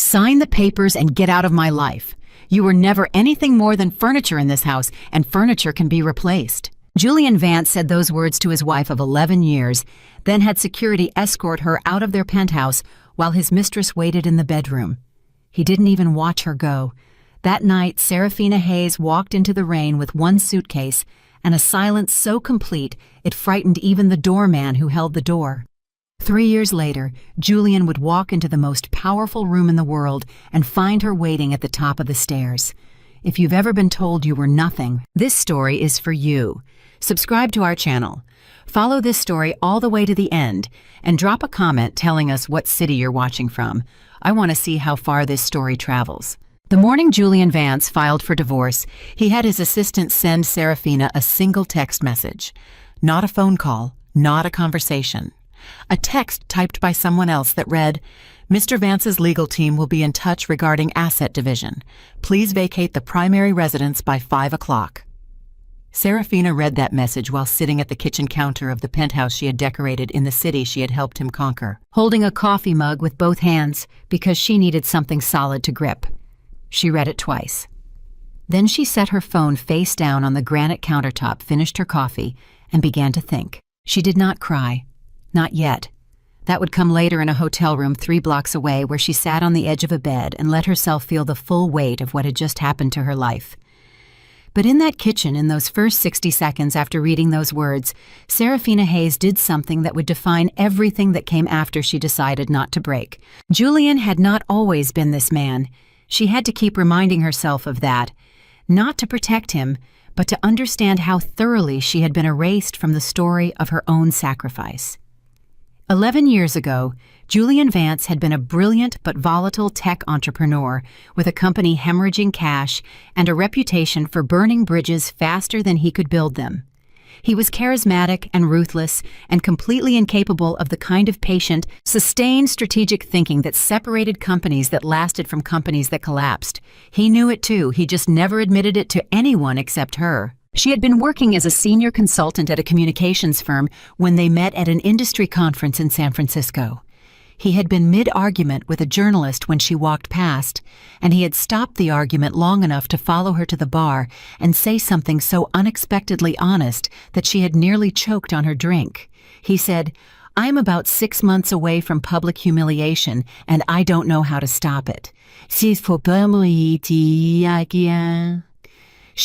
Sign the papers and get out of my life. You were never anything more than furniture in this house, and furniture can be replaced." Julian Vance said those words to his wife of 11 years, then had security escort her out of their penthouse while his mistress waited in the bedroom. He didn't even watch her go. That night, Serafina Hayes walked into the rain with one suitcase and a silence so complete it frightened even the doorman who held the door. 3 years later, Julian would walk into the most powerful room in the world and find her waiting at the top of the stairs. If you've ever been told you were nothing, this story is for you. Subscribe to our channel. Follow this story all the way to the end and drop a comment telling us what city you're watching from. I want to see how far this story travels. The morning Julian Vance filed for divorce, he had his assistant send Serafina a single text message. Not a phone call, not a conversation. A text typed by someone else that read, "Mr. Vance's legal team will be in touch regarding asset division. Please vacate the primary residence by 5 o'clock. Serafina read that message while sitting at the kitchen counter of the penthouse she had decorated in the city she had helped him conquer, holding a coffee mug with both hands because she needed something solid to grip. She read it twice. Then she set her phone face down on the granite countertop, finished her coffee, and began to think. She did not cry. Not yet. That would come later in a hotel room 3 blocks away where she sat on the edge of a bed and let herself feel the full weight of what had just happened to her life. But in that kitchen, in those first 60 seconds after reading those words, Serafina Hayes did something that would define everything that came after she decided not to break. Julian had not always been this man. She had to keep reminding herself of that, not to protect him, but to understand how thoroughly she had been erased from the story of her own sacrifice. 11 years ago, Julian Vance had been a brilliant but volatile tech entrepreneur with a company hemorrhaging cash and a reputation for burning bridges faster than he could build them. He was charismatic and ruthless and completely incapable of the kind of patient, sustained strategic thinking that separated companies that lasted from companies that collapsed. He knew it too, he just never admitted it to anyone except her. She had been working as a senior consultant at a communications firm when they met at an industry conference in San Francisco. He had been mid-argument with a journalist when she walked past, and he had stopped the argument long enough to follow her to the bar and say something so unexpectedly honest that she had nearly choked on her drink. He said, "I'm about 6 months away from public humiliation, and I don't know how to stop it." She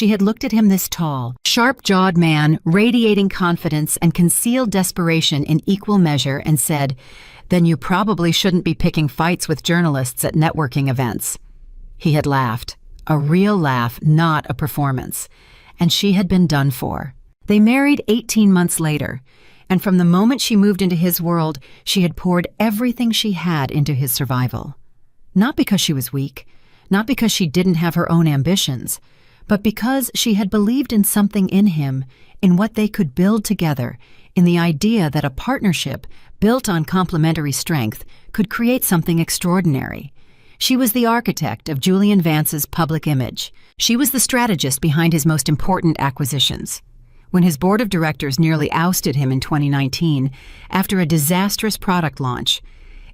had looked at him, this tall, sharp-jawed man, radiating confidence and concealed desperation in equal measure, and said, "Then you probably shouldn't be picking fights with journalists at networking events." He had laughed, a real laugh, not a performance, and she had been done for. They married 18 months later, and from the moment she moved into his world, she had poured everything she had into his survival. Not because she was weak, not because she didn't have her own ambitions, but because she had believed in something in him, in what they could build together, in the idea that a partnership built on complementary strength could create something extraordinary. She was the architect of Julian Vance's public image. She was the strategist behind his most important acquisitions. When his board of directors nearly ousted him in 2019 after a disastrous product launch,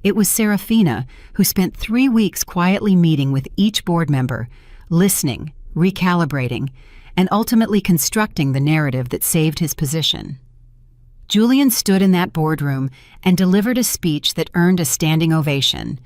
it was Serafina who spent 3 weeks quietly meeting with each board member, listening, recalibrating, and ultimately constructing the narrative that saved his position. Julian stood in that boardroom and delivered a speech that earned a standing ovation.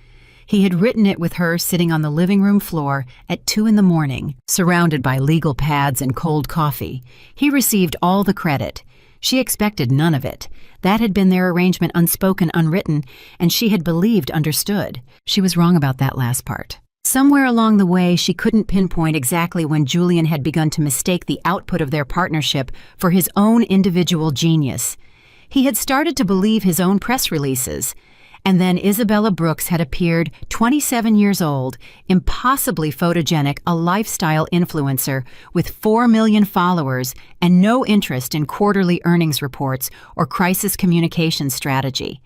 He had written it with her sitting on the living room floor at 2 a.m, surrounded by legal pads and cold coffee. He received all the credit. She expected none of it. That had been their arrangement, unspoken, unwritten, and she had believed understood. She was wrong about that last part. Somewhere along the way, she couldn't pinpoint exactly when Julian had begun to mistake the output of their partnership for his own individual genius. He had started to believe his own press releases, and then Isabella Brooks had appeared, 27 years old, impossibly photogenic, a lifestyle influencer with 4 million followers and no interest in quarterly earnings reports or crisis communication strategy.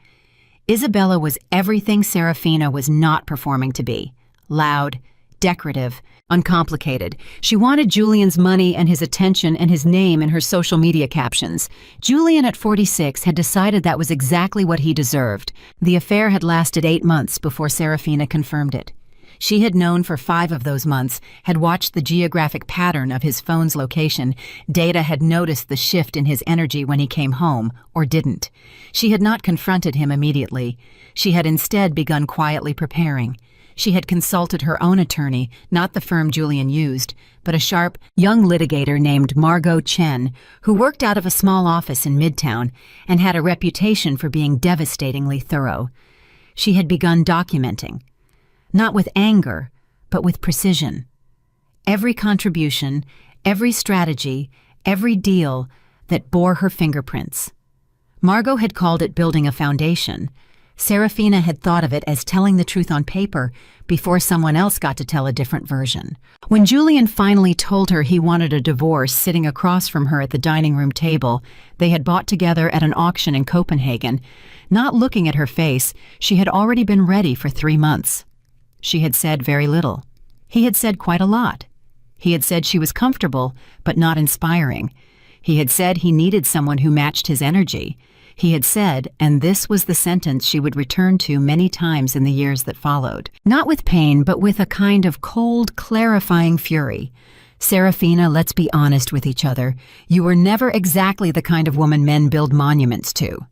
Isabella was everything Serafina was not performing to be. Loud, decorative, uncomplicated. She wanted Julian's money and his attention and his name in her social media captions. Julian at 46 had decided that was exactly what he deserved. The affair had lasted 8 months before Serafina confirmed it. She had known for 5 of those months, had watched the geographic pattern of his phone's location. Data had noticed the shift in his energy when he came home, or didn't. She had not confronted him immediately. She had instead begun quietly preparing. She had consulted her own attorney, not the firm Julian used, but a sharp, young litigator named Margot Chen, who worked out of a small office in Midtown and had a reputation for being devastatingly thorough. She had begun documenting. Not with anger, but with precision. Every contribution, every strategy, every deal that bore her fingerprints. Margot had called it building a foundation. Serafina had thought of it as telling the truth on paper before someone else got to tell a different version. When Julian finally told her he wanted a divorce sitting across from her at the dining room table they had bought together at an auction in Copenhagen, not looking at her face, she had already been ready for 3 months. She had said very little. He had said quite a lot. He had said she was comfortable, but not inspiring. He had said he needed someone who matched his energy. He had said, and this was the sentence she would return to many times in the years that followed, not with pain, but with a kind of cold, clarifying fury. Serafina, let's be honest with each other. You were never exactly the kind of woman men build monuments to.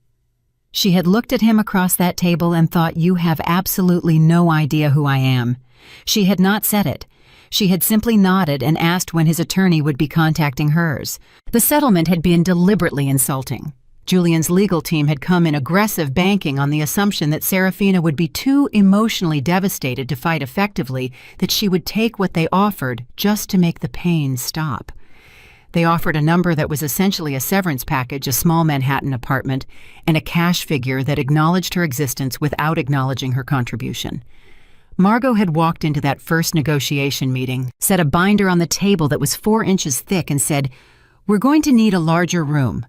She had looked at him across that table and thought, you have absolutely no idea who I am. She had not said it. She had simply nodded and asked when his attorney would be contacting hers. The settlement had been deliberately insulting. Julian's legal team had come in aggressive, banking on the assumption that Serafina would be too emotionally devastated to fight effectively, that she would take what they offered just to make the pain stop. They offered a number that was essentially a severance package, a small Manhattan apartment, and a cash figure that acknowledged her existence without acknowledging her contribution. Margot had walked into that first negotiation meeting, set a binder on the table that was 4 inches thick and said, "We're going to need a larger room."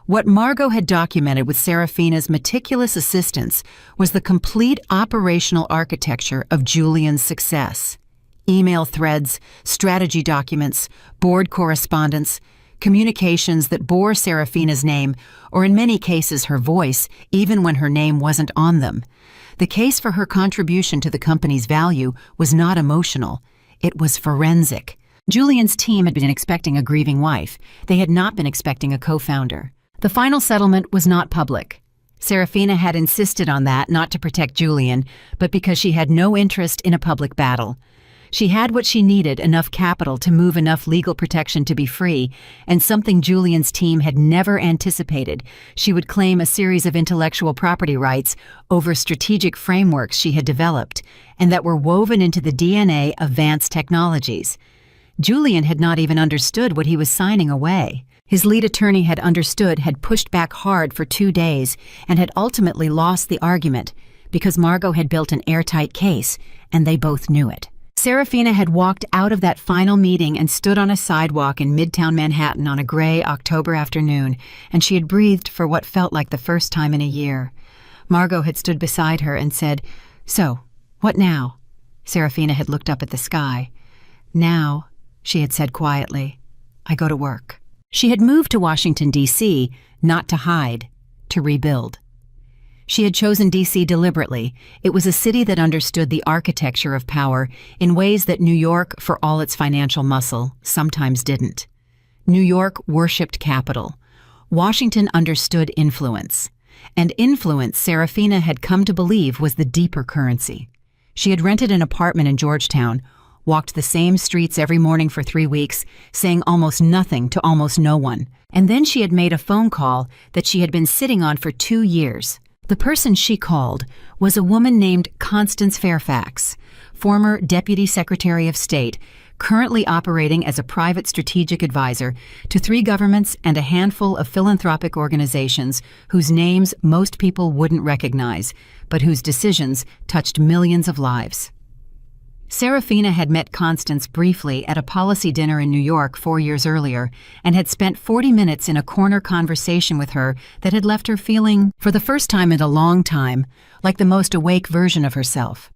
What Margot had documented with Serafina's meticulous assistance was the complete operational architecture of Julian's success. Email threads, strategy documents, board correspondence, communications that bore Serafina's name, or in many cases her voice, even when her name wasn't on them. The case for her contribution to the company's value was not emotional. It was forensic. Julian's team had been expecting a grieving wife. They had not been expecting a co-founder. The final settlement was not public. Serafina had insisted on that not to protect Julian, but because she had no interest in a public battle. She had what she needed, enough capital to move enough legal protection to be free, and something Julian's team had never anticipated. She would claim a series of intellectual property rights over strategic frameworks she had developed, and that were woven into the DNA of Vance Technologies. Julian had not even understood what he was signing away. His lead attorney had understood, had pushed back hard for 2 days, and had ultimately lost the argument because Margot had built an airtight case, and they both knew it. Serafina had walked out of that final meeting and stood on a sidewalk in Midtown Manhattan on a gray October afternoon, and she had breathed for what felt like the first time in a year. Margot had stood beside her and said, "So, what now?" Serafina had looked up at the sky. "Now," she had said quietly, "I go to work." She had moved to Washington, D.C., not to hide, to rebuild. She had chosen D.C. deliberately. It was a city that understood the architecture of power in ways that New York, for all its financial muscle, sometimes didn't. New York worshipped capital. Washington understood influence. And influence, Serafina had come to believe, was the deeper currency. She had rented an apartment in Georgetown, walked the same streets every morning for 3 weeks, saying almost nothing to almost no one. And then she had made a phone call that she had been sitting on for 2 years. The person she called was a woman named Constance Fairfax, former Deputy Secretary of State, currently operating as a private strategic advisor to 3 governments and a handful of philanthropic organizations whose names most people wouldn't recognize, but whose decisions touched millions of lives. Serafina had met Constance briefly at a policy dinner in New York 4 years earlier and had spent 40 minutes in a corner conversation with her that had left her feeling, for the first time in a long time, like the most awake version of herself.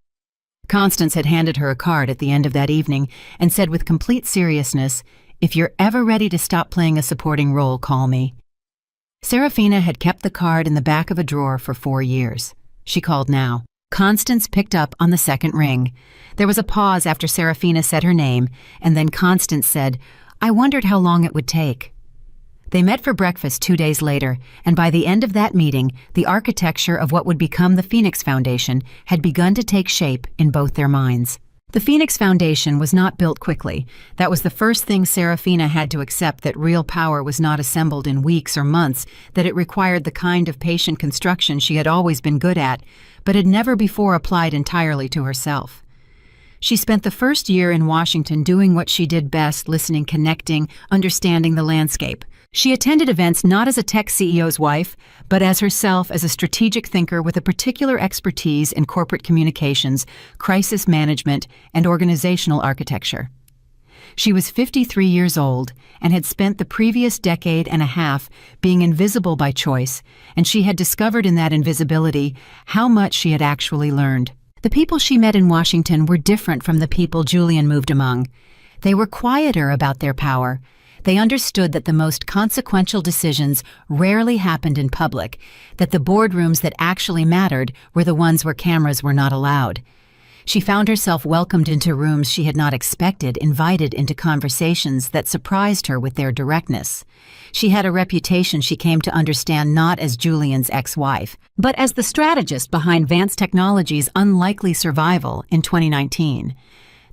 Constance had handed her a card at the end of that evening and said with complete seriousness, "If you're ever ready to stop playing a supporting role, call me." Serafina had kept the card in the back of a drawer for 4 years. She called now. Constance picked up on the second ring. There was a pause after Serafina said her name, and then Constance said, "I wondered how long it would take." They met for breakfast 2 days later, and by the end of that meeting, the architecture of what would become the Phoenix Foundation had begun to take shape in both their minds. The Phoenix Foundation was not built quickly. That was the first thing Serafina had to accept, that real power was not assembled in weeks or months, that it required the kind of patient construction she had always been good at, but had never before applied entirely to herself. She spent the first year in Washington doing what she did best, listening, connecting, understanding the landscape. She attended events not as a tech CEO's wife, but as herself, as a strategic thinker with a particular expertise in corporate communications, crisis management, and organizational architecture. She was 53 years old and had spent the previous decade and a half being invisible by choice, and she had discovered in that invisibility how much she had actually learned. The people she met in Washington were different from the people Julian moved among. They were quieter about their power. They understood that the most consequential decisions rarely happened in public, that the boardrooms that actually mattered were the ones where cameras were not allowed. She found herself welcomed into rooms she had not expected, invited into conversations that surprised her with their directness. She had a reputation she came to understand not as Julian's ex-wife, but as the strategist behind Vance Technologies' unlikely survival in 2019.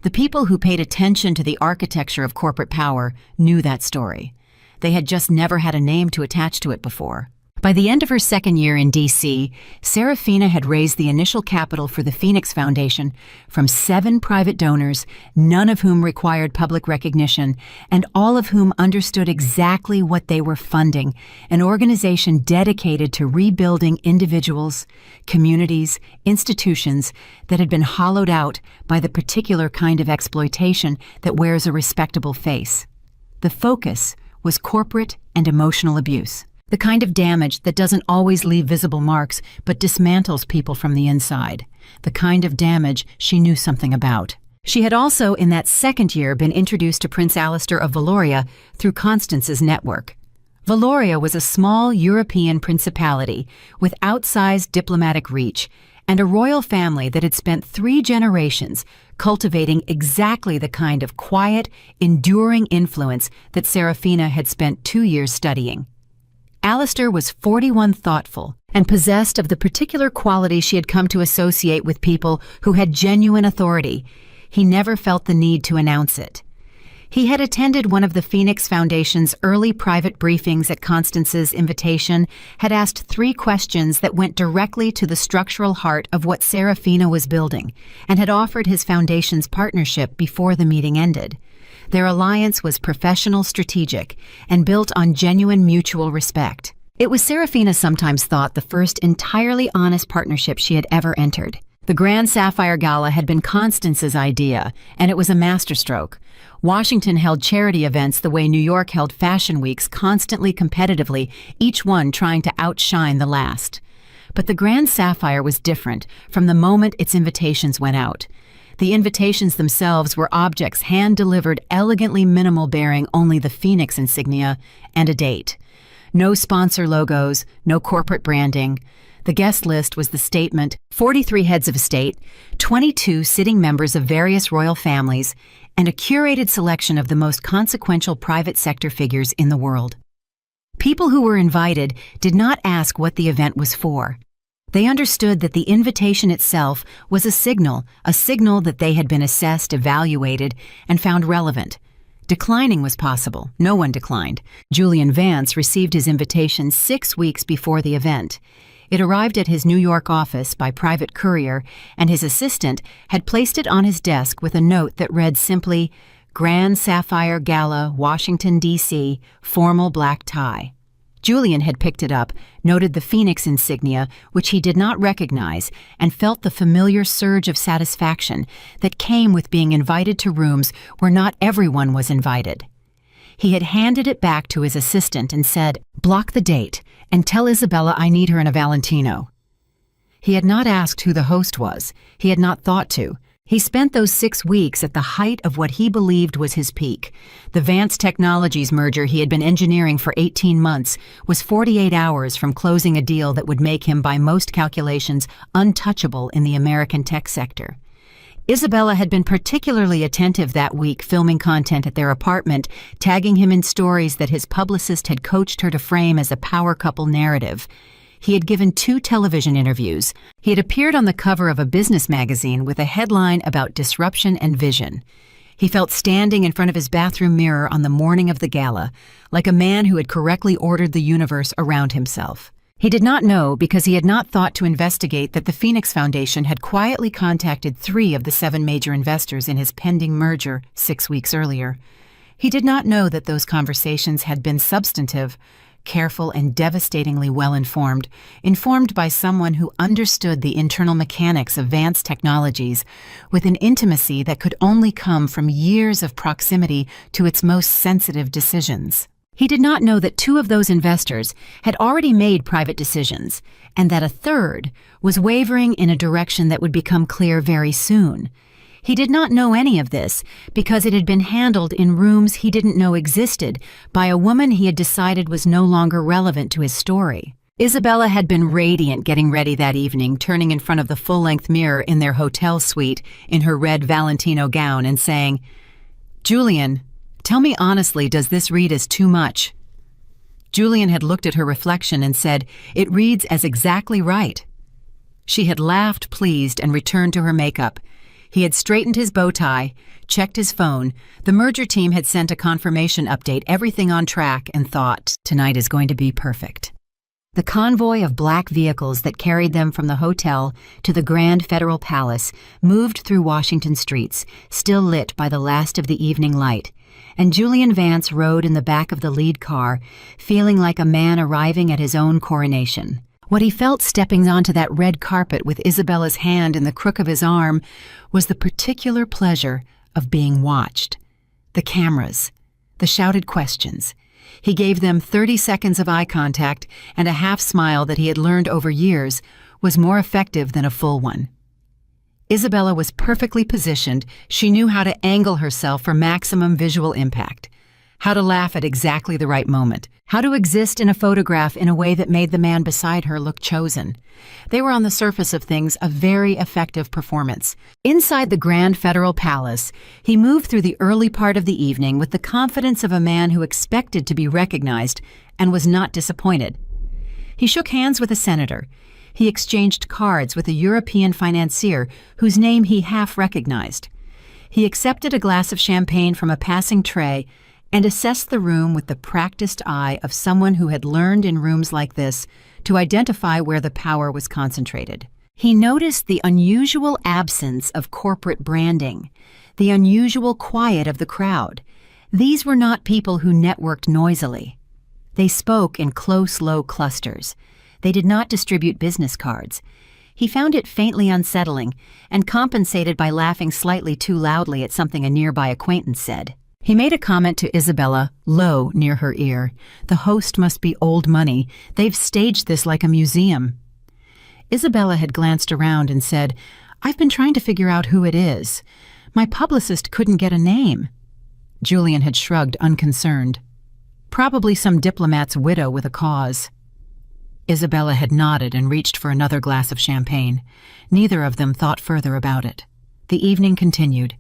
The people who paid attention to the architecture of corporate power knew that story. They had just never had a name to attach to it before. By the end of her second year in D.C., Serafina had raised the initial capital for the Phoenix Foundation from 7 private donors, none of whom required public recognition, and all of whom understood exactly what they were funding, an organization dedicated to rebuilding individuals, communities, institutions that had been hollowed out by the particular kind of exploitation that wears a respectable face. The focus was corporate and emotional abuse. The kind of damage that doesn't always leave visible marks but dismantles people from the inside. The kind of damage she knew something about. She had also, in that second year, been introduced to Prince Alistair of Valoria through Constance's network. Valoria was a small European principality with outsized diplomatic reach and a royal family that had spent 3 generations cultivating exactly the kind of quiet, enduring influence that Serafina had spent 2 years studying. Alistair was 41, thoughtful, and possessed of the particular quality she had come to associate with people who had genuine authority. He never felt the need to announce it. He had attended one of the Phoenix Foundation's early private briefings at Constance's invitation, had asked 3 questions that went directly to the structural heart of what Serafina was building, and had offered his foundation's partnership before the meeting ended. Their alliance was professional, strategic, and built on genuine mutual respect. It was, Serafina sometimes thought, the first entirely honest partnership she had ever entered. The Grand Sapphire Gala had been Constance's idea, and it was a masterstroke. Washington held charity events the way New York held fashion weeks, constantly competitively, each one trying to outshine the last. But the Grand Sapphire was different from the moment its invitations went out. The invitations themselves were objects hand-delivered, elegantly minimal, bearing only the Phoenix insignia and a date. No sponsor logos, no corporate branding. The guest list was the statement: 43 heads of state, 22 sitting members of various royal families, and a curated selection of the most consequential private sector figures in the world. People who were invited did not ask what the event was for. They understood that the invitation itself was a signal that they had been assessed, evaluated, and found relevant. Declining was possible. No one declined. Julian Vance received his invitation 6 weeks before the event. It arrived at his New York office by private courier, and his assistant had placed it on his desk with a note that read simply, "Grand Sapphire Gala, Washington, D.C., formal black tie." Julian had picked it up, noted the Phoenix insignia, which he did not recognize, and felt the familiar surge of satisfaction that came with being invited to rooms where not everyone was invited. He had handed it back to his assistant and said, "Block the date, and tell Isabella I need her in a Valentino." He had not asked who the host was. He had not thought to. He spent those 6 weeks at the height of what he believed was his peak. The Vance Technologies merger he had been engineering for 18 months was 48 hours from closing a deal that would make him, by most calculations, untouchable in the American tech sector. Isabella had been particularly attentive that week, filming content at their apartment, tagging him in stories that his publicist had coached her to frame as a power couple narrative. He had given 2 television interviews. He had appeared on the cover of a business magazine with a headline about disruption and vision. He felt standing in front of his bathroom mirror on the morning of the gala, like a man who had correctly ordered the universe around himself. He did not know, because he had not thought to investigate, that the Phoenix Foundation had quietly contacted 3 of the 7 major investors in his pending merger 6 weeks earlier. He did not know that those conversations had been substantive, careful, and devastatingly well-informed, informed by someone who understood the internal mechanics of Vance Technologies with an intimacy that could only come from years of proximity to its most sensitive decisions. He did not know that 2 of those investors had already made private decisions, and that a third was wavering in a direction that would become clear very soon. He did not know any of this because it had been handled in rooms he didn't know existed by a woman he had decided was no longer relevant to his story. Isabella had been radiant getting ready that evening, turning in front of the full-length mirror in their hotel suite in her red Valentino gown and saying, "Julian, tell me honestly, does this read as too much?" Julian had looked at her reflection and said, "It reads as exactly right." She had laughed, pleased, and returned to her makeup. He had straightened his bow tie, checked his phone. The merger team had sent a confirmation update, everything on track, and thought, tonight is going to be perfect. The convoy of black vehicles that carried them from the hotel to the Grand Federal Palace moved through Washington streets, still lit by the last of the evening light, and Julian Vance rode in the back of the lead car, feeling like a man arriving at his own coronation. What he felt stepping onto that red carpet with Isabella's hand in the crook of his arm was the particular pleasure of being watched. The cameras, the shouted questions. He gave them 30 seconds of eye contact, and a half smile that he had learned over years was more effective than a full one. Isabella was perfectly positioned. She knew how to angle herself for maximum visual impact, how to laugh at exactly the right moment, how to exist in a photograph in a way that made the man beside her look chosen. They were on the surface of things a very effective performance. Inside the Grand Federal Palace, he moved through the early part of the evening with the confidence of a man who expected to be recognized and was not disappointed. He shook hands with a senator. He exchanged cards with a European financier whose name he half recognized. He accepted a glass of champagne from a passing tray and assessed the room with the practiced eye of someone who had learned in rooms like this to identify where the power was concentrated. He noticed the unusual absence of corporate branding, the unusual quiet of the crowd. These were not people who networked noisily. They spoke in close, low clusters. They did not distribute business cards. He found it faintly unsettling and compensated by laughing slightly too loudly at something a nearby acquaintance said. He made a comment to Isabella, low near her ear. The host must be old money. They've staged this like a museum. Isabella had glanced around and said, "I've been trying to figure out who it is. My publicist couldn't get a name." Julian had shrugged, unconcerned. "Probably some diplomat's widow with a cause." Isabella had nodded and reached for another glass of champagne. Neither of them thought further about it. The evening continued.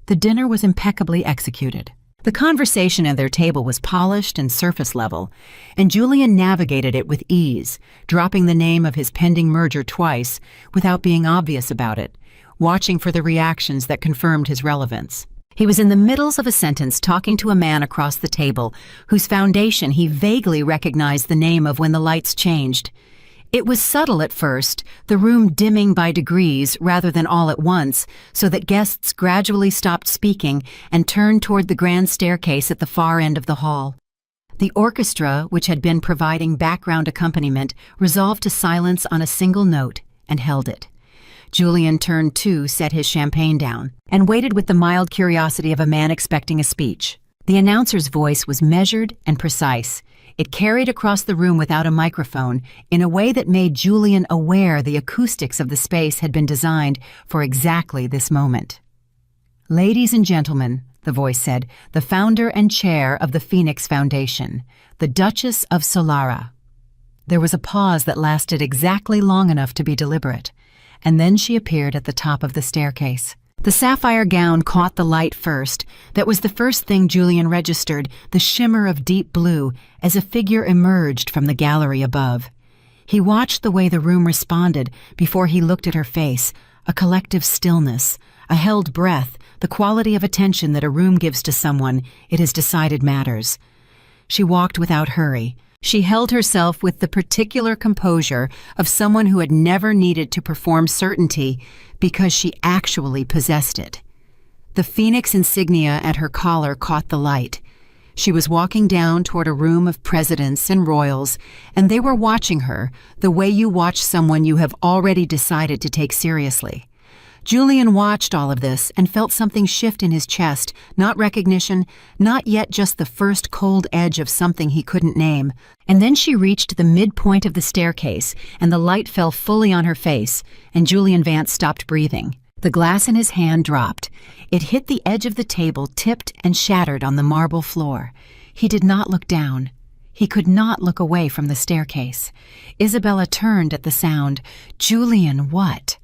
The dinner was impeccably executed. The conversation at their table was polished and surface level, and Julian navigated it with ease, dropping the name of his pending merger twice without being obvious about it, watching for the reactions that confirmed his relevance. He was in the middle of a sentence talking to a man across the table whose foundation he vaguely recognized the name of when the lights changed. It was subtle at first, the room dimming by degrees rather than all at once, so that guests gradually stopped speaking and turned toward the grand staircase at the far end of the hall. The orchestra, which had been providing background accompaniment, resolved to silence on a single note and held it. Julian turned to, set his champagne down, and waited with the mild curiosity of a man expecting a speech. The announcer's voice was measured and precise. It carried across the room without a microphone in a way that made Julian aware the acoustics of the space had been designed for exactly this moment. "Ladies and gentlemen," the voice said, "the founder and chair of the Phoenix Foundation, the Duchess of Solara." There was a pause that lasted exactly long enough to be deliberate, and then she appeared at the top of the staircase. The sapphire gown caught the light first. That was the first thing Julian registered, the shimmer of deep blue, as a figure emerged from the gallery above. He watched the way the room responded before he looked at her face, a collective stillness, a held breath, the quality of attention that a room gives to someone it has decided matters. She walked without hurry. She held herself with the particular composure of someone who had never needed to perform certainty because she actually possessed it. The phoenix insignia at her collar caught the light. She was walking down toward a room of presidents and royals, and they were watching her the way you watch someone you have already decided to take seriously. Julian watched all of this and felt something shift in his chest, not recognition, not yet just the first cold edge of something he couldn't name. And then she reached the midpoint of the staircase, and the light fell fully on her face, and Julian Vance stopped breathing. The glass in his hand dropped. It hit the edge of the table, tipped and shattered on the marble floor. He did not look down. He could not look away from the staircase. Isabella turned at the sound. "Julian, what?"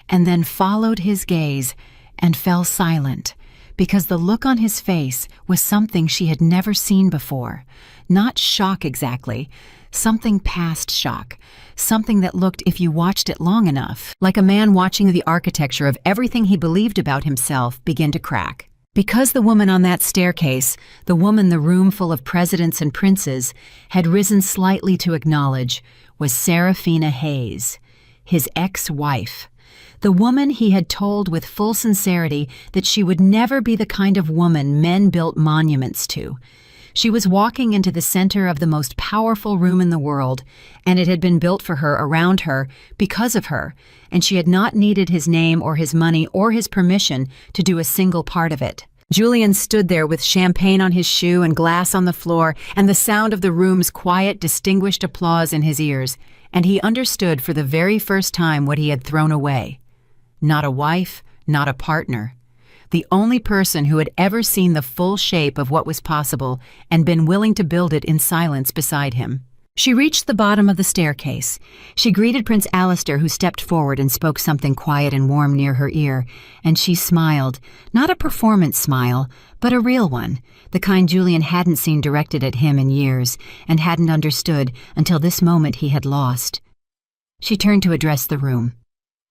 And then followed his gaze and fell silent, because the look on his face was something she had never seen before. Not shock exactly, something past shock, something that looked, if you watched it long enough, like a man watching the architecture of everything he believed about himself begin to crack. Because the woman on that staircase, the woman the room full of presidents and princes had risen slightly to acknowledge, was Serafina Hayes, his ex-wife. The woman he had told with full sincerity that she would never be the kind of woman men built monuments to. She was walking into the center of the most powerful room in the world, and it had been built for her, around her, because of her, and she had not needed his name or his money or his permission to do a single part of it. Julian stood there with champagne on his shoe and glass on the floor, and the sound of the room's quiet, distinguished applause in his ears, and he understood for the very first time what he had thrown away. Not a wife, not a partner. The only person who had ever seen the full shape of what was possible and been willing to build it in silence beside him. She reached the bottom of the staircase. She greeted Prince Alistair, who stepped forward and spoke something quiet and warm near her ear, and she smiled, not a performance smile, but a real one, the kind Julian hadn't seen directed at him in years and hadn't understood until this moment he had lost. She turned to address the room.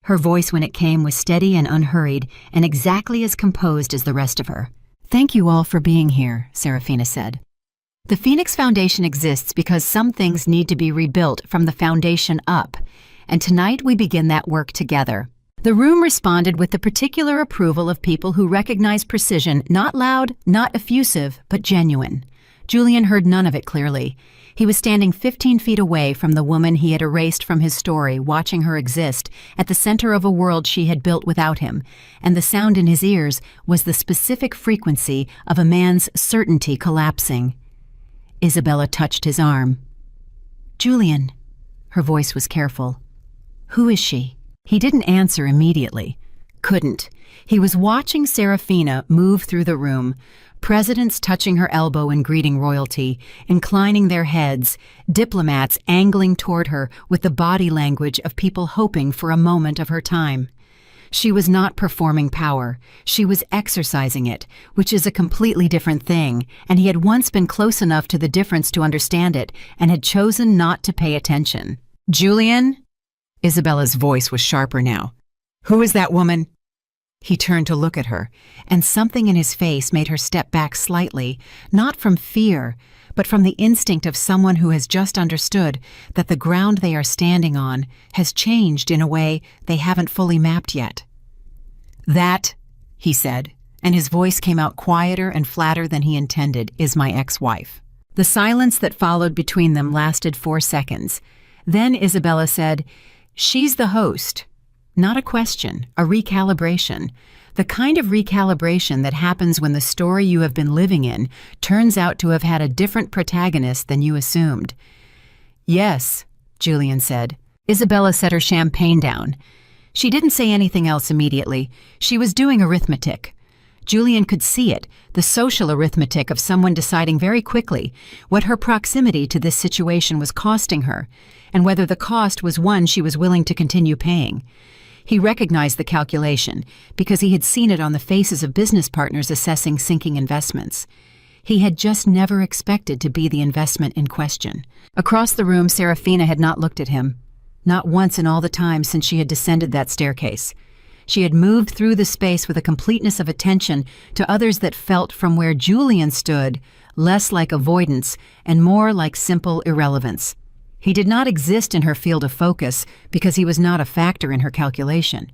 Her voice when it came was steady and unhurried and exactly as composed as the rest of her. "Thank you all for being here," Serafina said. "The Phoenix Foundation exists because some things need to be rebuilt from the foundation up, and tonight we begin that work together." The room responded with the particular approval of people who recognize precision, not loud, not effusive, but genuine. Julian heard none of it clearly. He was standing 15 feet away from the woman he had erased from his story, watching her exist at the center of a world she had built without him, and the sound in his ears was the specific frequency of a man's certainty collapsing. Isabella touched his arm. "Julian," her voice was careful. "Who is she?" He didn't answer immediately. Couldn't. He was watching Serafina move through the room, presidents touching her elbow and greeting royalty, inclining their heads, diplomats angling toward her with the body language of people hoping for a moment of her time. She was not performing power. She was exercising it, which is a completely different thing, and he had once been close enough to the difference to understand it and had chosen not to pay attention. "Julian?" Isabella's voice was sharper now. "Who is that woman?" He turned to look at her, and something in his face made her step back slightly, not from fear, but from the instinct of someone who has just understood that the ground they are standing on has changed in a way they haven't fully mapped yet. "That," he said, and his voice came out quieter and flatter than he intended, "is my ex-wife." The silence that followed between them lasted 4 seconds. Then Isabella said, "She's the host." Not a question, a recalibration. The kind of recalibration that happens when the story you have been living in turns out to have had a different protagonist than you assumed. "Yes," Julian said. Isabella set her champagne down. She didn't say anything else immediately. She was doing arithmetic. Julian could see it, the social arithmetic of someone deciding very quickly what her proximity to this situation was costing her, and whether the cost was one she was willing to continue paying. He recognized the calculation because he had seen it on the faces of business partners assessing sinking investments. He had just never expected to be the investment in question. Across the room, Serafina had not looked at him, not once in all the time since she had descended that staircase. She had moved through the space with a completeness of attention to others that felt from where Julian stood less like avoidance and more like simple irrelevance. He did not exist in her field of focus because he was not a factor in her calculation.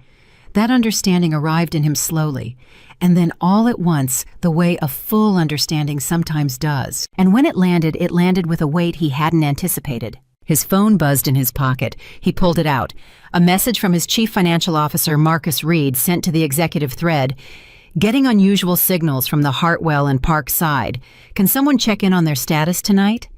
That understanding arrived in him slowly, and then all at once, the way a full understanding sometimes does. And when it landed with a weight he hadn't anticipated. His phone buzzed in his pocket. He pulled it out. A message from his chief financial officer, Marcus Reed, sent to the executive thread. Getting unusual signals from the Hartwell and Park side. Can someone check in on their status tonight?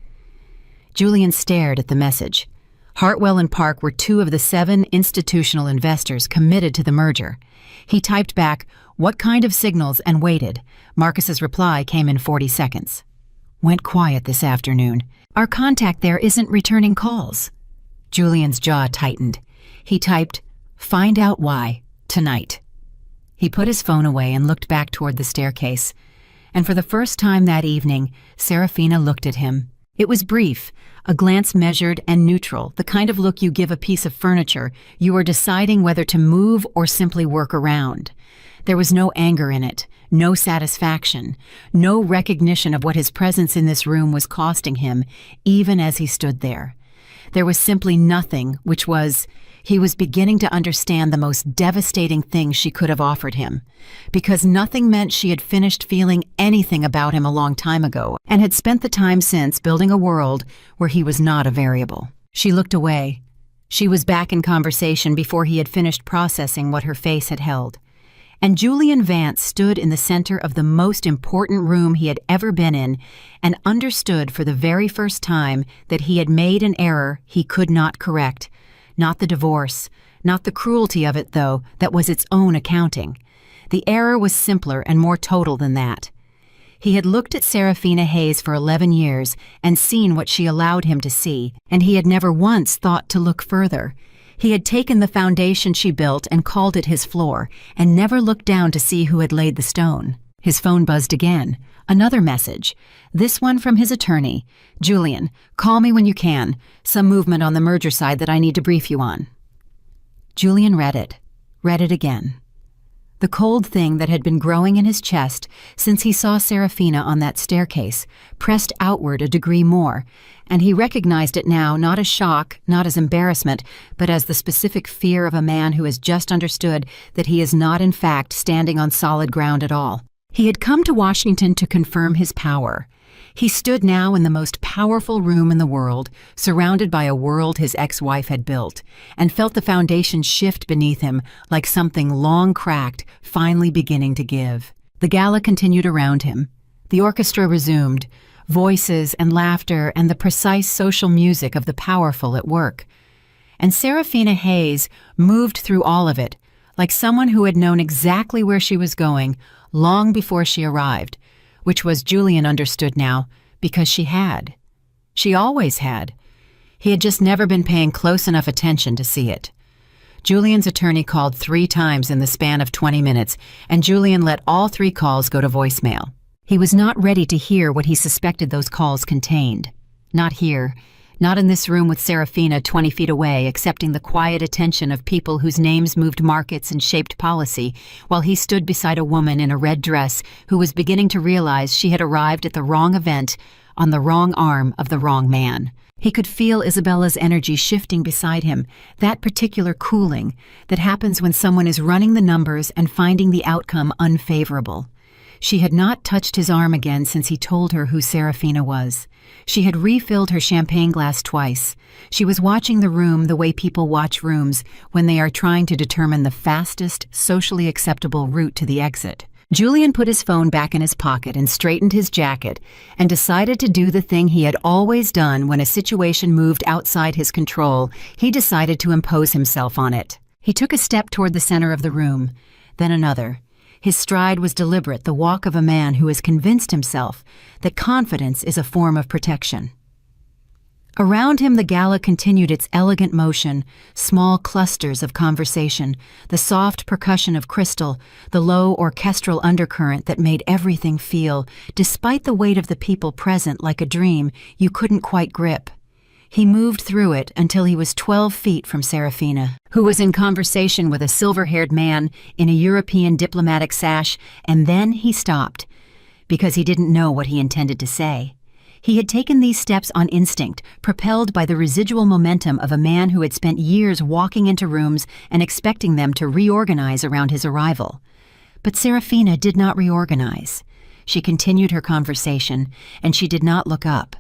Julian stared at the message. Hartwell and Park were 2 of the 7 institutional investors committed to the merger. He typed back, "What kind of signals?" and waited. Marcus's reply came in 40 seconds. Went quiet this afternoon. Our contact there isn't returning calls. Julian's jaw tightened. He typed, "Find out why, tonight." He put his phone away and looked back toward the staircase. And for the first time that evening, Serafina looked at him. It was brief, a glance measured and neutral, the kind of look you give a piece of furniture you are deciding whether to move or simply work around. There was no anger in it, no satisfaction, no recognition of what his presence in this room was costing him, even as he stood there. There was simply nothing, which was, he was beginning to understand the most devastating thing she could have offered him, because nothing meant she had finished feeling anything about him a long time ago and had spent the time since building a world where he was not a variable. She looked away. She was back in conversation before he had finished processing what her face had held. And Julian Vance stood in the center of the most important room he had ever been in and understood for the very first time that he had made an error he could not correct. Not the divorce, not the cruelty of it, though, that was its own accounting. The error was simpler and more total than that. He had looked at Serafina Hayes for 11 years and seen what she allowed him to see, and he had never once thought to look further. He had taken the foundation she built and called it his floor, and never looked down to see who had laid the stone. His phone buzzed again. Another message. This one from his attorney. "Julian, call me when you can. Some movement on the merger side that I need to brief you on." Julian read it again. The cold thing that had been growing in his chest since he saw Serafina on that staircase pressed outward a degree more, and he recognized it now not as shock, not as embarrassment, but as the specific fear of a man who has just understood that he is not in fact standing on solid ground at all. He had come to Washington to confirm his power. He stood now in the most powerful room in the world, surrounded by a world his ex-wife had built, and felt the foundation shift beneath him like something long cracked, finally beginning to give. The gala continued around him. The orchestra resumed, voices and laughter and the precise social music of the powerful at work. And Serafina Hayes moved through all of it, like someone who had known exactly where she was going long before she arrived, which was, Julian understood now, because she had. She always had. He had just never been paying close enough attention to see it. Julian's attorney called 3 times in the span of 20 minutes, and Julian let all 3 calls go to voicemail. He was not ready to hear what he suspected those calls contained. Not here. Not in this room with Serafina 20 feet away, accepting the quiet attention of people whose names moved markets and shaped policy, while he stood beside a woman in a red dress who was beginning to realize she had arrived at the wrong event on the wrong arm of the wrong man. He could feel Isabella's energy shifting beside him, that particular cooling that happens when someone is running the numbers and finding the outcome unfavorable. She had not touched his arm again since he told her who Serafina was. She had refilled her champagne glass twice. She was watching the room the way people watch rooms when they are trying to determine the fastest, socially acceptable route to the exit. Julian put his phone back in his pocket and straightened his jacket and decided to do the thing he had always done when a situation moved outside his control. He decided to impose himself on it. He took a step toward the center of the room, then another. His stride was deliberate, the walk of a man who has convinced himself that confidence is a form of protection. Around him, the Gala continued its elegant motion, small clusters of conversation, the soft percussion of crystal, the low orchestral undercurrent that made everything feel, despite the weight of the people present, like a dream you couldn't quite grip. He moved through it until he was 12 feet from Serafina, who was in conversation with a silver-haired man in a European diplomatic sash, and then he stopped, because he didn't know what he intended to say. He had taken these steps on instinct, propelled by the residual momentum of a man who had spent years walking into rooms and expecting them to reorganize around his arrival. But Serafina did not reorganize. She continued her conversation, and she did not look up.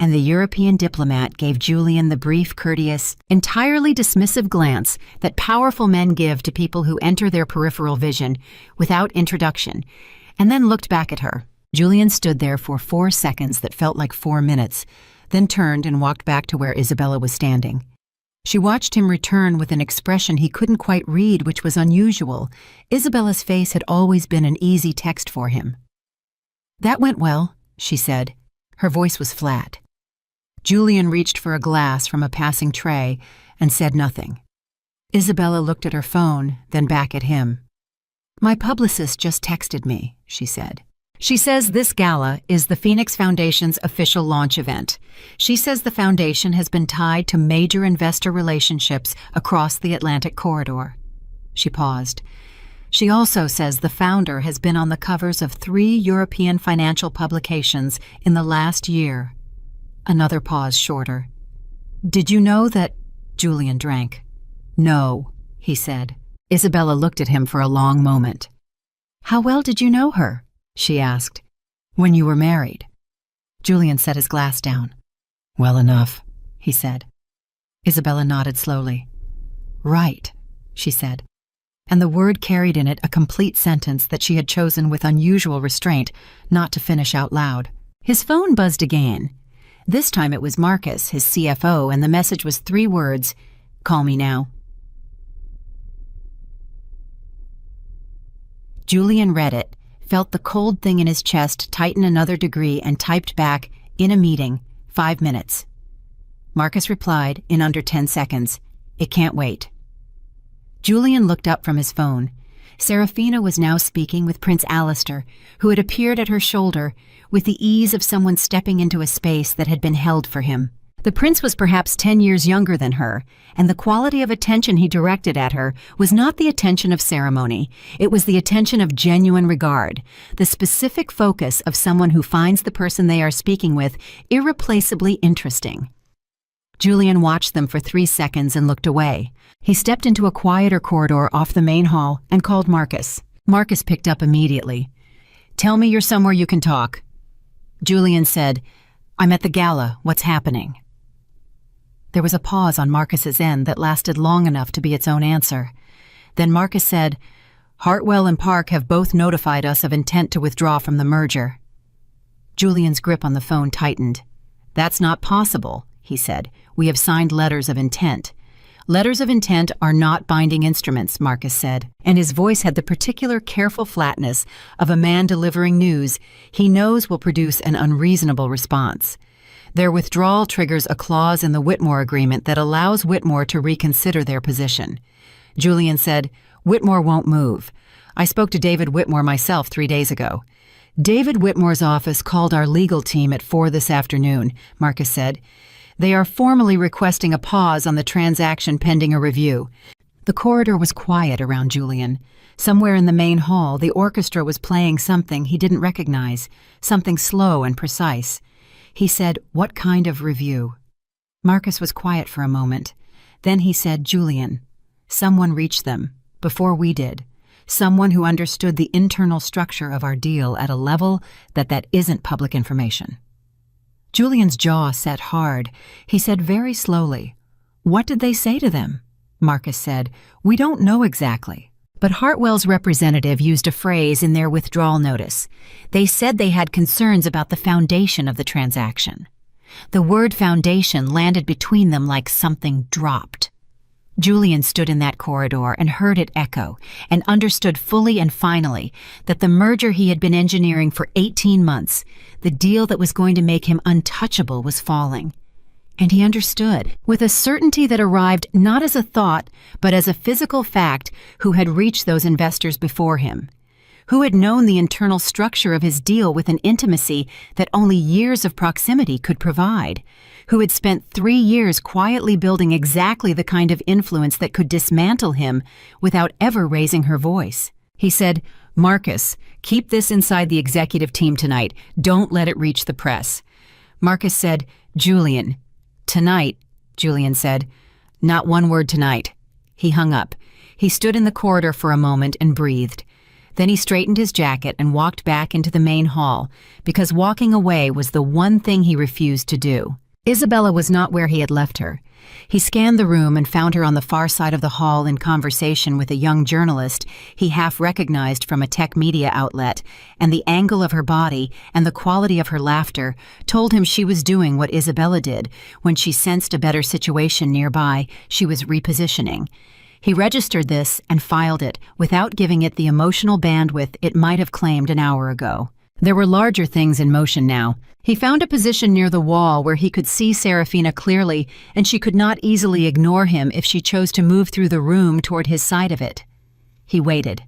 And the European diplomat gave Julian the brief, courteous, entirely dismissive glance that powerful men give to people who enter their peripheral vision without introduction, and then looked back at her. Julian stood there for 4 seconds that felt like 4 minutes, then turned and walked back to where Isabella was standing. She watched him return with an expression he couldn't quite read, which was unusual. Isabella's face had always been an easy text for him. "That went well," she said. Her voice was flat. Julian reached for a glass from a passing tray and said nothing. Isabella looked at her phone, then back at him. "My publicist just texted me," she said. "She says this gala is the Phoenix Foundation's official launch event. She says the foundation has been tied to major investor relationships across the Atlantic corridor." She paused. "She also says the founder has been on the covers of 3 European financial publications in the last year." Another pause, shorter. "Did you know that—" Julian drank. "No," he said. Isabella looked at him for a long moment. "How well did you know her?" she asked. "When you were married." Julian set his glass down. "Well enough," he said. Isabella nodded slowly. "Right," she said, and the word carried in it a complete sentence that she had chosen with unusual restraint not to finish out loud. His phone buzzed again. This time it was Marcus, his CFO, and the message was 3 words: "Call me now." Julian read it, felt the cold thing in his chest tighten another degree, and typed back, "In a meeting, 5 minutes." Marcus replied in under 10 seconds, "It can't wait." Julian looked up from his phone. Serafina was now speaking with Prince Alistair, who had appeared at her shoulder with the ease of someone stepping into a space that had been held for him. The prince was perhaps 10 years younger than her, and the quality of attention he directed at her was not the attention of ceremony. It was the attention of genuine regard, the specific focus of someone who finds the person they are speaking with irreplaceably interesting. Julian watched them for 3 seconds and looked away. He stepped into a quieter corridor off the main hall and called Marcus. Marcus picked up immediately. "Tell me you're somewhere you can talk." Julian said, "I'm at the gala. What's happening?" There was a pause on Marcus's end that lasted long enough to be its own answer. Then Marcus said, "Hartwell and Park have both notified us of intent to withdraw from the merger." Julian's grip on the phone tightened. "That's not possible," he said. "We have signed letters of intent." "Letters of intent are not binding instruments," Marcus said, and his voice had the particular careful flatness of a man delivering news he knows will produce an unreasonable response. Their withdrawal triggers a clause in the Whitmore agreement that allows Whitmore to reconsider their position. Julian said, "Whitmore won't move. I spoke to David Whitmore myself 3 days ago." "David Whitmore's office called our legal team at 4 this afternoon," Marcus said. "They are formally requesting a pause on the transaction pending a review." The corridor was quiet around Julian. Somewhere in the main hall, the orchestra was playing something he didn't recognize, something slow and precise. He said, "What kind of review?" Marcus was quiet for a moment. Then he said, "Julian, someone reached them, before we did. Someone who understood the internal structure of our deal at a level that isn't public information." Julian's jaw set hard. He said very slowly, "What did they say to them?" Marcus said, "We don't know exactly." But Hartwell's representative used a phrase in their withdrawal notice. They said they had concerns about the foundation of the transaction. The word foundation landed between them like something dropped. Julian stood in that corridor and heard it echo, and understood fully and finally that the merger he had been engineering for 18 months, the deal that was going to make him untouchable, was falling. And he understood, with a certainty that arrived not as a thought, but as a physical fact, who had reached those investors before him, who had known the internal structure of his deal with an intimacy that only years of proximity could provide, who had spent 3 years quietly building exactly the kind of influence that could dismantle him without ever raising her voice. He said, "Marcus, keep this inside the executive team tonight. Don't let it reach the press." Marcus said, "Julian." "Tonight," Julian said. "Not one word tonight." He hung up. He stood in the corridor for a moment and breathed. Then he straightened his jacket and walked back into the main hall, because walking away was the one thing he refused to do. Isabella was not where he had left her. He scanned the room and found her on the far side of the hall in conversation with a young journalist he half recognized from a tech media outlet, and the angle of her body and the quality of her laughter told him she was doing what Isabella did when she sensed a better situation nearby. She was repositioning. He registered this and filed it without giving it the emotional bandwidth it might have claimed an hour ago. There were larger things in motion now. He found a position near the wall where he could see Serafina clearly, and she could not easily ignore him if she chose to move through the room toward his side of it. He waited.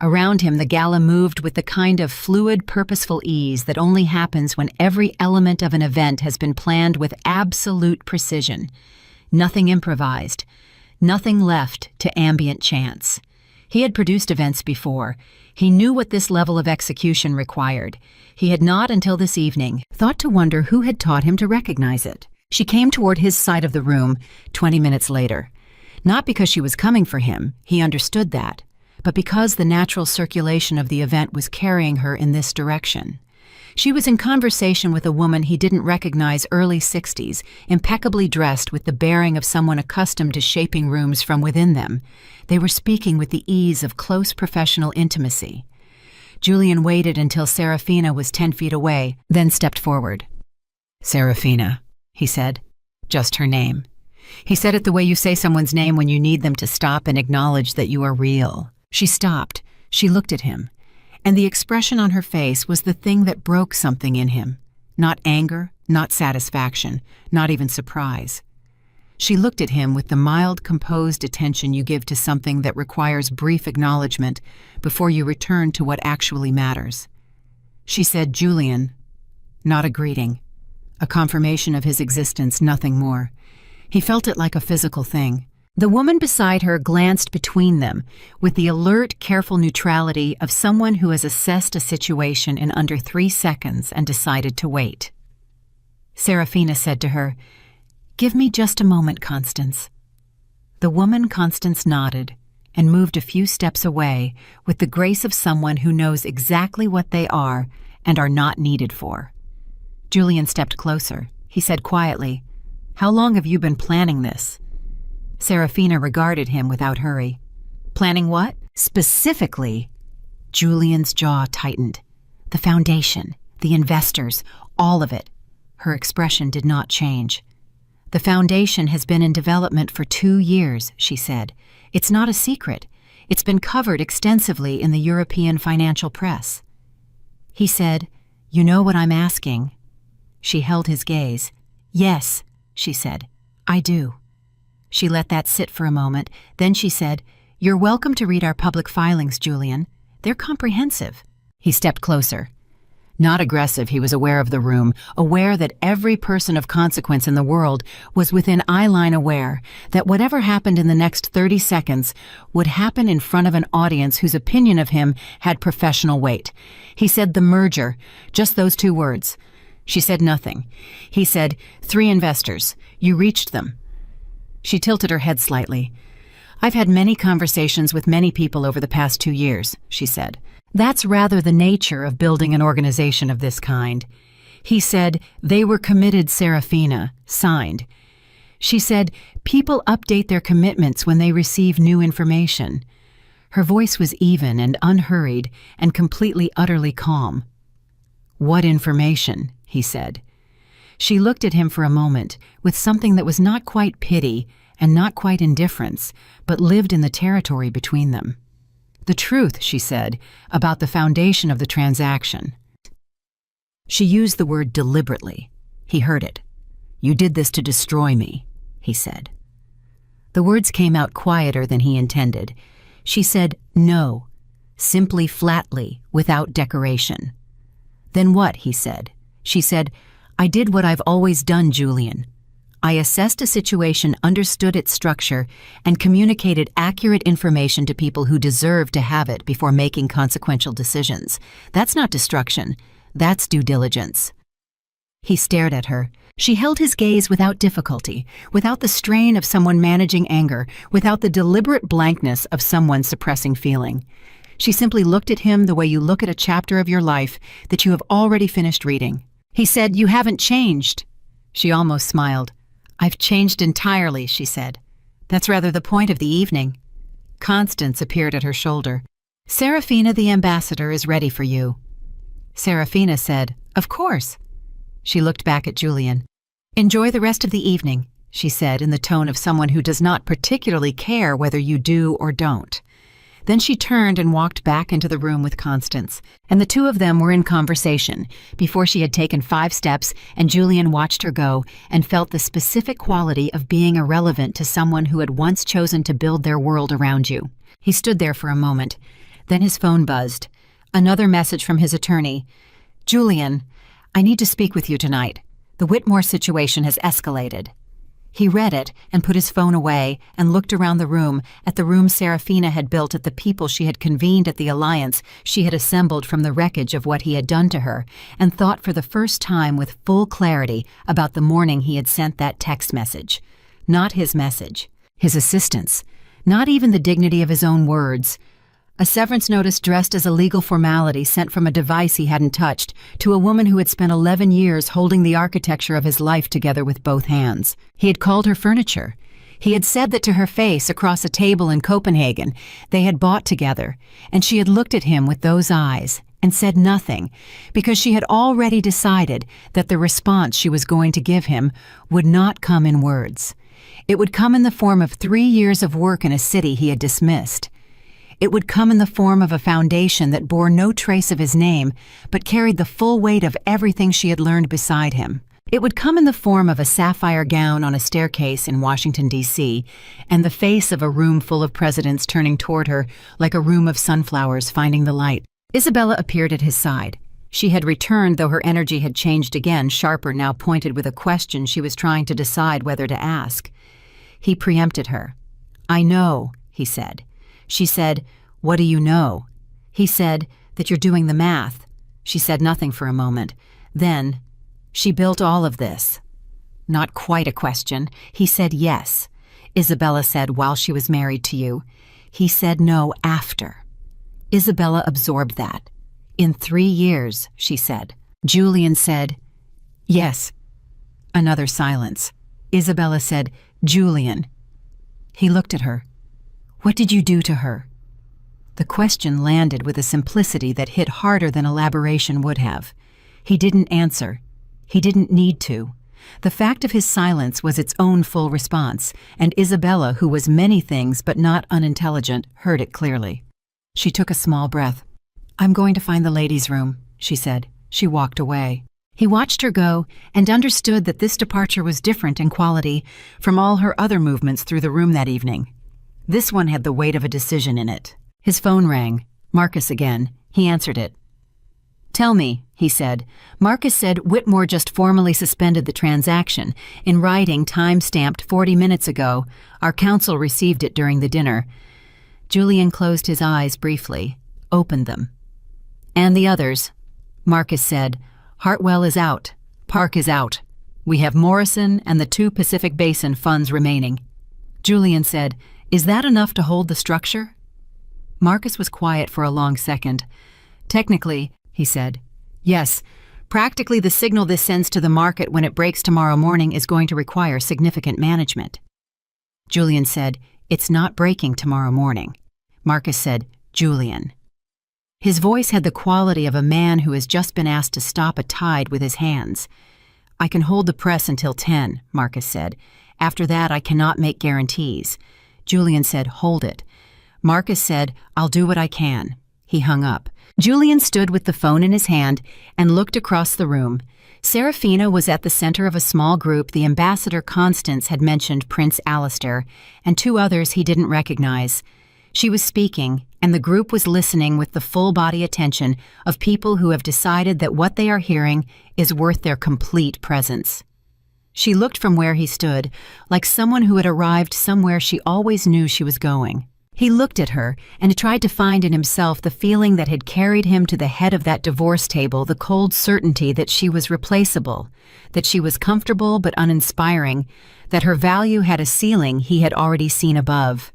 Around him, the Gala moved with the kind of fluid, purposeful ease that only happens when every element of an event has been planned with absolute precision. Nothing improvised. Nothing left to ambient chance. He had produced events before. He knew what this level of execution required. He had not, until this evening, thought to wonder who had taught him to recognize it. She came toward his side of the room 20 minutes later. Not because she was coming for him, he understood that, but because the natural circulation of the event was carrying her in this direction. She was in conversation with a woman he didn't recognize, early 60s, impeccably dressed with the bearing of someone accustomed to shaping rooms from within them. They were speaking with the ease of close professional intimacy. Julian waited until Serafina was 10 feet away, then stepped forward. "Serafina," he said. Just her name. He said it the way you say someone's name when you need them to stop and acknowledge that you are real. She stopped. She looked at him. And the expression on her face was the thing that broke something in him. Not anger, not satisfaction, not even surprise. She looked at him with the mild, composed attention you give to something that requires brief acknowledgement before you return to what actually matters. She said, "Julian," not a greeting, a confirmation of his existence, nothing more. He felt it like a physical thing. The woman beside her glanced between them with the alert, careful neutrality of someone who has assessed a situation in under 3 seconds and decided to wait. Serafina said to her, "Give me just a moment, Constance." The woman, Constance, nodded and moved a few steps away with the grace of someone who knows exactly what they are and are not needed for. Julian stepped closer. He said quietly, "How long have you been planning this?" Serafina regarded him without hurry. "Planning what?" "Specifically." Julian's jaw tightened. "The foundation, the investors, all of it." Her expression did not change. "The foundation has been in development for 2 years," she said. "It's not a secret. It's been covered extensively in the European financial press." He said, "You know what I'm asking?" She held his gaze. "Yes," she said, "I do." She let that sit for a moment. Then she said, "You're welcome to read our public filings, Julian. They're comprehensive." He stepped closer. Not aggressive, he was aware of the room, aware that every person of consequence in the world was within eye-line aware that whatever happened in the next 30 seconds would happen in front of an audience whose opinion of him had professional weight. He said the merger, just those 2 words. She said nothing. He said, 3 investors. You reached them. She tilted her head slightly. "I've had many conversations with many people over the past 2 years, she said. "That's rather the nature of building an organization of this kind." He said, "They were committed, Serafina, signed." She said, "People update their commitments when they receive new information." Her voice was even and unhurried and completely, utterly calm. "What information?" he said. She looked at him for a moment with something that was not quite pity and not quite indifference, but lived in the territory between them. The truth, she said, about the foundation of the transaction. She used the word deliberately. He heard it. "You did this to destroy me," he said. The words came out quieter than he intended. She said, "No," simply, flatly, without decoration. "Then what?" he said. She said, "I did what I've always done, Julian. I assessed a situation, understood its structure, and communicated accurate information to people who deserved to have it before making consequential decisions. That's not destruction. That's due diligence." He stared at her. She held his gaze without difficulty, without the strain of someone managing anger, without the deliberate blankness of someone suppressing feeling. She simply looked at him the way you look at a chapter of your life that you have already finished reading. He said, "You haven't changed." She almost smiled. "I've changed entirely," she said. "That's rather the point of the evening." Constance appeared at her shoulder. "Serafina the ambassador is ready for you." Serafina said, "Of course." She looked back at Julian. "Enjoy the rest of the evening," she said in the tone of someone who does not particularly care whether you do or don't. Then she turned and walked back into the room with Constance, and the two of them were in conversation before she had taken 5 steps, and Julian watched her go and felt the specific quality of being irrelevant to someone who had once chosen to build their world around you. He stood there for a moment. Then his phone buzzed. Another message from his attorney. "Julian, I need to speak with you tonight. The Whitmore situation has escalated." He read it and put his phone away and looked around the room at the room Serafina had built, at the people she had convened at the alliance she had assembled from the wreckage of what he had done to her, and thought for the first time with full clarity about the morning he had sent that text message. Not his message, his assistant's, not even the dignity of his own words. A severance notice dressed as a legal formality sent from a device he hadn't touched to a woman who had spent 11 years holding the architecture of his life together with both hands. He had called her furniture. He had said that to her face across a table in Copenhagen they had bought together, and she had looked at him with those eyes and said nothing, because she had already decided that the response she was going to give him would not come in words. It would come in the form of 3 years of work in a city he had dismissed. It would come in the form of a foundation that bore no trace of his name, but carried the full weight of everything she had learned beside him. It would come in the form of a sapphire gown on a staircase in Washington, D.C., and the face of a room full of presidents turning toward her like a room of sunflowers finding the light. Isabella appeared at his side. She had returned, though her energy had changed again, sharper, now pointed with a question she was trying to decide whether to ask. He preempted her. "I know," he said. She said, "What do you know?" He said, "That you're doing the math." She said nothing for a moment. Then, "She built all of this." Not quite a question. He said yes. Isabella said, "While she was married to you." He said no, after. Isabella absorbed that. "In 3 years," she said. Julian said, "Yes." Another silence. Isabella said, "Julian." He looked at her. "What did you do to her?" The question landed with a simplicity that hit harder than elaboration would have. He didn't answer. He didn't need to. The fact of his silence was its own full response, and Isabella, who was many things but not unintelligent, heard it clearly. She took a small breath. "I'm going to find the ladies' room," she said. She walked away. He watched her go and understood that this departure was different in quality from all her other movements through the room that evening. This one had the weight of a decision in it. His phone rang. Marcus again. He answered it. "Tell me," he said. Marcus said Whitmore just formally suspended the transaction. In writing, time-stamped 40 minutes ago. Our counsel received it during the dinner. Julian closed his eyes briefly, opened them. "And the others?" Marcus said, "Hartwell is out. Park is out. We have Morrison and the 2 Pacific Basin funds remaining." Julian said, "Is that enough to hold the structure?" Marcus was quiet for a long second. "Technically," he said, "yes. Practically, the signal this sends to the market when it breaks tomorrow morning is going to require significant management." Julian said, "It's not breaking tomorrow morning." Marcus said, "Julian." His voice had the quality of a man who has just been asked to stop a tide with his hands. "I can hold the press until 10, Marcus said, After that, I cannot make guarantees." Julian said, "Hold it." Marcus said, "I'll do what I can." He hung up. Julian stood with the phone in his hand and looked across the room. Serafina was at the center of a small group. The ambassador Constance had mentioned Prince Alistair, and two others he didn't recognize. She was speaking, and the group was listening with the full-body attention of people who have decided that what they are hearing is worth their complete presence. She looked from where he stood, like someone who had arrived somewhere she always knew she was going. He looked at her and tried to find in himself the feeling that had carried him to the head of that divorce table, the cold certainty that she was replaceable, that she was comfortable but uninspiring, that her value had a ceiling he had already seen above.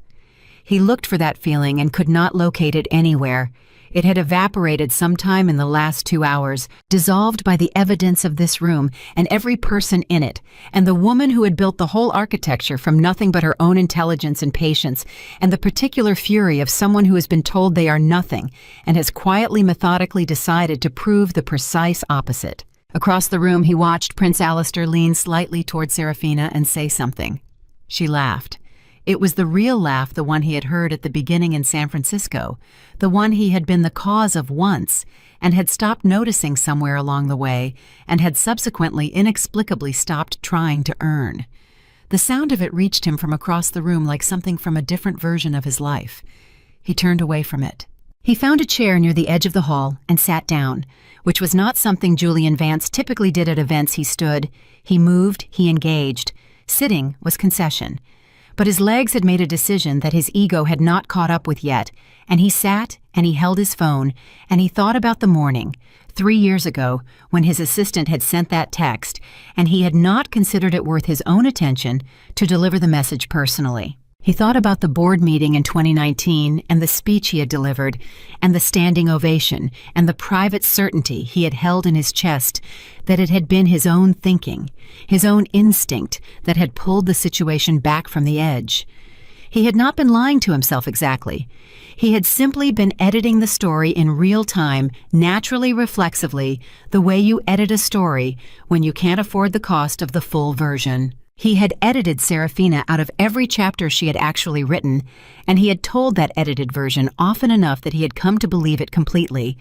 He looked for that feeling and could not locate it anywhere. It had evaporated sometime in the last 2 hours, dissolved by the evidence of this room and every person in it, and the woman who had built the whole architecture from nothing but her own intelligence and patience, and the particular fury of someone who has been told they are nothing and has quietly, methodically decided to prove the precise opposite. Across the room, he watched Prince Alistair lean slightly toward Serafina and say something. She laughed. It was the real laugh, the one he had heard at the beginning in San Francisco, the one he had been the cause of once and had stopped noticing somewhere along the way and had subsequently inexplicably stopped trying to earn. The sound of it reached him from across the room like something from a different version of his life. He turned away from it. He found a chair near the edge of the hall and sat down, which was not something Julian Vance typically did at events. He stood, he moved, he engaged. Sitting was concession. But his legs had made a decision that his ego had not caught up with yet, and he sat and he held his phone, and he thought about the morning, 3 years ago, when his assistant had sent that text, and he had not considered it worth his own attention to deliver the message personally. He thought about the board meeting in 2019 and the speech he had delivered, and the standing ovation, and the private certainty he had held in his chest that it had been his own thinking, his own instinct that had pulled the situation back from the edge. He had not been lying to himself exactly. He had simply been editing the story in real time, naturally, reflexively, the way you edit a story when you can't afford the cost of the full version. He had edited Serafina out of every chapter she had actually written, and he had told that edited version often enough that he had come to believe it completely.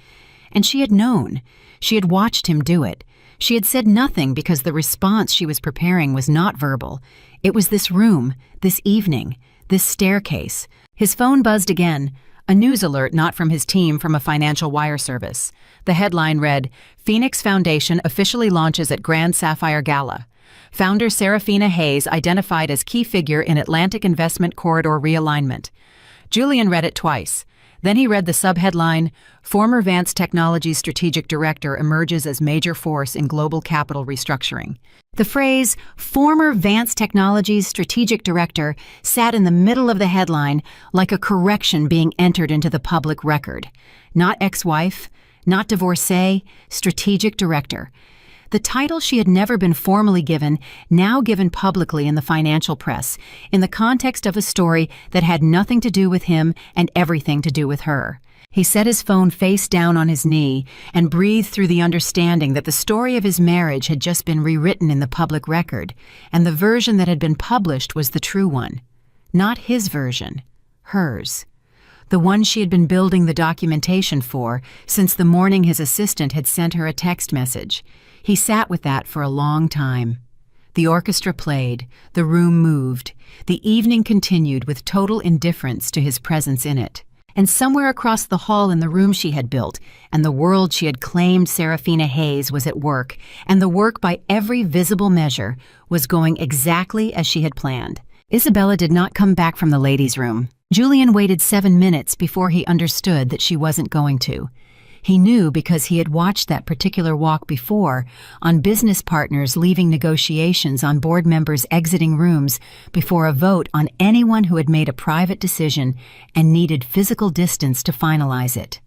And she had known. She had watched him do it. She had said nothing because the response she was preparing was not verbal. It was this room, this evening, this staircase. His phone buzzed again, a news alert not from his team, from a financial wire service. The headline read, "Phoenix Foundation officially launches at Grand Sapphire Gala. Founder Serafina Hayes identified as key figure in Atlantic Investment Corridor realignment." Julian read it twice. Then he read the subheadline, "Former Vance Technologies Strategic Director emerges as major force in global capital restructuring." The phrase, "former Vance Technologies Strategic Director," sat in the middle of the headline like a correction being entered into the public record. Not ex-wife, not divorcee, strategic director. The title she had never been formally given, now given publicly in the financial press, in the context of a story that had nothing to do with him and everything to do with her. He set his phone face down on his knee and breathed through the understanding that the story of his marriage had just been rewritten in the public record, and the version that had been published was the true one. Not his version, hers. The one she had been building the documentation for since the morning his assistant had sent her a text message. He sat with that for a long time. The orchestra played, the room moved, the evening continued with total indifference to his presence in it. And somewhere across the hall in the room she had built, and the world she had claimed Serafina Hayes was at work, and the work by every visible measure was going exactly as she had planned. Isabella did not come back from the ladies' room. Julian waited 7 minutes before he understood that she wasn't going to. He knew because he had watched that particular walk before, on business partners leaving negotiations, on board members exiting rooms before a vote, on anyone who had made a private decision and needed physical distance to finalize it.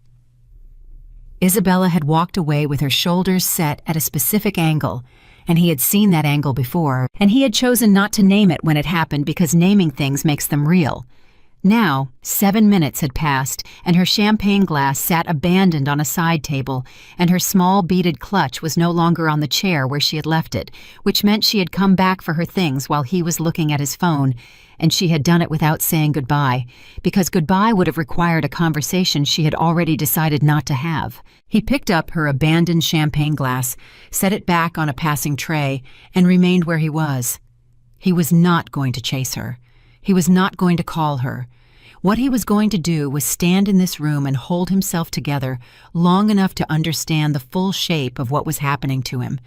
Isabella had walked away with her shoulders set at a specific angle, and he had seen that angle before, and he had chosen not to name it when it happened because naming things makes them real. Now, 7 minutes had passed, and her champagne glass sat abandoned on a side table, and her small beaded clutch was no longer on the chair where she had left it, which meant she had come back for her things while he was looking at his phone, and she had done it without saying goodbye, because goodbye would have required a conversation she had already decided not to have. He picked up her abandoned champagne glass, set it back on a passing tray, and remained where he was. He was not going to chase her. He was not going to call her. What he was going to do was stand in this room and hold himself together long enough to understand the full shape of what was happening to him,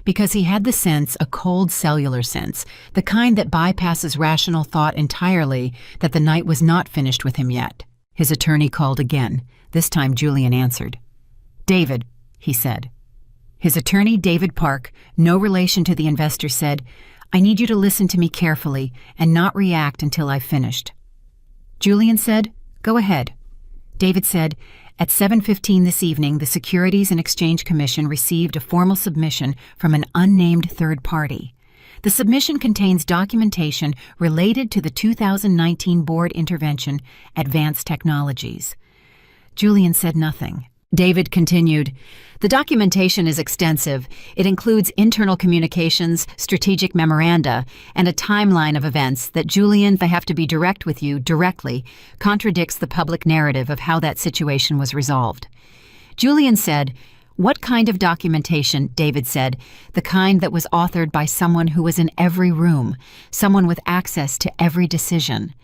because he had the sense, a cold cellular sense, the kind that bypasses rational thought entirely, that the night was not finished with him yet. His attorney called again. This time Julian answered. "David," he said. His attorney, David Park, no relation to the investor, said, "I need you to listen to me carefully and not react until I've finished." Julian said, "Go ahead." David said, "At 7:15 this evening, the Securities and Exchange Commission received a formal submission from an unnamed third party. The submission contains documentation related to the 2019 board intervention, Advanced Technologies." Julian said nothing. David continued, "The documentation is extensive. It includes internal communications, strategic memoranda, and a timeline of events that, Julian, if I have to be direct with you, directly, contradicts the public narrative of how that situation was resolved." Julian said, "What kind of documentation?" David said, "The kind that was authored by someone who was in every room, someone with access to every decision."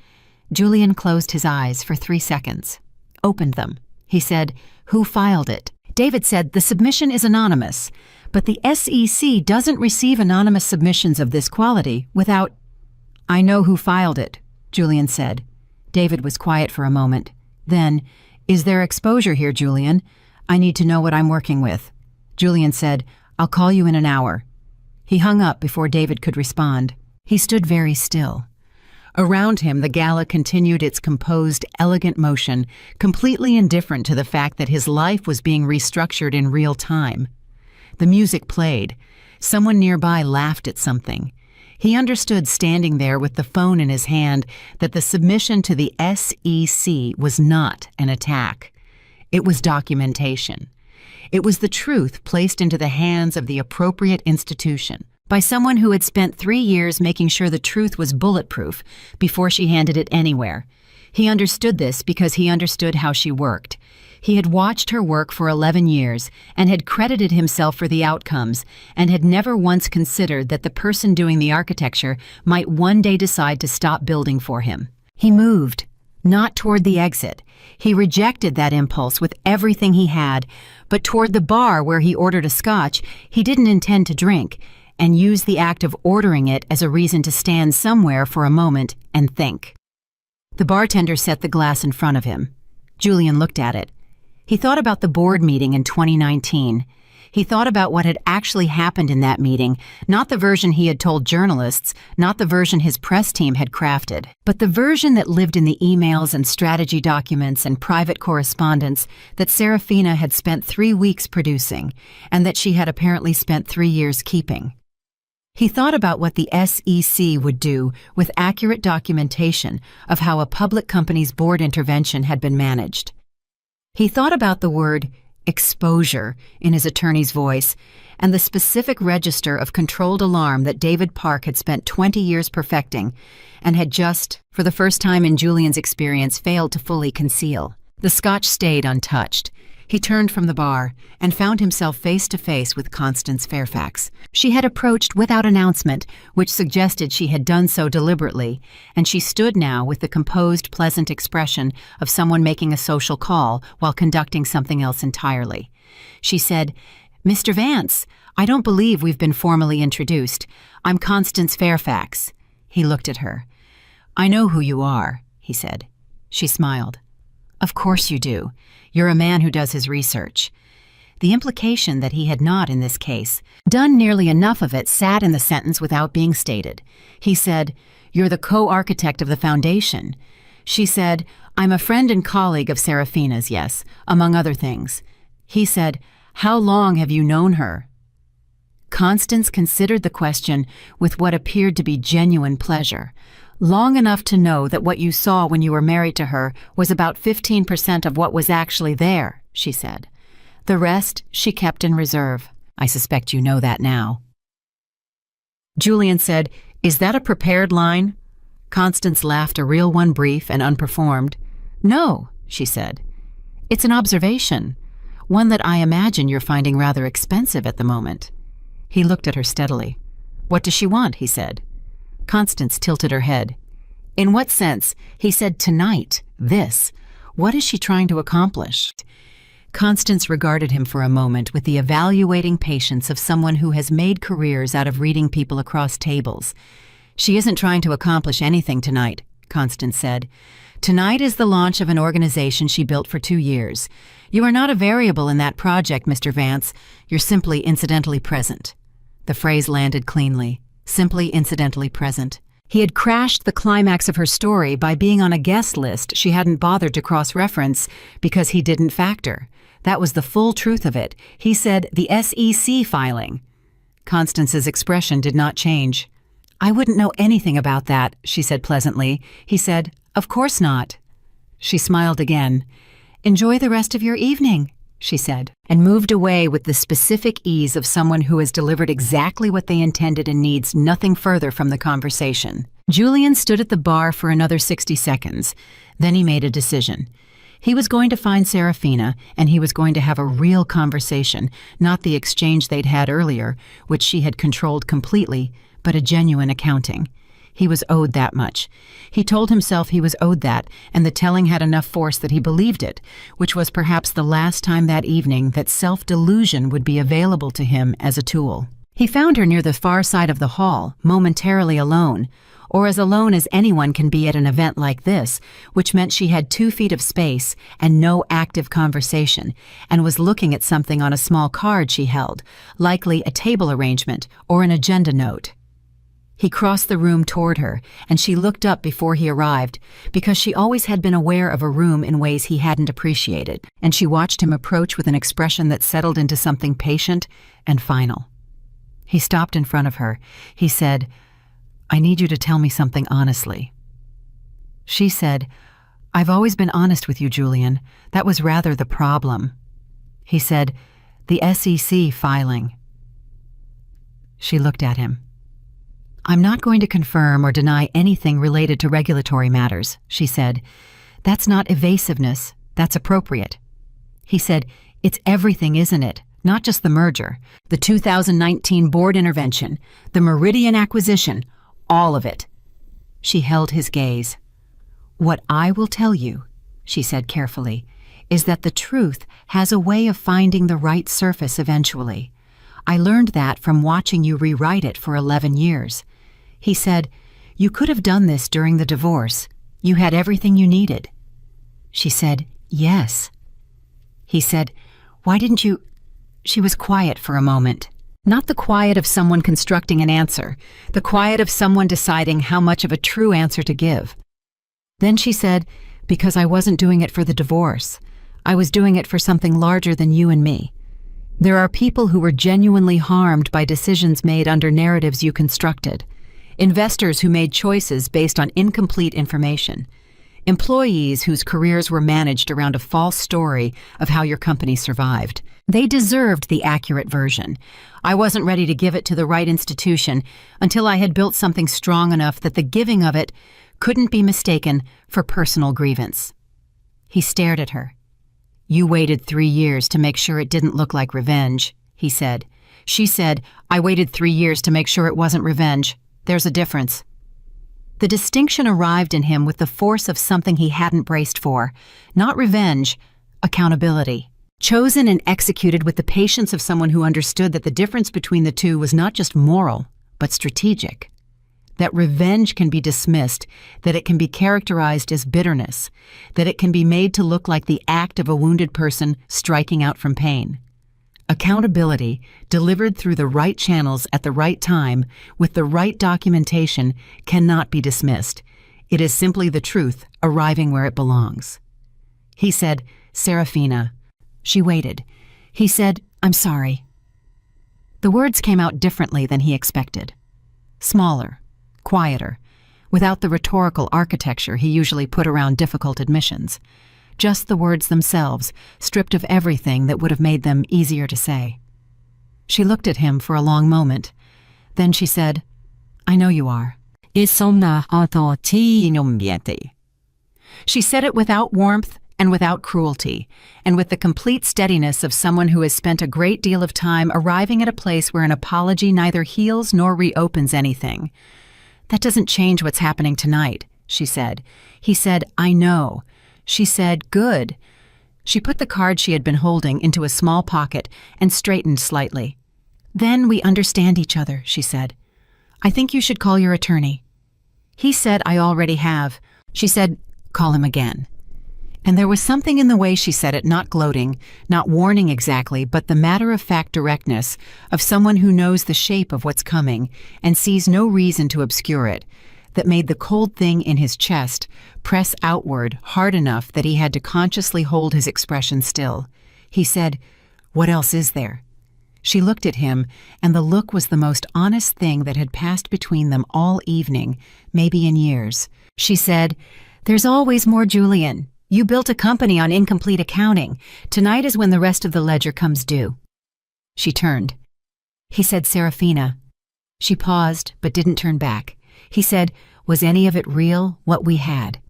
Julian closed his eyes for 3 seconds, opened them. He said, "Who filed it?" David said, "The submission is anonymous, but the SEC doesn't receive anonymous submissions of this quality without—" "I know who filed it," Julian said. David was quiet for a moment. Then, "Is there exposure here, Julian? I need to know what I'm working with." Julian said, "I'll call you in an hour." He hung up before David could respond. He stood very still. Around him, the Gala continued its composed, elegant motion, completely indifferent to the fact that his life was being restructured in real time. The music played. Someone nearby laughed at something. He understood, standing there with the phone in his hand, that the submission to the SEC was not an attack. It was documentation. It was the truth placed into the hands of the appropriate institution, by someone who had spent 3 years making sure the truth was bulletproof before she handed it anywhere. He understood this because he understood how she worked. He had watched her work for 11 years and had credited himself for the outcomes, and had never once considered that the person doing the architecture might one day decide to stop building for him. He moved, not toward the exit. He rejected that impulse with everything he had, but toward the bar where he ordered a scotch he didn't intend to drink, and used the act of ordering it as a reason to stand somewhere for a moment and think. The bartender set the glass in front of him. Julian looked at it. He thought about the board meeting in 2019. He thought about what had actually happened in that meeting, not the version he had told journalists, not the version his press team had crafted, but the version that lived in the emails and strategy documents and private correspondence that Serafina had spent 3 weeks producing, and that she had apparently spent 3 years keeping. He thought about what the SEC would do with accurate documentation of how a public company's board intervention had been managed. He thought about the word exposure in his attorney's voice and the specific register of controlled alarm that David Park had spent 20 years perfecting and had just, for the first time in Julian's experience, failed to fully conceal. The scotch stayed untouched. He turned from the bar and found himself face to face with Constance Fairfax. She had approached without announcement, which suggested she had done so deliberately, and she stood now with the composed, pleasant expression of someone making a social call while conducting something else entirely. She said, "Mr. Vance, I don't believe we've been formally introduced. I'm Constance Fairfax." He looked at her. "I know who you are," he said. She smiled. "Of course you do. You're a man who does his research." The implication that he had not, in this case, done nearly enough of it sat in the sentence without being stated. He said, "You're the co-architect of the foundation." She said, "I'm a friend and colleague of Serafina's, yes, among other things." He said, "How long have you known her?" Constance considered the question with what appeared to be genuine pleasure. Long enough to know that what you saw when you were married to her was about 15% of what was actually there, she said. The rest she kept in reserve. I suspect you know that now. Julian said, "Is that a prepared line?" Constance laughed, a real one, brief and unperformed. "No," she said. "It's an observation, one that I imagine you're finding rather expensive at the moment." He looked at her steadily. "What does she want?" he said. Constance tilted her head. "In what sense?" He said, "Tonight, this. What is she trying to accomplish?" Constance regarded him for a moment with the evaluating patience of someone who has made careers out of reading people across tables. "She isn't trying to accomplish anything tonight," Constance said. "Tonight is the launch of an organization she built for 2 years. You are not a variable in that project, Mr. Vance. You're simply incidentally present." The phrase landed cleanly. Simply incidentally present. He had crashed the climax of her story by being on a guest list she hadn't bothered to cross-reference because he didn't factor. That was the full truth of it. He said, "The SEC filing." Constance's expression did not change. "I wouldn't know anything about that," she said pleasantly. He said, "Of course not." She smiled again. "Enjoy the rest of your evening," she said, and moved away with the specific ease of someone who has delivered exactly what they intended and needs nothing further from the conversation. Julian stood at the bar for another 60 seconds. Then he made a decision. He was going to find Serafina, and he was going to have a real conversation, not the exchange they'd had earlier, which she had controlled completely, but a genuine accounting. He was owed that much. He told himself he was owed that, and the telling had enough force that he believed it, which was perhaps the last time that evening that self-delusion would be available to him as a tool. He found her near the far side of the hall, momentarily alone, or as alone as anyone can be at an event like this, which meant she had 2 feet of space and no active conversation, and was looking at something on a small card she held, likely a table arrangement or an agenda note. He crossed the room toward her, and she looked up before he arrived, because she always had been aware of a room in ways he hadn't appreciated, and she watched him approach with an expression that settled into something patient and final. He stopped in front of her. He said, "I need you to tell me something honestly." She said, "I've always been honest with you, Julian. That was rather the problem." He said, "The SEC filing." She looked at him. "I'm not going to confirm or deny anything related to regulatory matters," she said. "That's not evasiveness. That's appropriate." He said, "It's everything, isn't it? Not just the merger, the 2019 board intervention, the Meridian acquisition, all of it." She held his gaze. "What I will tell you," she said carefully, "is that the truth has a way of finding the right surface eventually. I learned that from watching you rewrite it for 11 years. He said, "You could have done this during the divorce. You had everything you needed." She said, "Yes." He said, "Why didn't you—" She was quiet for a moment. Not the quiet of someone constructing an answer, the quiet of someone deciding how much of a true answer to give. Then she said, "Because I wasn't doing it for the divorce. I was doing it for something larger than you and me. There are people who were genuinely harmed by decisions made under narratives you constructed. Investors who made choices based on incomplete information. Employees whose careers were managed around a false story of how your company survived. They deserved the accurate version. I wasn't ready to give it to the right institution until I had built something strong enough that the giving of it couldn't be mistaken for personal grievance." He stared at her. "You waited 3 years to make sure it didn't look like revenge," he said. She said, "I waited 3 years to make sure it wasn't revenge. There's a difference." The distinction arrived in him with the force of something he hadn't braced for. Not revenge, accountability. Chosen and executed with the patience of someone who understood that the difference between the two was not just moral, but strategic. That revenge can be dismissed, that it can be characterized as bitterness, that it can be made to look like the act of a wounded person striking out from pain. Accountability, delivered through the right channels at the right time, with the right documentation, cannot be dismissed. It is simply the truth arriving where it belongs. He said, "Serafina." She waited. He said, "I'm sorry." The words came out differently than he expected. Smaller, quieter, without the rhetorical architecture he usually put around difficult admissions. Just the words themselves, stripped of everything that would have made them easier to say. She looked at him for a long moment. Then she said, "I know you are." She said it without warmth and without cruelty, and with the complete steadiness of someone who has spent a great deal of time arriving at a place where an apology neither heals nor reopens anything. "That doesn't change what's happening tonight," she said. He said, "I know." She said, "Good." She put the card she had been holding into a small pocket and straightened slightly. "Then we understand each other," she said. "I think you should call your attorney." He said, "I already have." She said, "Call him again." And there was something in the way she said it, not gloating, not warning exactly, but the matter-of-fact directness of someone who knows the shape of what's coming and sees no reason to obscure it, that made the cold thing in his chest press outward hard enough that he had to consciously hold his expression still. He said, "What else is there?" She looked at him, and the look was the most honest thing that had passed between them all evening, maybe in years. She said, "There's always more, Julian. You built a company on incomplete accounting. Tonight is when the rest of the ledger comes due." She turned. He said, "Serafina." She paused, but didn't turn back. He said, "Was any of it real, what we had?"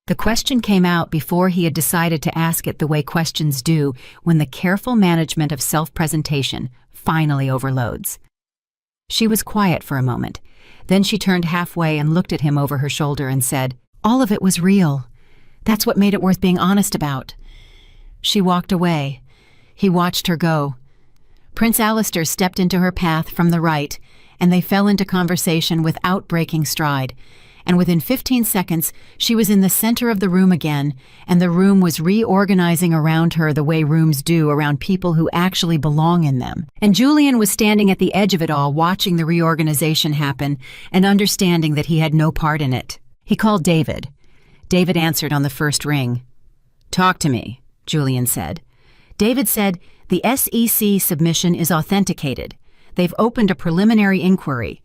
The question came out before he had decided to ask it the way questions do when the careful management of self-presentation finally overloads. She was quiet for a moment. Then she turned halfway and looked at him over her shoulder and said, "All of it was real. That's what made it worth being honest about." She walked away. He watched her go. Prince Alistair stepped into her path from the right, and they fell into conversation without breaking stride. And within 15 seconds, she was in the center of the room again, and the room was reorganizing around her the way rooms do around people who actually belong in them. And Julian was standing at the edge of it all, watching the reorganization happen and understanding that he had no part in it. He called David. David answered on the first ring. "Talk to me," Julian said. David said, "The SEC submission is authenticated. They've opened a preliminary inquiry."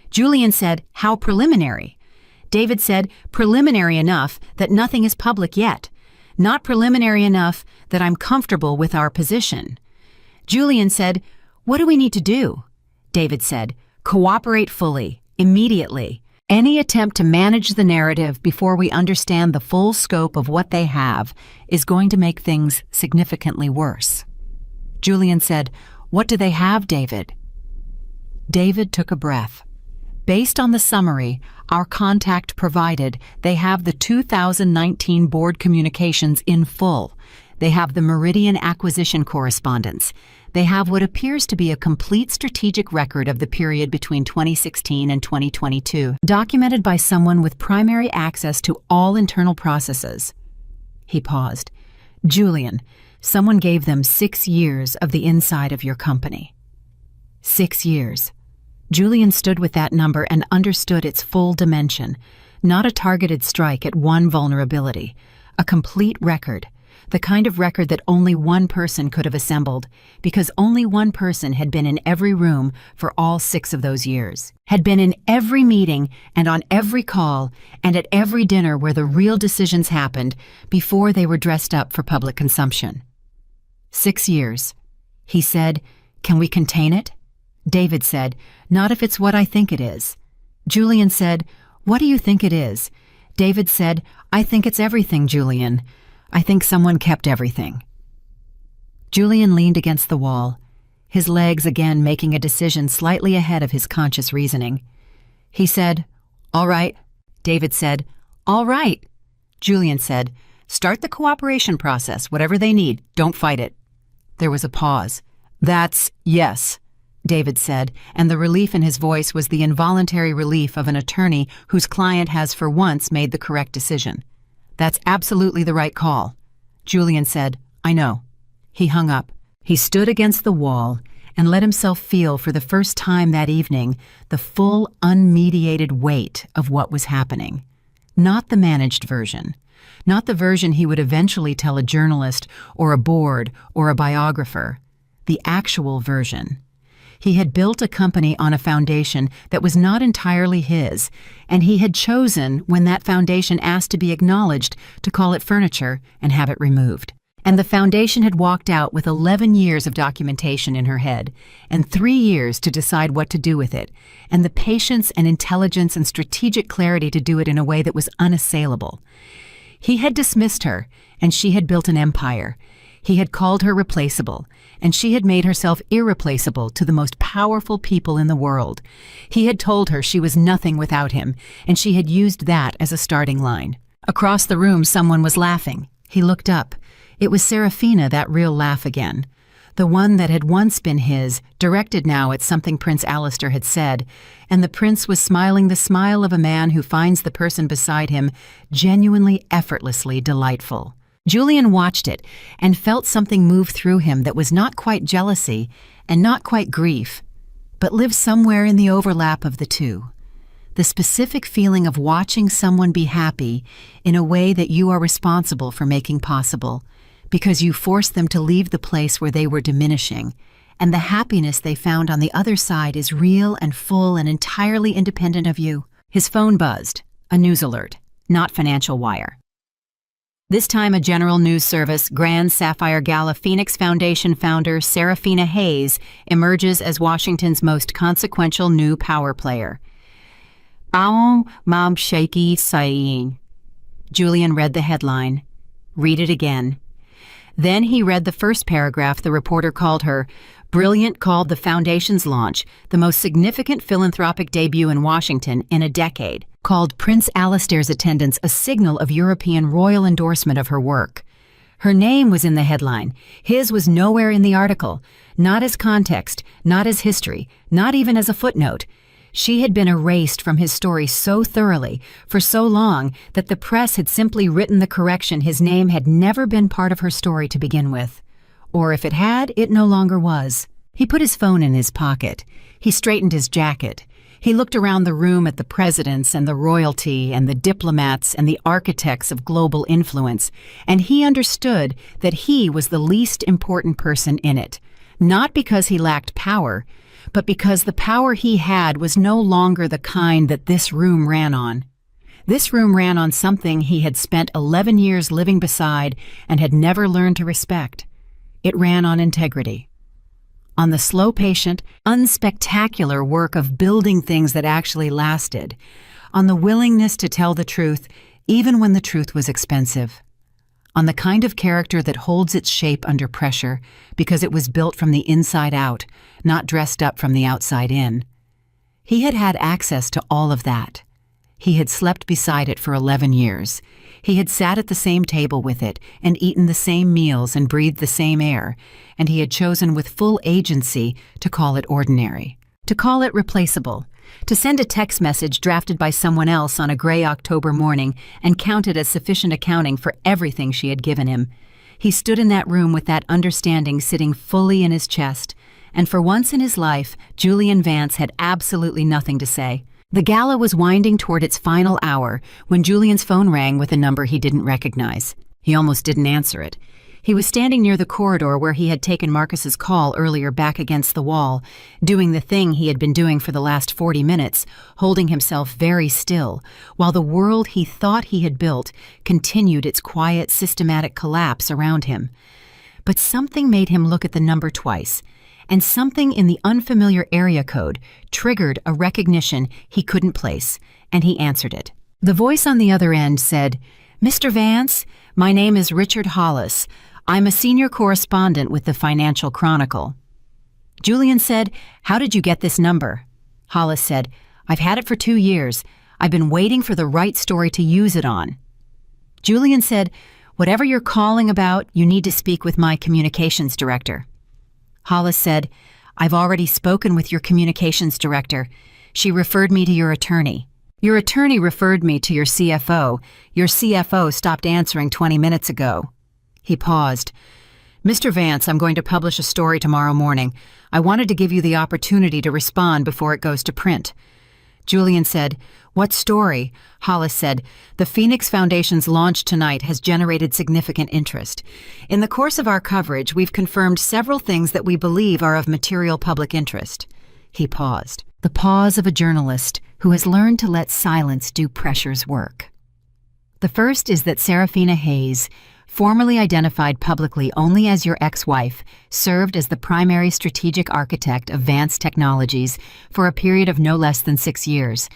Julian said, "How preliminary?" David said, "Preliminary enough that nothing is public yet. Not preliminary enough that I'm comfortable with our position." Julian said, "What do we need to do?" David said, "Cooperate fully, immediately. Any attempt to manage the narrative before we understand the full scope of what they have is going to make things significantly worse." Julian said, "What do they have, David?" David took a breath. Based on the summary our contact provided, they have the 2019 board communications in full. They have the Meridian acquisition correspondence. They have what appears to be a complete strategic record of the period between 2016 and 2022, documented by someone with primary access to all internal processes. He paused. "Julian, someone gave them 6 years of the inside of your company." 6 years. Julian stood with that number and understood its full dimension, not a targeted strike at one vulnerability, a complete record, the kind of record that only one person could have assembled, because only one person had been in every room for all 6 of those years, had been in every meeting and on every call and at every dinner where the real decisions happened before they were dressed up for public consumption. 6 years. He said, "Can we contain it?" David said, "Not if it's what I think it is." Julian said, "What do you think it is?" David said, "I think it's everything, Julian. I think someone kept everything." Julian leaned against the wall, his legs again making a decision slightly ahead of his conscious reasoning. He said, "All right." David said, "All right." Julian said, "Start the cooperation process, whatever they need. Don't fight it." There was a pause. "That's yes," David said, and the relief in his voice was the involuntary relief of an attorney whose client has for once made the correct decision. "That's absolutely the right call." Julian said, "I know." He hung up. He stood against the wall and let himself feel for the first time that evening the full, unmediated weight of what was happening. Not the managed version. Not the version he would eventually tell a journalist or a board or a biographer. The actual version. He had built a company on a foundation that was not entirely his, and he had chosen, when that foundation asked to be acknowledged, to call it furniture and have it removed. And the foundation had walked out with 11 years of documentation in her head, and 3 years to decide what to do with it, and the patience and intelligence and strategic clarity to do it in a way that was unassailable. He had dismissed her, and she had built an empire. He had called her replaceable, and she had made herself irreplaceable to the most powerful people in the world. He had told her she was nothing without him, and she had used that as a starting line. Across the room, someone was laughing. He looked up. It was Serafina, that real laugh again. The one that had once been his, directed now at something Prince Alistair had said, and the prince was smiling the smile of a man who finds the person beside him genuinely, effortlessly delightful. Julian watched it and felt something move through him that was not quite jealousy and not quite grief, but lived somewhere in the overlap of the two. The specific feeling of watching someone be happy in a way that you are responsible for making possible, because you forced them to leave the place where they were diminishing, and the happiness they found on the other side is real and full and entirely independent of you. His phone buzzed. A news alert, not Financial Wire. This time a general news service, Grand Sapphire Gala Phoenix Foundation founder Serafina Hayes emerges as Washington's most consequential new power player. Mom shaky saying. Julian read the headline. Read it again. Then he read the first paragraph the reporter called her, brilliant, called the foundation's launch, the most significant philanthropic debut in Washington in a decade, called Prince Alistair's attendance a signal of European royal endorsement of her work. Her name was in the headline. His was nowhere in the article, not as context, not as history, not even as a footnote. She had been erased from his story so thoroughly, for so long, that the press had simply written the correction his name had never been part of her story to begin with. Or if it had, it no longer was. He put his phone in his pocket. He straightened his jacket. He looked around the room at the presidents and the royalty and the diplomats and the architects of global influence, and he understood that he was the least important person in it, not because he lacked power, but because the power he had was no longer the kind that this room ran on. This room ran on something he had spent 11 years living beside and had never learned to respect. It ran on integrity. On the slow, patient, unspectacular work of building things that actually lasted. On the willingness to tell the truth, even when the truth was expensive. On the kind of character that holds its shape under pressure because it was built from the inside out, not dressed up from the outside in. He had had access to all of that. He had slept beside it for 11 years. He had sat at the same table with it and eaten the same meals and breathed the same air, and he had chosen with full agency to call it ordinary, to call it replaceable, to send a text message drafted by someone else on a gray October morning and count it as sufficient accounting for everything she had given him. He stood in that room with that understanding sitting fully in his chest, and for once in his life, Julian Vance had absolutely nothing to say. The gala was winding toward its final hour when Julian's phone rang with a number he didn't recognize. He almost didn't answer it. He was standing near the corridor where he had taken Marcus's call earlier, back against the wall, doing the thing he had been doing for the last 40 minutes, holding himself very still, while the world he thought he had built continued its quiet, systematic collapse around him. But something made him look at the number twice, and something in the unfamiliar area code triggered a recognition he couldn't place, and he answered it. The voice on the other end said, "Mr. Vance, my name is Richard Hollis. I'm a senior correspondent with the Financial Chronicle." Julian said, "How did you get this number?" Hollis said, "I've had it for 2 years. I've been waiting for the right story to use it on." Julian said, "Whatever you're calling about, you need to speak with my communications director." Hollis said, "I've already spoken with your communications director. She referred me to your attorney. Your attorney referred me to your CFO. Your CFO stopped answering 20 minutes ago." He paused. "Mr. Vance, I'm going to publish a story tomorrow morning. I wanted to give you the opportunity to respond before it goes to print." Julian said, "What story?" Hollis said, "The Phoenix Foundation's launch tonight has generated significant interest. In the course of our coverage, we've confirmed several things that we believe are of material public interest. He paused. The pause of a journalist who has learned to let silence do pressure's work. The first is that Serafina Hayes, formerly identified publicly only as your ex-wife, served as the primary strategic architect of Vance Technologies for a period of no less than 6 years.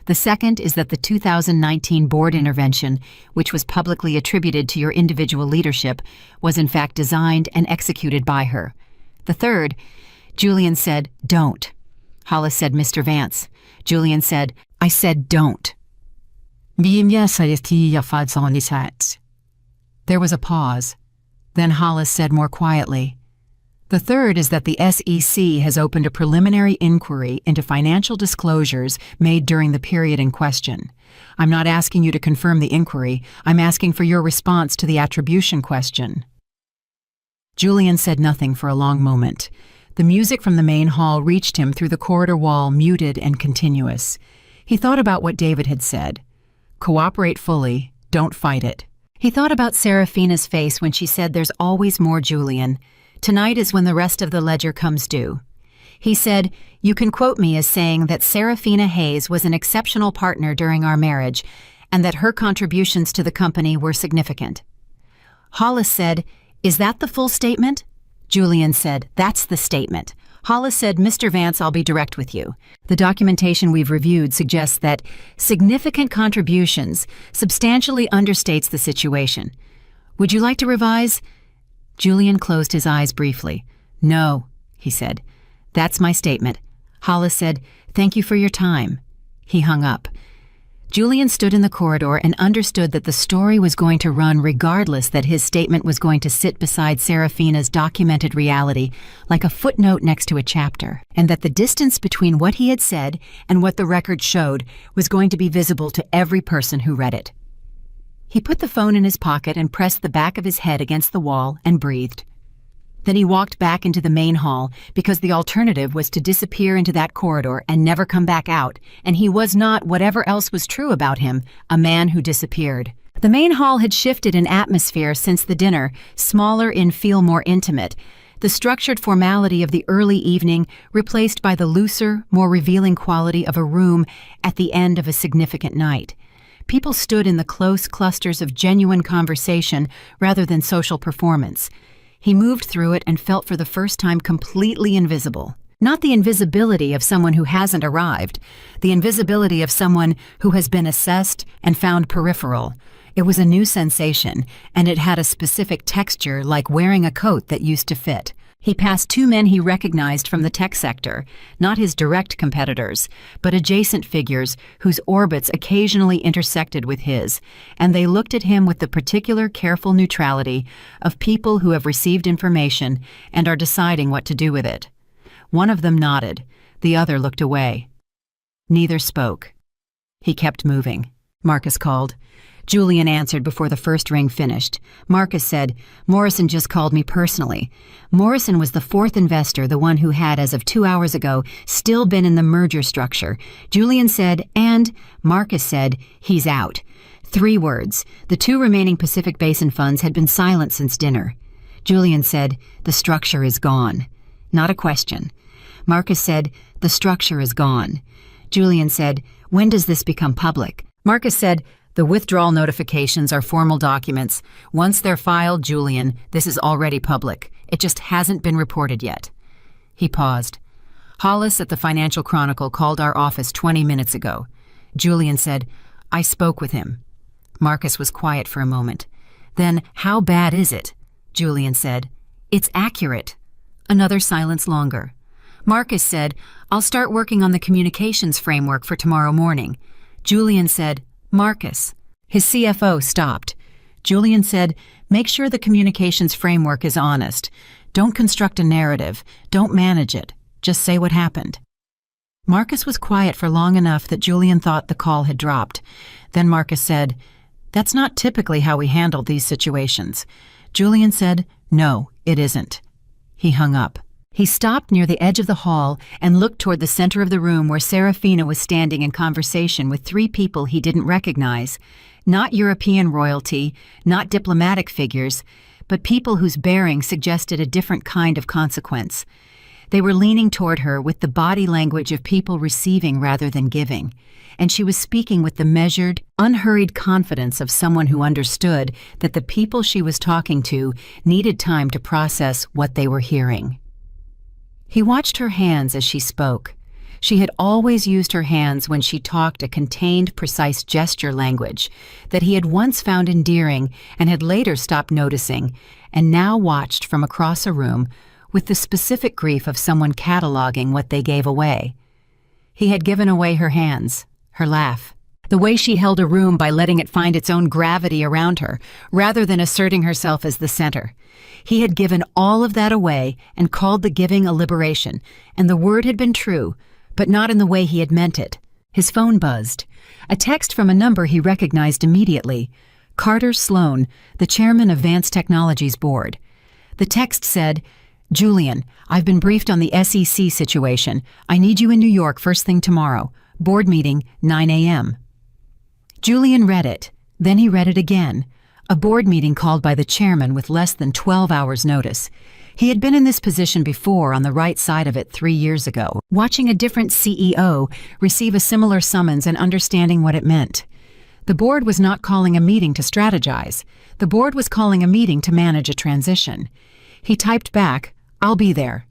The second is that the 2019 board intervention, which was publicly attributed to your individual leadership, was in fact designed and executed by her. The third, Julian said, "Don't." Hollis said, "Mr. Vance." Julian said, "I said don't." There was a pause. Then Hollis said more quietly, "The third is that the SEC has opened a preliminary inquiry into financial disclosures made during the period in question. I'm not asking you to confirm the inquiry. I'm asking for your response to the attribution question." Julian said nothing for a long moment. The music from the main hall reached him through the corridor wall, muted and continuous. He thought about what David had said. Cooperate fully, don't fight it. He thought about Serafina's face when she said there's always more, Julian. Tonight is when the rest of the ledger comes due. He said, "You can quote me as saying that Serafina Hayes was an exceptional partner during our marriage and that her contributions to the company were significant." Hollis said, "Is that the full statement?" Julian said, "That's the statement." Hollis said, "Mr. Vance, I'll be direct with you. The documentation we've reviewed suggests that significant contributions substantially understates the situation. Would you like to revise?" Julian closed his eyes briefly. "No," he said. "That's my statement." Hollis said, "Thank you for your time." He hung up. Julian stood in the corridor and understood that the story was going to run regardless that his statement was going to sit beside Serafina's documented reality like a footnote next to a chapter, and that the distance between what he had said and what the record showed was going to be visible to every person who read it. He put the phone in his pocket and pressed the back of his head against the wall and breathed. Then he walked back into the main hall because the alternative was to disappear into that corridor and never come back out, and he was not, whatever else was true about him, a man who disappeared. The main hall had shifted in atmosphere since the dinner, smaller and feel more intimate, the structured formality of the early evening replaced by the looser, more revealing quality of a room at the end of a significant night. People stood in the close clusters of genuine conversation rather than social performance. He moved through it and felt for the first time completely invisible. Not the invisibility of someone who hasn't arrived, the invisibility of someone who has been assessed and found peripheral. It was a new sensation, and it had a specific texture like wearing a coat that used to fit. He passed 2 men he recognized from the tech sector, not his direct competitors, but adjacent figures whose orbits occasionally intersected with his, and they looked at him with the particular careful neutrality of people who have received information and are deciding what to do with it. One of them nodded, the other looked away. Neither spoke. He kept moving. Marcus called. Julian answered before the first ring finished. Marcus said, "Morrison just called me personally." Morrison was the 4th investor, the one who had, as of 2 hours ago, still been in the merger structure. Julian said, and Marcus said, "He's out." 3 words. The 2 remaining Pacific Basin funds had been silent since dinner. Julian said, "The structure is gone." Not a question. Marcus said, "The structure is gone." Julian said, "When does this become public?" Marcus said, "The withdrawal notifications are formal documents. Once they're filed, Julian, this is already public. It just hasn't been reported yet." He paused. "Hollis at the Financial Chronicle called our office 20 minutes ago." Julian said, "I spoke with him." Marcus was quiet for a moment. Then, "How bad is it?" Julian said, "It's accurate." Another silence longer. Marcus said, "I'll start working on the communications framework for tomorrow morning." Julian said, "Marcus." His CFO stopped. Julian said, "Make sure the communications framework is honest. Don't construct a narrative. Don't manage it. Just say what happened." Marcus was quiet for long enough that Julian thought the call had dropped. Then Marcus said, "That's not typically how we handle these situations." Julian said, "No, it isn't." He hung up. He stopped near the edge of the hall and looked toward the center of the room where Serafina was standing in conversation with 3 people he didn't recognize. Not European royalty, not diplomatic figures, but people whose bearing suggested a different kind of consequence. They were leaning toward her with the body language of people receiving rather than giving, and she was speaking with the measured, unhurried confidence of someone who understood that the people she was talking to needed time to process what they were hearing. He watched her hands as she spoke. She had always used her hands when she talked a contained, precise gesture language that he had once found endearing and had later stopped noticing, and now watched from across a room with the specific grief of someone cataloging what they gave away. He had given away her hands, her laugh, the way she held a room by letting it find its own gravity around her, rather than asserting herself as the center. He had given all of that away and called the giving a liberation, and the word had been true, but not in the way he had meant it. His phone buzzed. A text from a number he recognized immediately. Carter Sloan, the chairman of Vance Technologies board. The text said, "Julian, I've been briefed on the SEC situation. I need you in New York first thing tomorrow. Board meeting, 9 a.m. Julian read it. Then he read it again. A board meeting called by the chairman with less than 12 hours' notice. He had been in this position before on the right side of it 3 years ago, watching a different CEO receive a similar summons and understanding what it meant. The board was not calling a meeting to strategize. The board was calling a meeting to manage a transition. He typed back, "I'll be there."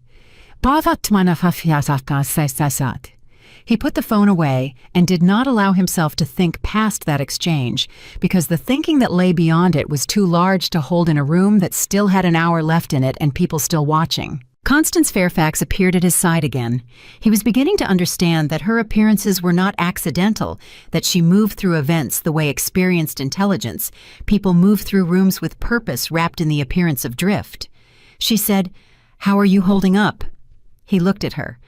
He put the phone away and did not allow himself to think past that exchange, because the thinking that lay beyond it was too large to hold in a room that still had an hour left in it and people still watching. Constance Fairfax appeared at his side again. He was beginning to understand that her appearances were not accidental, that she moved through events the way experienced intelligence, people move through rooms with purpose wrapped in the appearance of drift. She said, "How are you holding up?" He looked at her.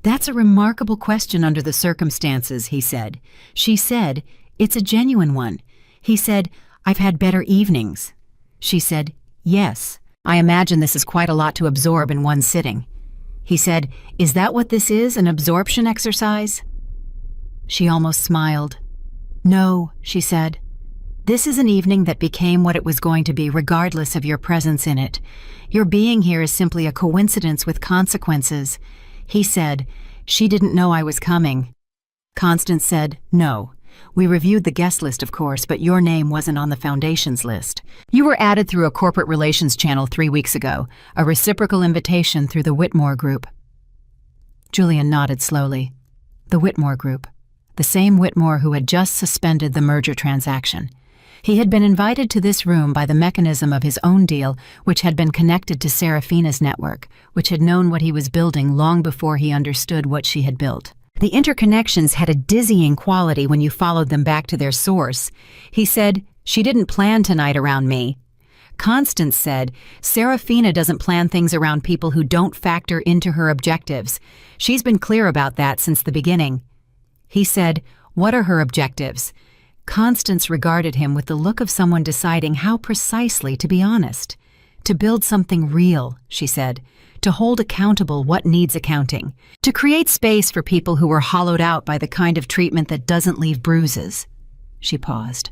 "That's a remarkable question under the circumstances," he said. She said, "It's a genuine one." He said, "I've had better evenings." She said, "Yes. I imagine this is quite a lot to absorb in one sitting." He said, "Is that what this is, an absorption exercise?" She almost smiled. "No," she said. "This is an evening that became what it was going to be regardless of your presence in it. Your being here is simply a coincidence with consequences." He said, "She didn't know I was coming." Constance said, "No. We reviewed the guest list, of course, but your name wasn't on the Foundation's list. You were added through a corporate relations channel 3 weeks ago, a reciprocal invitation through the Whitmore Group." Julian nodded slowly. The Whitmore Group. The same Whitmore who had just suspended the merger transaction. He had been invited to this room by the mechanism of his own deal, which had been connected to Seraphina's network, which had known what he was building long before he understood what she had built. The interconnections had a dizzying quality when you followed them back to their source. He said, "She didn't plan tonight around me." Constance said, "Seraphina doesn't plan things around people who don't factor into her objectives. She's been clear about that since the beginning." He said, "What are her objectives?" Constance regarded him with the look of someone deciding how precisely to be honest. "To build something real," she said. "To hold accountable what needs accounting. To create space for people who were hollowed out by the kind of treatment that doesn't leave bruises." She paused.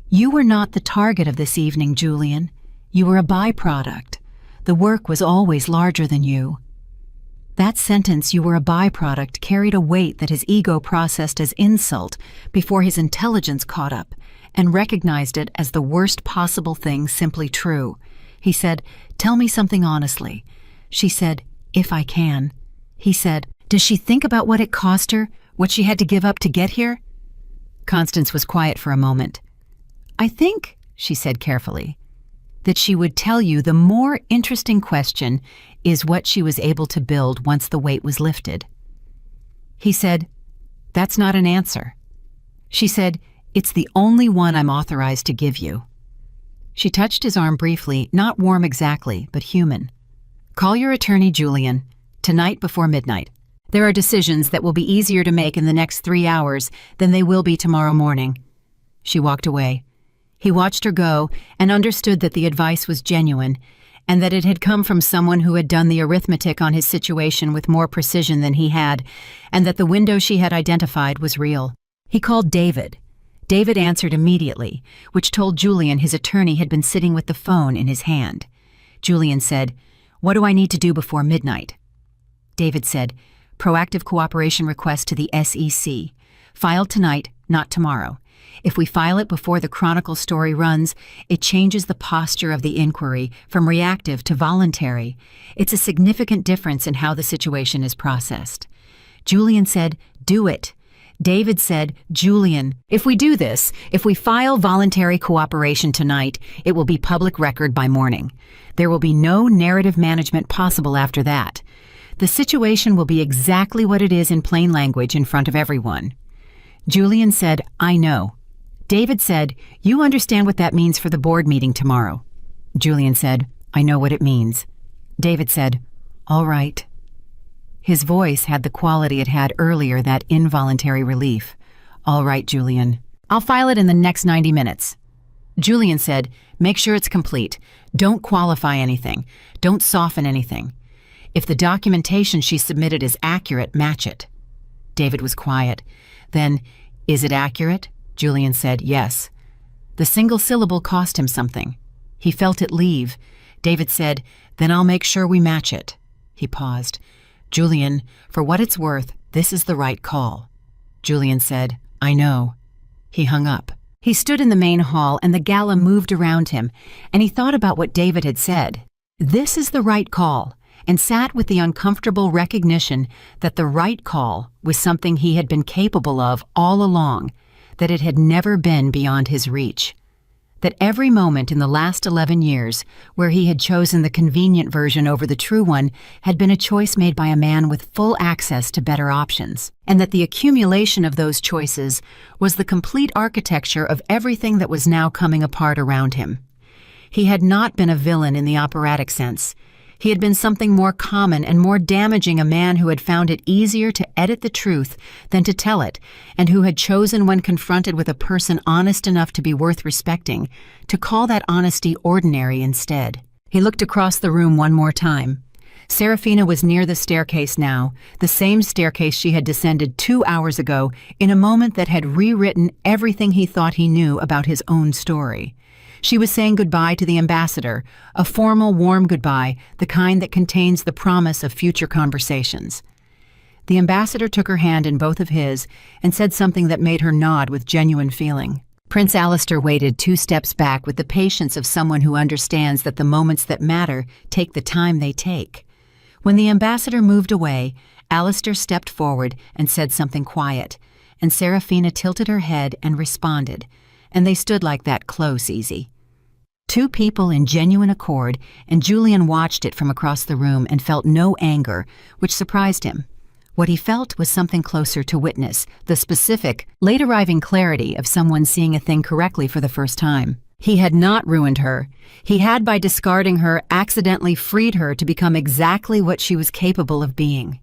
"You were not the target of this evening, Julian. You were a byproduct. The work was always larger than you." That sentence, "you were a byproduct," carried a weight that his ego processed as insult before his intelligence caught up and recognized it as the worst possible thing simply true. He said, "Tell me something honestly." She said, "If I can." He said, "Does she think about what it cost her, what she had to give up to get here?" Constance was quiet for a moment. "I think," she said carefully, "that she would tell you the more interesting question is what she was able to build once the weight was lifted." He said, "That's not an answer." She said, "It's the only one I'm authorized to give you." She touched his arm briefly, not warm exactly, but human. "Call your attorney, Julian, tonight before midnight. There are decisions that will be easier to make in the next 3 hours than they will be tomorrow morning." She walked away. He watched her go and understood that the advice was genuine and that it had come from someone who had done the arithmetic on his situation with more precision than he had, and that the window she had identified was real. He called David. David answered immediately, which told Julian his attorney had been sitting with the phone in his hand. Julian said, "What do I need to do before midnight?" David said. Proactive cooperation request to the SEC. Filed tonight, not tomorrow. If we file it before the Chronicle story runs, it changes the posture of the inquiry from reactive to voluntary. It's a significant difference in how the situation is processed. Julian said, do it. David said, Julian, if we do this, if we file voluntary cooperation tonight, it will be public record by morning. There will be no narrative management possible after that. The situation will be exactly what it is in plain language in front of everyone. Julian said, I know. David said, you understand what that means for the board meeting tomorrow. Julian said, I know what it means. David said, all right. His voice had the quality it had earlier, that involuntary relief. All right, Julian. I'll file it in the next 90 minutes. Julian said, make sure it's complete. Don't qualify anything. Don't soften anything. If the documentation she submitted is accurate, match it. David was quiet. Then, is it accurate? Julian said, yes. The single syllable cost him something. He felt it leave. David said, then I'll make sure we match it. He paused. Julian, for what it's worth, this is the right call. Julian said, I know. He hung up. He stood in the main hall and the Gala moved around him, and he thought about what David had said. This is the right call, and sat with the uncomfortable recognition that the right call was something he had been capable of all along, that it had never been beyond his reach. That every moment in the last 11 years, where he had chosen the convenient version over the true one, had been a choice made by a man with full access to better options, and that the accumulation of those choices was the complete architecture of everything that was now coming apart around him. He had not been a villain in the operatic sense. He had been something more common and more damaging, a man who had found it easier to edit the truth than to tell it, and who had chosen, when confronted with a person honest enough to be worth respecting, to call that honesty ordinary instead. He looked across the room one more time. Serafina was near the staircase now, the same staircase she had descended 2 hours ago, in a moment that had rewritten everything he thought he knew about his own story. She was saying goodbye to the ambassador, a formal, warm goodbye, the kind that contains the promise of future conversations. The ambassador took her hand in both of his and said something that made her nod with genuine feeling. Prince Alistair waited 2 steps back with the patience of someone who understands that the moments that matter take the time they take. When the ambassador moved away, Alistair stepped forward and said something quiet, and Serafina tilted her head and responded, and they stood like that close, easy. 2 people in genuine accord, and Julian watched it from across the room and felt no anger, which surprised him. What he felt was something closer to witness, the specific, late-arriving clarity of someone seeing a thing correctly for the first time. He had not ruined her. He had, by discarding her, accidentally freed her to become exactly what she was capable of being.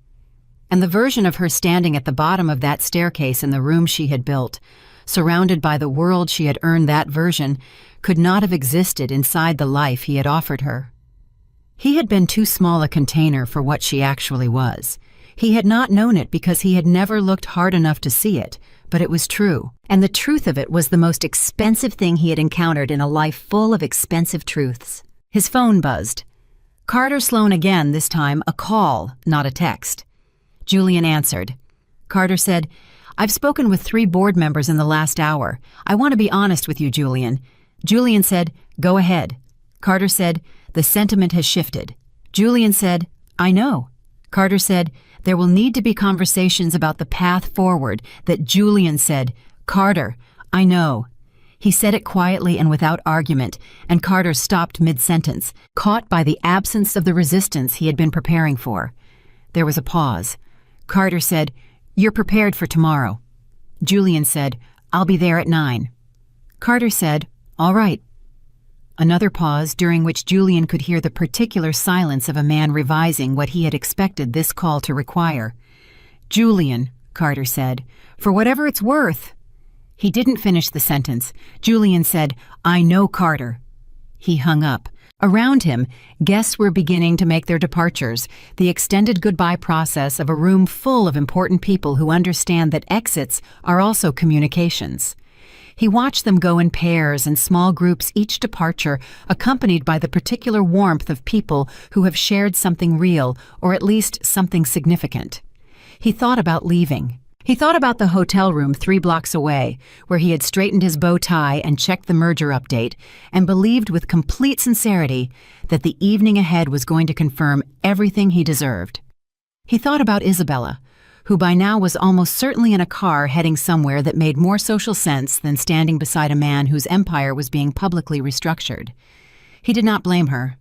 And the version of her standing at the bottom of that staircase in the room she had built, surrounded by the world she had earned that version, could not have existed inside the life he had offered her. He had been too small a container for what she actually was. He had not known it because he had never looked hard enough to see it, but it was true. And the truth of it was the most expensive thing he had encountered in a life full of expensive truths. His phone buzzed. Carter Sloane again, this time a call, not a text. Julian answered. Carter said, I've spoken with 3 board members in the last hour. I want to be honest with you, Julian. Julian said, go ahead. Carter said, the sentiment has shifted. Julian said, I know. Carter said, there will need to be conversations about the path forward. That Julian said, Carter, I know. He said it quietly and without argument, and Carter stopped mid-sentence, caught by the absence of the resistance he had been preparing for. There was a pause. Carter said, you're prepared for tomorrow. Julian said, I'll be there at 9. Carter said, all right. Another pause, during which Julian could hear the particular silence of a man revising what he had expected this call to require. Julian, Carter said, for whatever it's worth. He didn't finish the sentence. Julian said, I know Carter. He hung up. Around him, guests were beginning to make their departures, the extended goodbye process of a room full of important people who understand that exits are also communications. He watched them go in pairs and small groups, each departure accompanied by the particular warmth of people who have shared something real, or at least something significant. He thought about leaving. He thought about the hotel room 3 blocks away, where he had straightened his bow tie and checked the merger update, and believed with complete sincerity that the evening ahead was going to confirm everything he deserved. He thought about Isabella, who by now was almost certainly in a car heading somewhere that made more social sense than standing beside a man whose empire was being publicly restructured. He did not blame her.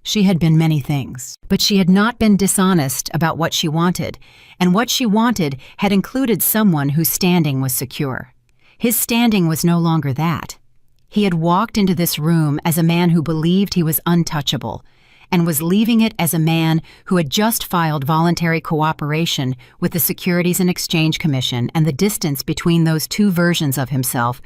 She had been many things, but she had not been dishonest about what she wanted, and what she wanted had included someone whose standing was secure. His standing was no longer that. He had walked into this room as a man who believed he was untouchable, and was leaving it as a man who had just filed voluntary cooperation with the Securities and Exchange Commission, and the distance between those 2 versions of himself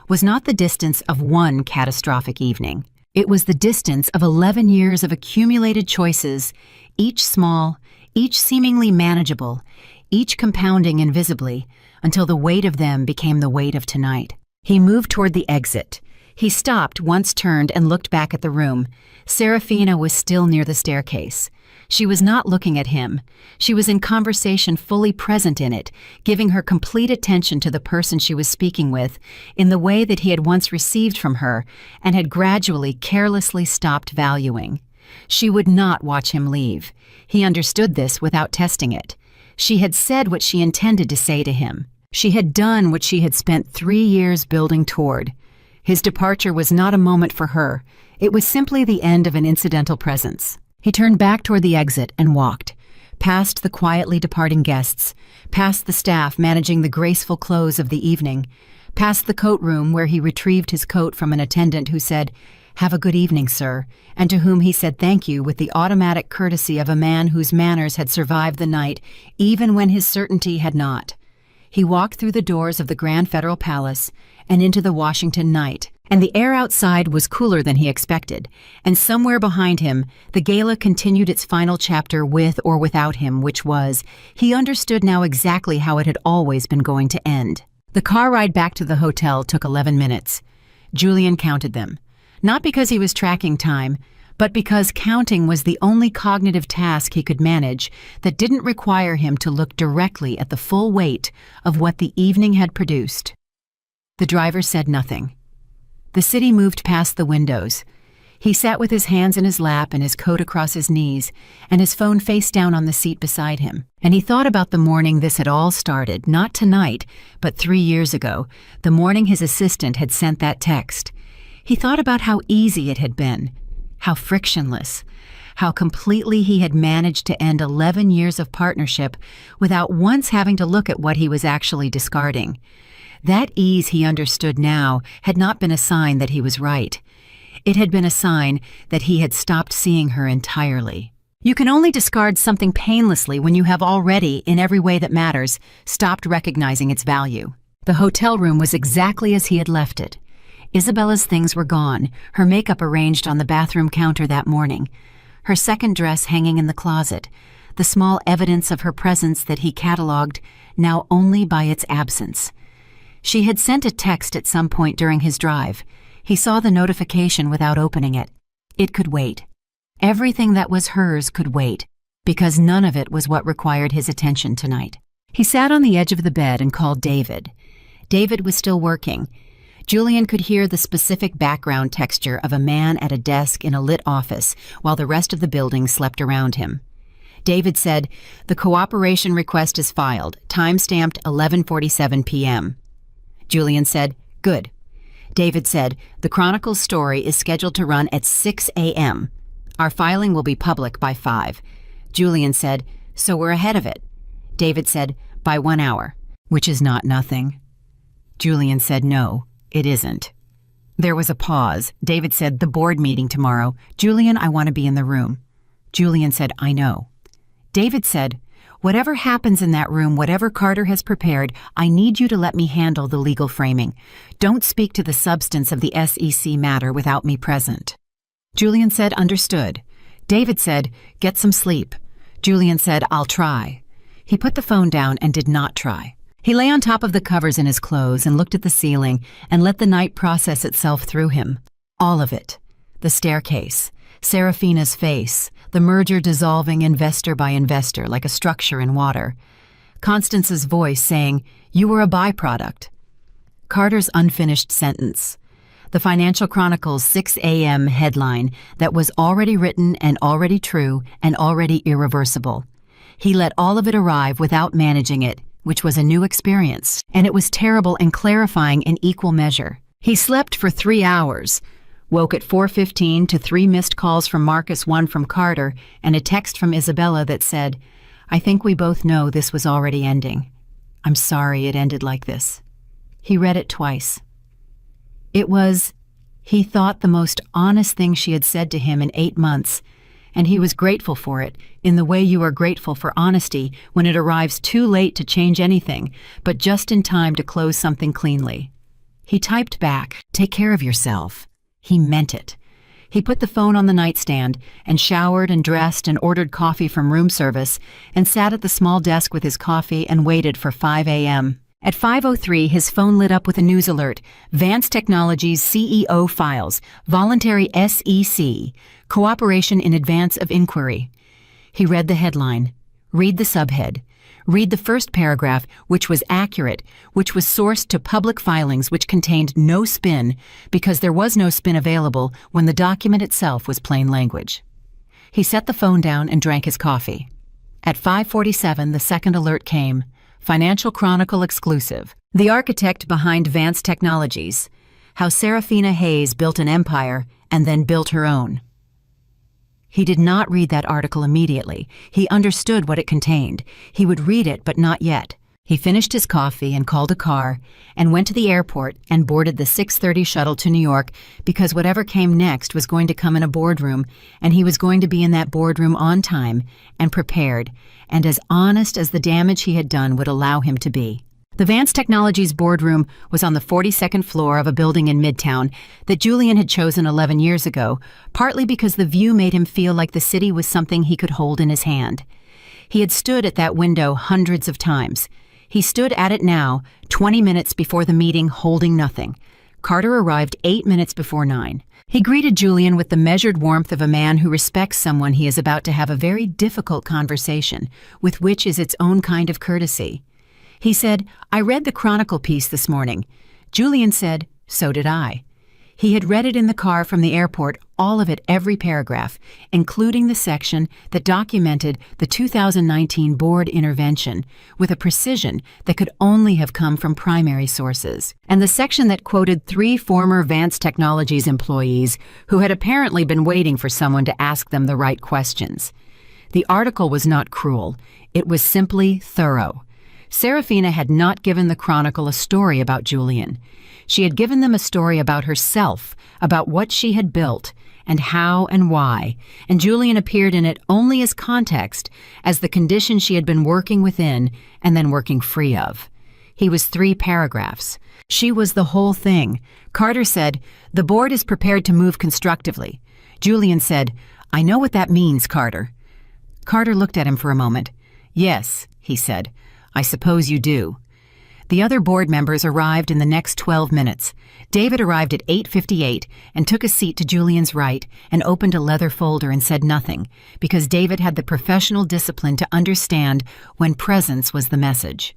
was not the distance of one catastrophic evening. It was the distance of 11 years of accumulated choices, each small, each seemingly manageable, each compounding invisibly, until the weight of them became the weight of tonight. He moved toward the exit. He stopped, once turned, and looked back at the room. Serafina was still near the staircase. She was not looking at him. She was in conversation, fully present in it, giving her complete attention to the person she was speaking with, in the way that he had once received from her, and had gradually, carelessly stopped valuing. She would not watch him leave. He understood this without testing it. She had said what she intended to say to him. She had done what she had spent 3 years building toward. His departure was not a moment for her. It was simply the end of an incidental presence. He turned back toward the exit and walked, past the quietly departing guests, past the staff managing the graceful close of the evening, past the coat room where he retrieved his coat from an attendant who said, "Have a good evening, sir," and to whom he said thank you with the automatic courtesy of a man whose manners had survived the night, even when his certainty had not. He walked through the doors of the Grand Federal Palace and into the Washington night, and the air outside was cooler than he expected, and somewhere behind him, the gala continued its final chapter with or without him, which was, he understood now exactly how it had always been going to end. The car ride back to the hotel took 11 minutes. Julian counted them, not because he was tracking time, but because counting was the only cognitive task he could manage that didn't require him to look directly at the full weight of what the evening had produced. The driver said nothing. The city moved past the windows. He sat with his hands in his lap and his coat across his knees, and his phone face down on the seat beside him. And he thought about the morning this had all started, not tonight, but 3 years ago, the morning his assistant had sent that text. He thought about how easy it had been, how frictionless, how completely he had managed to end 11 years of partnership without once having to look at what he was actually discarding. That ease, he understood now, had not been a sign that he was right. It had been a sign that he had stopped seeing her entirely. You can only discard something painlessly when you have already, in every way that matters, stopped recognizing its value. The hotel room was exactly as he had left it. Isabella's things were gone, her makeup arranged on the bathroom counter that morning, her second dress hanging in the closet, the small evidence of her presence that he catalogued now only by its absence. She had sent a text at some point during his drive. He saw the notification without opening it. It could wait. Everything that was hers could wait, because none of it was what required his attention tonight. He sat on the edge of the bed and called David. David was still working. Julian could hear the specific background texture of a man at a desk in a lit office while the rest of the building slept around him. David said, "The cooperation request is filed, time-stamped 11:47 p.m. Julian said, "Good." David said, "The Chronicle's story is scheduled to run at 6 a.m. Our filing will be public by 5. Julian said, "So we're ahead of it." David said, "By 1 hour," which is not nothing. Julian said, "No, it isn't." There was a pause. David said, "The board meeting tomorrow. Julian, I want to be in the room." Julian said, "I know." David said, "Whatever happens in that room, whatever Carter has prepared, I need you to let me handle the legal framing. Don't speak to the substance of the SEC matter without me present." Julian said, "Understood." David said, "Get some sleep." Julian said, "I'll try." He put the phone down and did not try. He lay on top of the covers in his clothes and looked at the ceiling and let the night process itself through him. All of it. The staircase, Serafina's face, the merger dissolving investor by investor like a structure in water. Constance's voice saying, "You were a byproduct." Carter's unfinished sentence. The Financial Chronicle's 6 a.m. headline that was already written and already true and already irreversible. He let all of it arrive without managing it, which was a new experience, and it was terrible and clarifying in equal measure. He slept for 3 hours, woke at 4:15 to 3 missed calls from Marcus, 1 from Carter, and a text from Isabella that said, "I think we both know this was already ending. I'm sorry it ended like this." He read it twice. It was, he thought, the most honest thing she had said to him in 8 months, and he was grateful for it, in the way you are grateful for honesty when it arrives too late to change anything, but just in time to close something cleanly. He typed back, "Take care of yourself." He meant it. He put the phone on the nightstand and showered and dressed and ordered coffee from room service and sat at the small desk with his coffee and waited for 5 a.m. At 5:03, his phone lit up with a news alert. Vance Technologies CEO files, voluntary SEC, cooperation in advance of inquiry. He read the headline, read the subhead, read the first paragraph, which was accurate, which was sourced to public filings, which contained no spin, because there was no spin available when the document itself was plain language. He set the phone down and drank his coffee. At 5:47, the second alert came. Financial Chronicle exclusive. The architect behind Vance Technologies. How Serafina Hayes built an empire and then built her own. He did not read that article immediately. He understood what it contained. He would read it, but not yet. He finished his coffee and called a car and went to the airport and boarded the 6:30 shuttle to New York, because whatever came next was going to come in a boardroom, and he was going to be in that boardroom on time and prepared and as honest as the damage he had done would allow him to be. The Vance Technologies boardroom was on the 42nd floor of a building in Midtown that Julian had chosen 11 years ago, partly because the view made him feel like the city was something he could hold in his hand. He had stood at that window hundreds of times. He stood at it now, 20 minutes before the meeting, holding nothing. Carter arrived 8 minutes before 9. He greeted Julian with the measured warmth of a man who respects someone he is about to have a very difficult conversation, with which is its own kind of courtesy. He said, "I read the Chronicle piece this morning." Julian said, "So did I." He had read it in the car from the airport, all of it, every paragraph, including the section that documented the 2019 board intervention with a precision that could only have come from primary sources, and the section that quoted 3 former Vance Technologies employees who had apparently been waiting for someone to ask them the right questions. The article was not cruel. It was simply thorough. Serafina had not given the Chronicle a story about Julian. She had given them a story about herself, about what she had built, and how and why, and Julian appeared in it only as context, as the condition she had been working within and then working free of. He was 3 paragraphs. She was the whole thing. Carter said, "The board is prepared to move constructively." Julian said, "I know what that means, Carter." Carter looked at him for a moment. "Yes," he said. "I suppose you do." The other board members arrived in the next 12 minutes. David arrived at 8:58 and took a seat to Julian's right and opened a leather folder and said nothing, because David had the professional discipline to understand when presence was the message.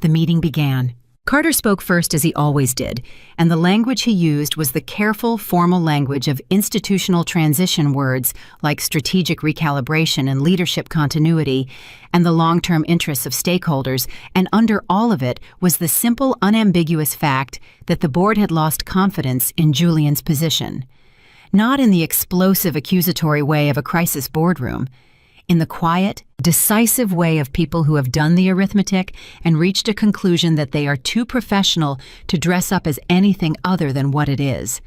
The meeting began. Carter spoke first, as he always did, and the language he used was the careful, formal language of institutional transition words like strategic recalibration and leadership continuity, and the long-term interests of stakeholders, and under all of it was the simple, unambiguous fact that the board had lost confidence in Julian's position. Not in the explosive, accusatory way of a crisis boardroom, in the quiet, decisive way of people who have done the arithmetic and reached a conclusion that they are too professional to dress up as anything other than what it is.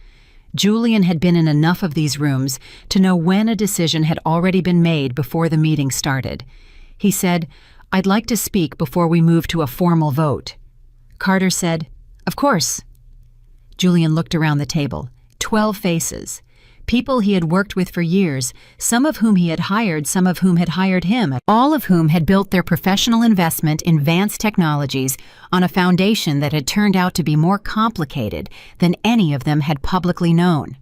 Julian had been in enough of these rooms to know when a decision had already been made before the meeting started. He said, "I'd like to speak before we move to a formal vote." Carter said, "Of course." Julian looked around the table. 12 faces. People he had worked with for years, some of whom he had hired, some of whom had hired him, all of whom had built their professional investment in Vance Technologies on a foundation that had turned out to be more complicated than any of them had publicly known.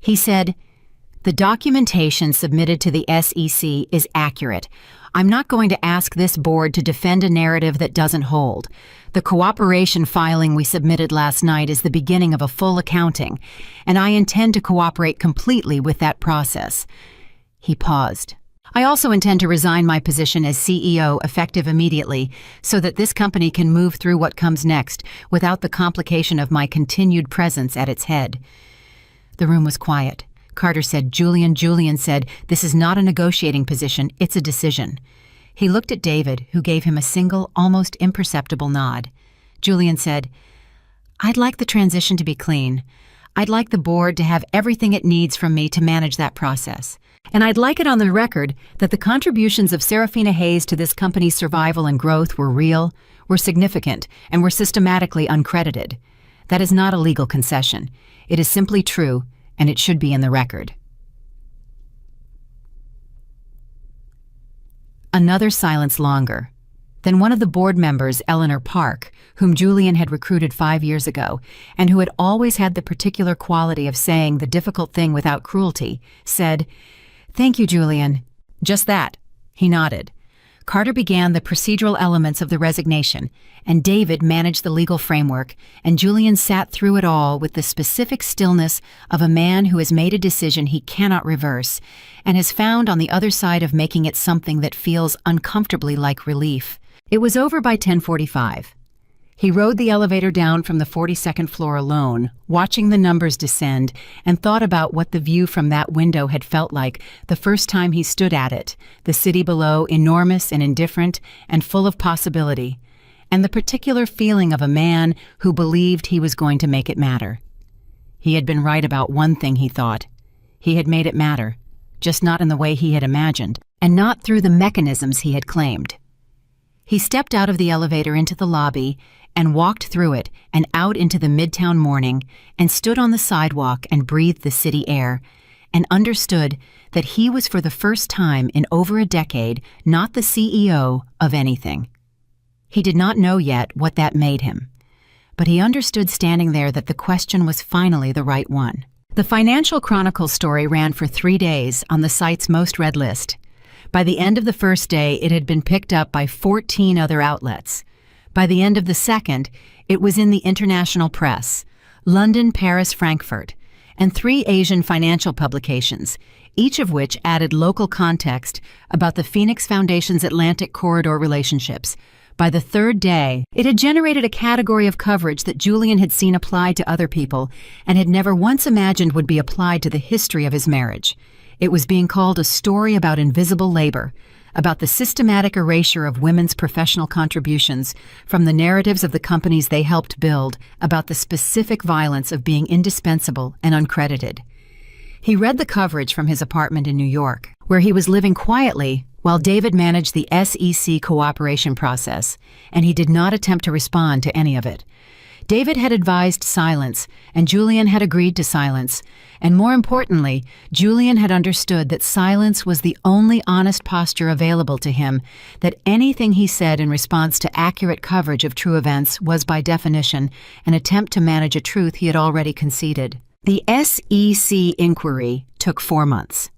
He said, "The documentation submitted to the SEC is accurate. I'm not going to ask this board to defend a narrative that doesn't hold. The cooperation filing we submitted last night is the beginning of a full accounting, and I intend to cooperate completely with that process." He paused. "I also intend to resign my position as CEO effective immediately so that this company can move through what comes next without the complication of my continued presence at its head." The room was quiet. Carter said, Julian said, "This is not a negotiating position, it's a decision." He looked at David, who gave him a single, almost imperceptible nod. Julian said, "I'd like the transition to be clean. I'd like the board to have everything it needs from me to manage that process. And I'd like it on the record that the contributions of Serafina Hayes to this company's survival and growth were real, were significant, and were systematically uncredited. That is not a legal concession. It is simply true, and it should be in the record." Another silence longer. Then one of the board members, Eleanor Park, whom Julian had recruited 5 years ago, and who had always had the particular quality of saying the difficult thing without cruelty, said, "Thank you, Julian." "Just that." He nodded. Carter began the procedural elements of the resignation, and David managed the legal framework, and Julian sat through it all with the specific stillness of a man who has made a decision he cannot reverse, and has found on the other side of making it something that feels uncomfortably like relief. It was over by 10:45. He rode the elevator down from the 42nd floor alone, watching the numbers descend, and thought about what the view from that window had felt like the first time he stood at it, the city below enormous and indifferent and full of possibility, and the particular feeling of a man who believed he was going to make it matter. He had been right about one thing, he thought. He had made it matter, just not in the way he had imagined, and not through the mechanisms he had claimed. He stepped out of the elevator into the lobby and walked through it and out into the midtown morning and stood on the sidewalk and breathed the city air and understood that he was for the first time in over a decade not the CEO of anything. He did not know yet what that made him, but he understood standing there that the question was finally the right one. The Financial Chronicle story ran for 3 days on the site's most read list. By the end of the first day, it had been picked up by 14 other outlets. By the end of the second, it was in the international press, London, Paris, Frankfurt, and 3 Asian financial publications, each of which added local context about the Phoenix Foundation's Atlantic Corridor relationships. By the third day, it had generated a category of coverage that Julian had seen applied to other people and had never once imagined would be applied to the history of his marriage. It was being called a story about invisible labor, about the systematic erasure of women's professional contributions from the narratives of the companies they helped build, about the specific violence of being indispensable and uncredited. He read the coverage from his apartment in New York, where he was living quietly while David managed the SEC cooperation process, and he did not attempt to respond to any of it. David had advised silence, and Julian had agreed to silence. And more importantly, Julian had understood that silence was the only honest posture available to him, that anything he said in response to accurate coverage of true events was by definition an attempt to manage a truth he had already conceded. The SEC inquiry took 4 months.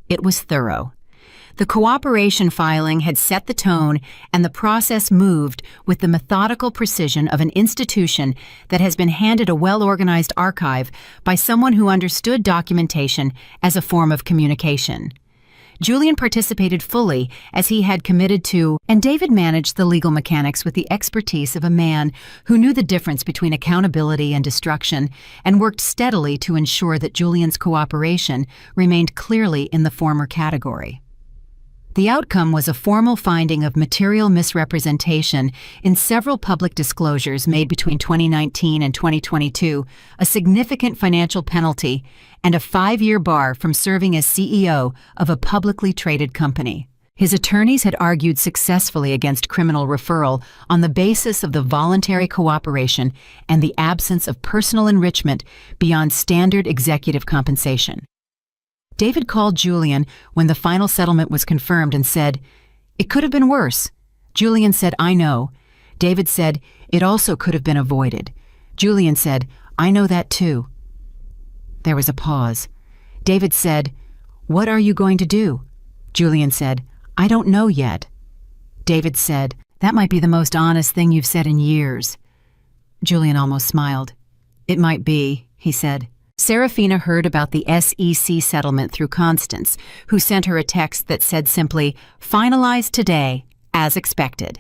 It was thorough. The cooperation filing had set the tone, and the process moved with the methodical precision of an institution that has been handed a well-organized archive by someone who understood documentation as a form of communication. Julian participated fully, as he had committed to, and David managed the legal mechanics with the expertise of a man who knew the difference between accountability and destruction and worked steadily to ensure that Julian's cooperation remained clearly in the former category. The outcome was a formal finding of material misrepresentation in several public disclosures made between 2019 and 2022, a significant financial penalty, and a 5-year bar from serving as CEO of a publicly traded company. His attorneys had argued successfully against criminal referral on the basis of the voluntary cooperation and the absence of personal enrichment beyond standard executive compensation. David called Julian when the final settlement was confirmed and said, "It could have been worse." Julian said, "I know." David said, "It also could have been avoided." Julian said, "I know that too." There was a pause. David said, "What are you going to do?" Julian said, "I don't know yet." David said, "That might be the most honest thing you've said in years." Julian almost smiled. "It might be," he said. Serafina heard about the SEC settlement through Constance, who sent her a text that said simply, "Finalized today, as expected."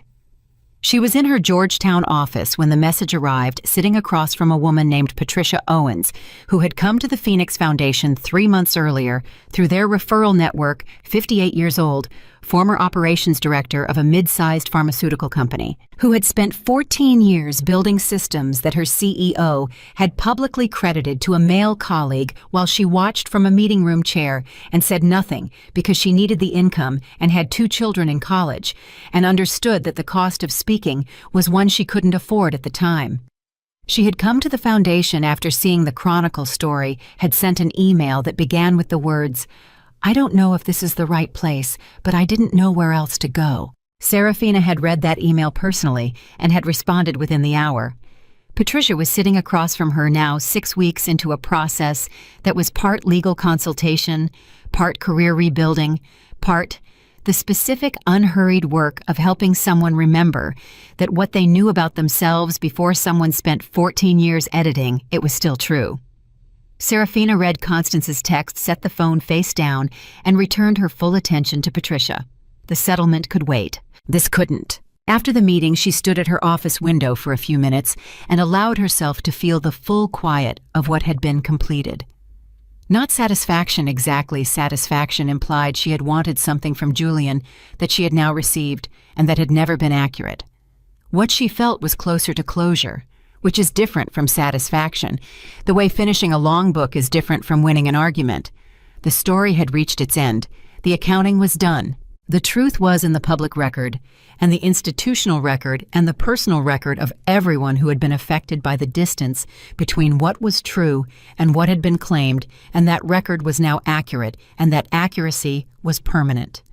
She was in her Georgetown office when the message arrived, sitting across from a woman named Patricia Owens, who had come to the Phoenix Foundation 3 months earlier through their referral network, 58 years old, former operations director of a mid-sized pharmaceutical company, who had spent 14 years building systems that her CEO had publicly credited to a male colleague while she watched from a meeting room chair and said nothing because she needed the income and had 2 children in college, and understood that the cost of speaking was one she couldn't afford at the time. She had come to the foundation after seeing the Chronicle story, had sent an email that began with the words, "I don't know if this is the right place, but I didn't know where else to go." Serafina had read that email personally and had responded within the hour. Patricia was sitting across from her now 6 weeks into a process that was part legal consultation, part career rebuilding, part the specific unhurried work of helping someone remember that what they knew about themselves before someone spent 14 years editing, it was still true. Serafina read Constance's text, set the phone face down, and returned her full attention to Patricia. The settlement could wait. This couldn't. After the meeting, she stood at her office window for a few minutes and allowed herself to feel the full quiet of what had been completed. Not satisfaction exactly. Satisfaction implied she had wanted something from Julian that she had now received and that had never been accurate. What she felt was closer to closure, which is different from satisfaction, the way finishing a long book is different from winning an argument. The story had reached its end. The accounting was done. The truth was in the public record, and the institutional record and the personal record of everyone who had been affected by the distance between what was true and what had been claimed, and that record was now accurate, and that accuracy was permanent.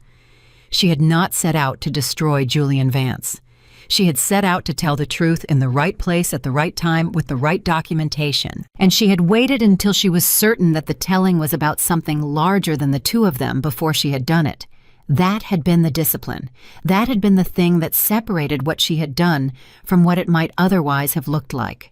She had not set out to destroy Julian Vance. She had set out to tell the truth in the right place at the right time with the right documentation, and she had waited until she was certain that the telling was about something larger than the two of them before she had done it. That had been the discipline. That had been the thing that separated what she had done from what it might otherwise have looked like.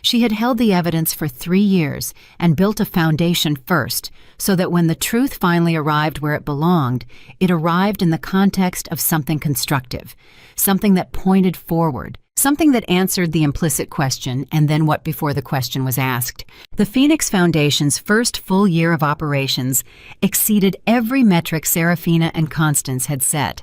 She had held the evidence for 3 years and built a foundation first, so that when the truth finally arrived where it belonged, it arrived in the context of something constructive, something that pointed forward, something that answered the implicit question and then what before the question was asked. The Phoenix Foundation's first full year of operations exceeded every metric Serafina and Constance had set.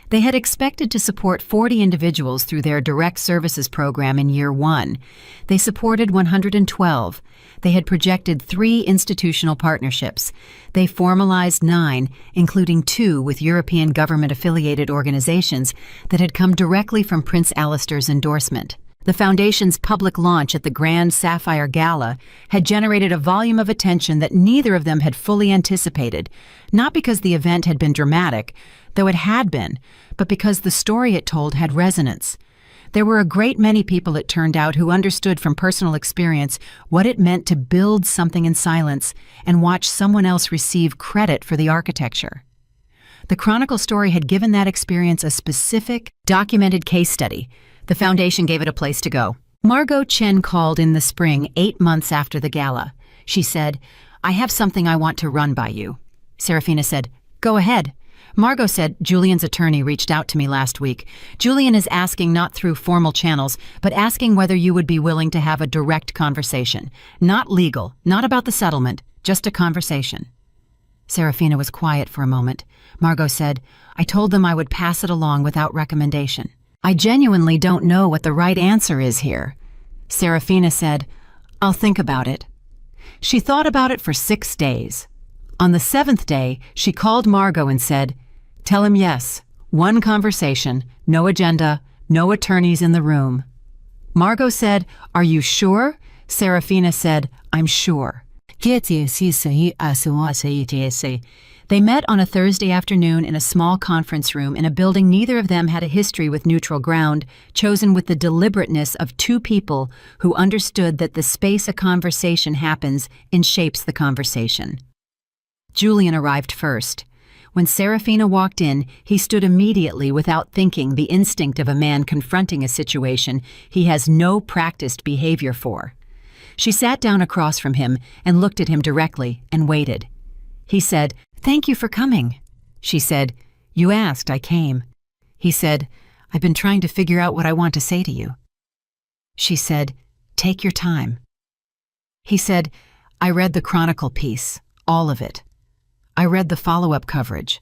They had expected to support 40 individuals through their direct services program in year 1. They supported 112. They had projected 3 institutional partnerships. They formalized 9, including 2 with European government-affiliated organizations that had come directly from Prince Alistair's endorsement. The Foundation's public launch at the Grand Sapphire Gala had generated a volume of attention that neither of them had fully anticipated, not because the event had been dramatic, though it had been, but because the story it told had resonance. There were a great many people, it turned out, who understood from personal experience what it meant to build something in silence and watch someone else receive credit for the architecture. The Chronicle story had given that experience a specific, documented case study. The Foundation gave it a place to go. Margot Chen called in the spring, 8 months after the gala. She said, "I have something I want to run by you." Serafina said, "Go ahead." Margot said, "Julian's attorney reached out to me last week. Julian is asking not through formal channels, but asking whether you would be willing to have a direct conversation. Not legal, not about the settlement, just a conversation." Serafina was quiet for a moment. Margot said, "I told them I would pass it along without recommendation. I genuinely don't know what the right answer is here." Serafina said, "I'll think about it." She thought about it for 6 days. On the 7th day, she called Margot and said, Tell him yes. One conversation, no agenda, no attorneys in the room. Margot said, "Are you sure?" Serafina said, "I'm sure." They met on a Thursday afternoon in a small conference room in a building neither of them had a history with neutral ground, chosen with the deliberateness of two people who understood that the space a conversation happens in shapes the conversation. Julian arrived first. When Serafina walked in, he stood immediately without thinking, the instinct of a man confronting a situation he has no practiced behavior for. She sat down across from him and looked at him directly and waited. He said, "Thank you for coming." She said, "You asked, I came." He said, "I've been trying to figure out what I want to say to you." She said, "Take your time." He said, "I read the Chronicle piece, all of it. I read the follow-up coverage.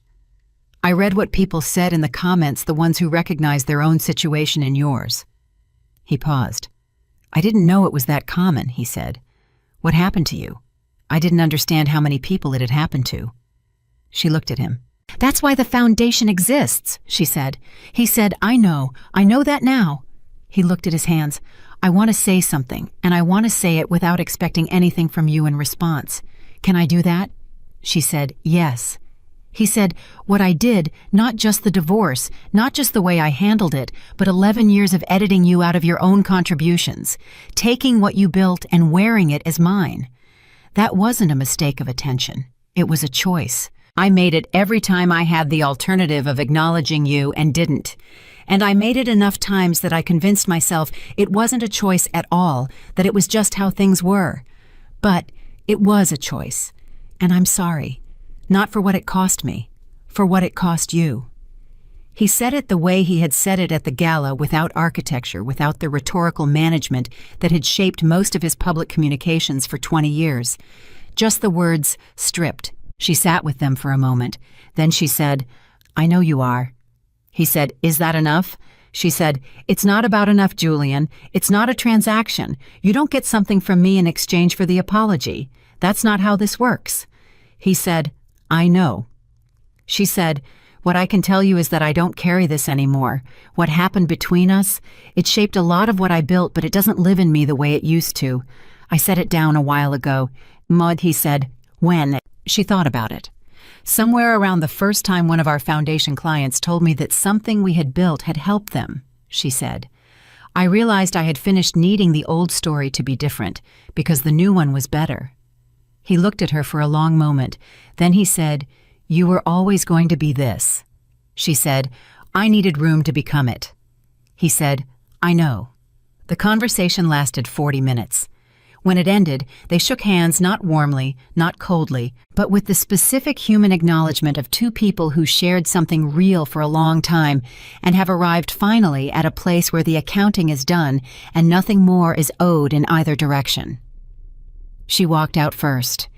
I read what people said in the comments, the ones who recognized their own situation in yours." He paused. "I didn't know it was that common," he said. "What happened to you? I didn't understand how many people it had happened to." She looked at him. "That's why the foundation exists," she said. He said, I know that now." He looked at his hands. "I want to say something, and I want to say it without expecting anything from you in response. Can I do that?" She said, "Yes." He said, "What I did, not just the divorce, not just the way I handled it, but 11 years of editing you out of your own contributions, taking what you built and wearing it as mine. That wasn't a mistake of attention. It was a choice. I made it every time I had the alternative of acknowledging you and didn't. And I made it enough times that I convinced myself it wasn't a choice at all, that it was just how things were. But it was a choice. And I'm sorry. Not for what it cost me, for what it cost you." He said it the way he had said it at the Gala, without architecture, without the rhetorical management that had shaped most of his public communications for 20 years. Just the words, stripped. She sat with them for a moment. Then she said, "I know you are." He said, "Is that enough?" She said, "It's not about enough, Julian. It's not a transaction. You don't get something from me in exchange for the apology. That's not how this works." He said, "I know." She said, "What I can tell you is that I don't carry this anymore. What happened between us, it shaped a lot of what I built, but it doesn't live in me the way it used to. I set it down a while ago." "Maud," he said, "when?" She thought about it. "Somewhere around the first time one of our foundation clients told me that something we had built had helped them," she said. "I realized I had finished needing the old story to be different, because the new one was better." He looked at her for a long moment. Then he said, "You were always going to be this." She said, "I needed room to become it." He said, "I know." The conversation lasted 40 minutes. When it ended, they shook hands, not warmly, not coldly, but with the specific human acknowledgement of two people who shared something real for a long time and have arrived finally at a place where the accounting is done and nothing more is owed in either direction. She walked out first.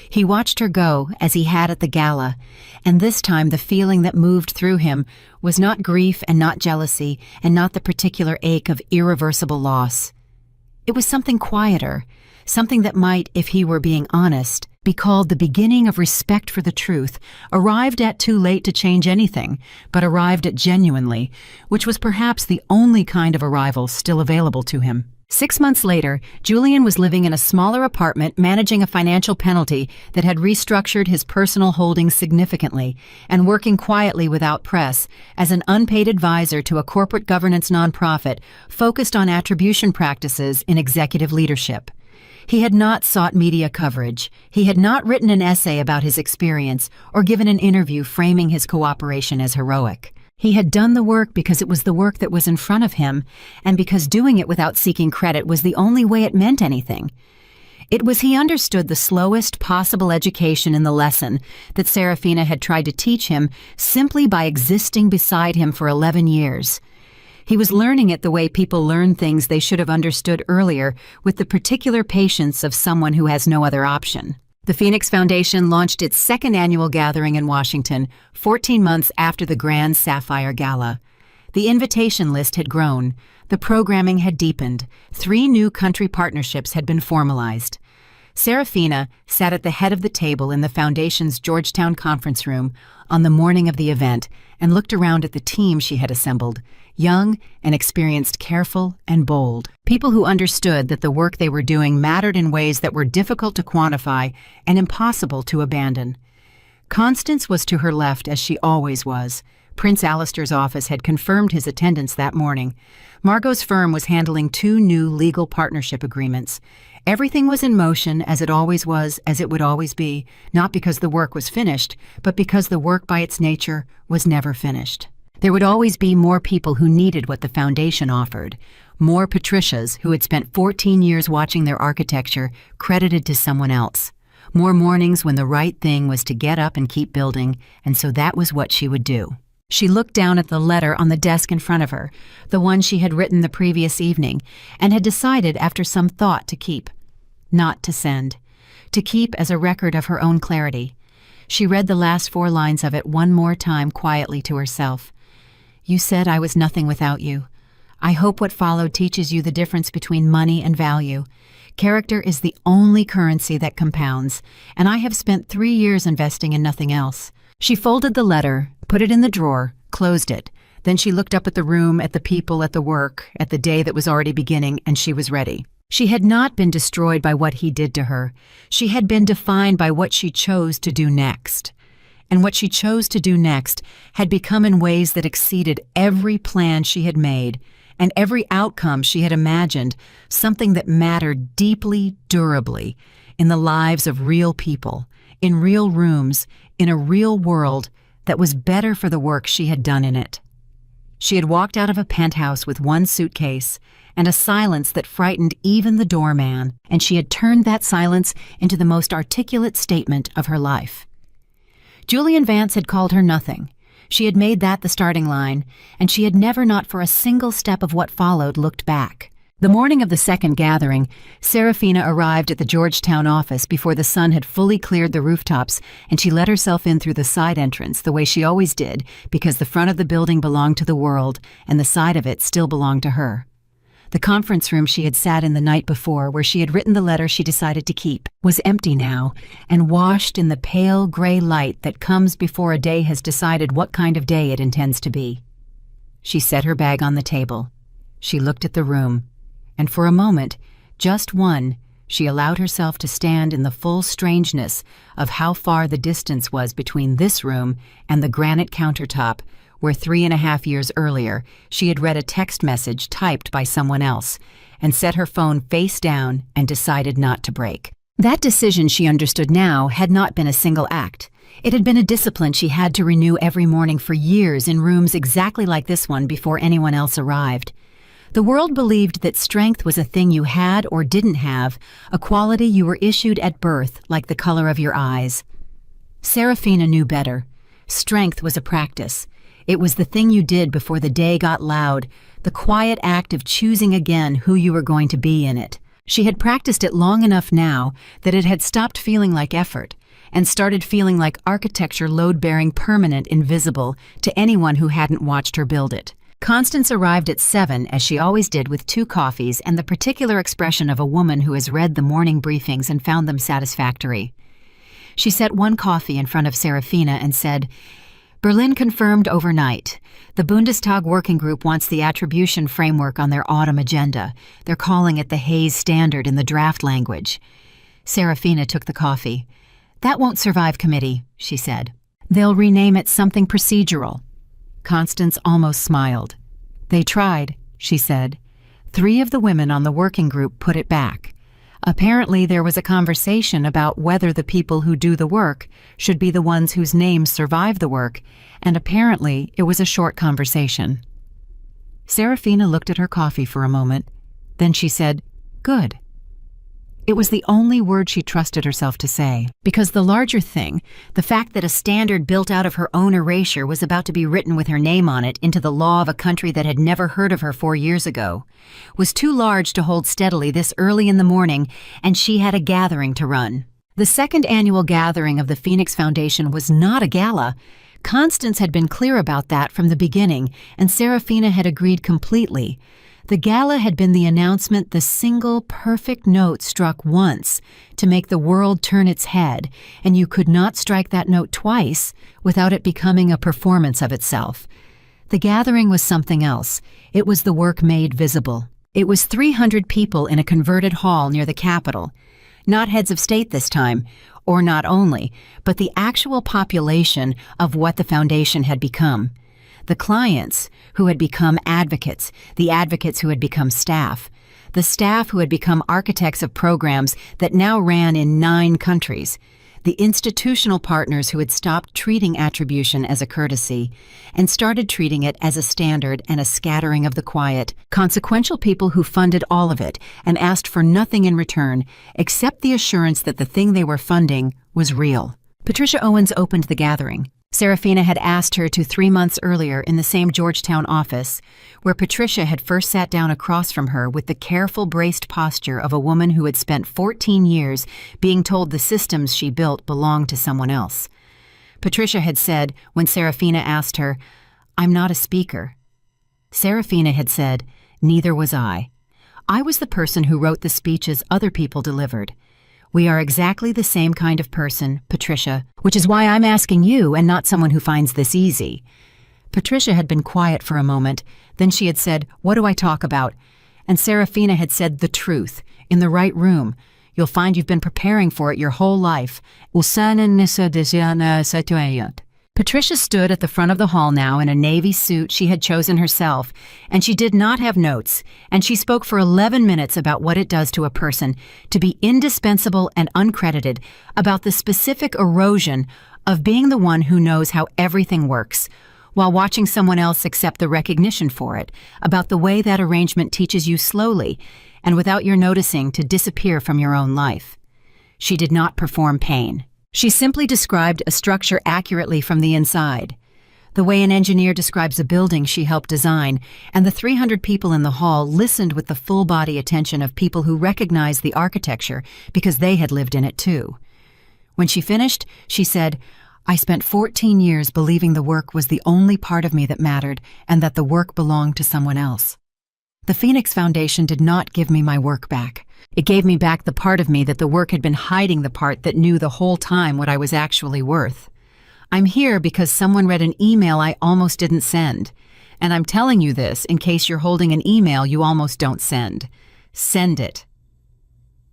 He watched her go, as he had at the Gala, and this time the feeling that moved through him was not grief and not jealousy and not the particular ache of irreversible loss. It was something quieter, something that might, if he were being honest, be called the beginning of respect for the truth, arrived at too late to change anything, but arrived at genuinely, which was perhaps the only kind of arrival still available to him. 6 months later, Julian was living in a smaller apartment managing a financial penalty that had restructured his personal holdings significantly and working quietly without press as an unpaid advisor to a corporate governance nonprofit focused on attribution practices in executive leadership. He had not sought media coverage. He had not written an essay about his experience or given an interview framing his cooperation as heroic. He had done the work because it was the work that was in front of him, and because doing it without seeking credit was the only way it meant anything. It was he understood the slowest possible education in the lesson that Serafina had tried to teach him simply by existing beside him for 11 years. He was learning it the way people learn things they should have understood earlier, with the particular patience of someone who has no other option. The Phoenix Foundation launched its second annual gathering in Washington, 14 months after the Grand Sapphire Gala. The invitation list had grown. The programming had deepened. 3 new country partnerships had been formalized. Serafina sat at the head of the table in the Foundation's Georgetown conference room on the morning of the event and looked around at the team she had assembled, young and experienced, careful and bold. People who understood that the work they were doing mattered in ways that were difficult to quantify and impossible to abandon. Constance was to her left, as she always was. Prince Alistair's office had confirmed his attendance that morning. Margot's firm was handling 2 new legal partnership agreements. Everything was in motion, as it always was, as it would always be, not because the work was finished, but because the work by its nature was never finished. There would always be more people who needed what the Foundation offered, more Patricias who had spent 14 years watching their architecture credited to someone else, more mornings when the right thing was to get up and keep building, and so that was what she would do. She looked down at the letter on the desk in front of her, the one she had written the previous evening, and had decided after some thought to keep. Not to send. To keep as a record of her own clarity. She read the last 4 lines of it one more time quietly to herself. You said I was nothing without you. I hope what followed teaches you the difference between money and value. Character is the only currency that compounds, and I have spent 3 years investing in nothing else. She folded the letter, put it in the drawer, closed it. Then she looked up at the room, at the people, at the work, at the day that was already beginning, and she was ready. She had not been destroyed by what he did to her. She had been defined by what she chose to do next. And what she chose to do next had become in ways that exceeded every plan she had made and every outcome she had imagined, something that mattered deeply, durably, in the lives of real people, in real rooms, in a real world that was better for the work she had done in it. She had walked out of a penthouse with 1 suitcase and a silence that frightened even the doorman, and she had turned that silence into the most articulate statement of her life. Julian Vance had called her nothing. She had made that the starting line, and she had never, not for a single step of what followed, looked back. The morning of the second gathering, Serafina arrived at the Georgetown office before the sun had fully cleared the rooftops, and she let herself in through the side entrance the way she always did, because the front of the building belonged to the world, and the side of it still belonged to her. The conference room she had sat in the night before, where she had written the letter she decided to keep, was empty now, and washed in the pale gray light that comes before a day has decided what kind of day it intends to be. She set her bag on the table. She looked at the room. And for a moment, just one, she allowed herself to stand in the full strangeness of how far the distance was between this room and the granite countertop, where 3.5 years earlier she had read a text message typed by someone else, and set her phone face down and decided not to break. That decision, she understood now, had not been a single act. It had been a discipline she had to renew every morning for years in rooms exactly like this one before anyone else arrived. The world believed that strength was a thing you had or didn't have, a quality you were issued at birth, like the color of your eyes. Serafina knew better. Strength was a practice. It was the thing you did before the day got loud, the quiet act of choosing again who you were going to be in it. She had practiced it long enough now that it had stopped feeling like effort and started feeling like architecture, load-bearing, permanent, invisible to anyone who hadn't watched her build it. Constance arrived at 7, as she always did, with 2 coffees and the particular expression of a woman who has read the morning briefings and found them satisfactory. She set 1 coffee in front of Serafina and said, Berlin confirmed overnight. The Bundestag Working Group wants the attribution framework on their autumn agenda. They're calling it the Hayes Standard in the draft language. Serafina took the coffee. That won't survive committee, she said. They'll rename it something procedural. Constance almost smiled. They tried, she said. 3 of the women on the working group put it back. Apparently there was a conversation about whether the people who do the work should be the ones whose names survive the work, and apparently it was a short conversation. Serafina looked at her coffee for a moment. Then she said, Good. It was the only word she trusted herself to say, because the larger thing, the fact that a standard built out of her own erasure was about to be written with her name on it into the law of a country that had never heard of her 4 years ago, was too large to hold steadily this early in the morning, and she had a gathering to run. The second annual gathering of the Phoenix Foundation was not a gala. Constance had been clear about that from the beginning, and Serafina had agreed completely. The gala had been the announcement, the single perfect note struck once to make the world turn its head, and you could not strike that note twice without it becoming a performance of itself. The gathering was something else. It was the work made visible. It was 300 people in a converted hall near the Capitol. Not heads of state this time, or not only, but the actual population of what the foundation had become. The clients who had become advocates, the advocates who had become staff, the staff who had become architects of programs that now ran in 9 countries, the institutional partners who had stopped treating attribution as a courtesy and started treating it as a standard and a scattering of the quiet, consequential people who funded all of it and asked for nothing in return except the assurance that the thing they were funding was real. Patricia Owens opened the gathering. Serafina had asked her to 3 months earlier in the same Georgetown office, where Patricia had first sat down across from her with the careful, braced posture of a woman who had spent 14 years being told the systems she built belonged to someone else. Patricia had said, when Serafina asked her, "I'm not a speaker." Serafina had said, "Neither was I. I was the person who wrote the speeches other people delivered. We are exactly the same kind of person, Patricia, which is why I'm asking you and not someone who finds this easy." Patricia had been quiet for a moment. Then she had said, "What do I talk about?" And Serafina had said, "The truth, in the right room. You'll find you've been preparing for it your whole life." Patricia stood at the front of the hall now in a navy suit she had chosen herself, and she did not have notes, and she spoke for 11 minutes about what it does to a person to be indispensable and uncredited, about the specific erosion of being the one who knows how everything works, while watching someone else accept the recognition for it, about the way that arrangement teaches you slowly, and without your noticing, to disappear from your own life. She did not perform pain. She simply described a structure accurately from the inside, the way an engineer describes a building she helped design, and the 300 people in the hall listened with the full-body attention of people who recognized the architecture because they had lived in it too. When she finished, she said, "I spent 14 years believing the work was the only part of me that mattered and that the work belonged to someone else. The Phoenix Foundation did not give me my work back. It gave me back the part of me that the work had been hiding, the part that knew the whole time what I was actually worth. I'm here because someone read an email I almost didn't send. And I'm telling you this in case you're holding an email you almost don't send. Send it."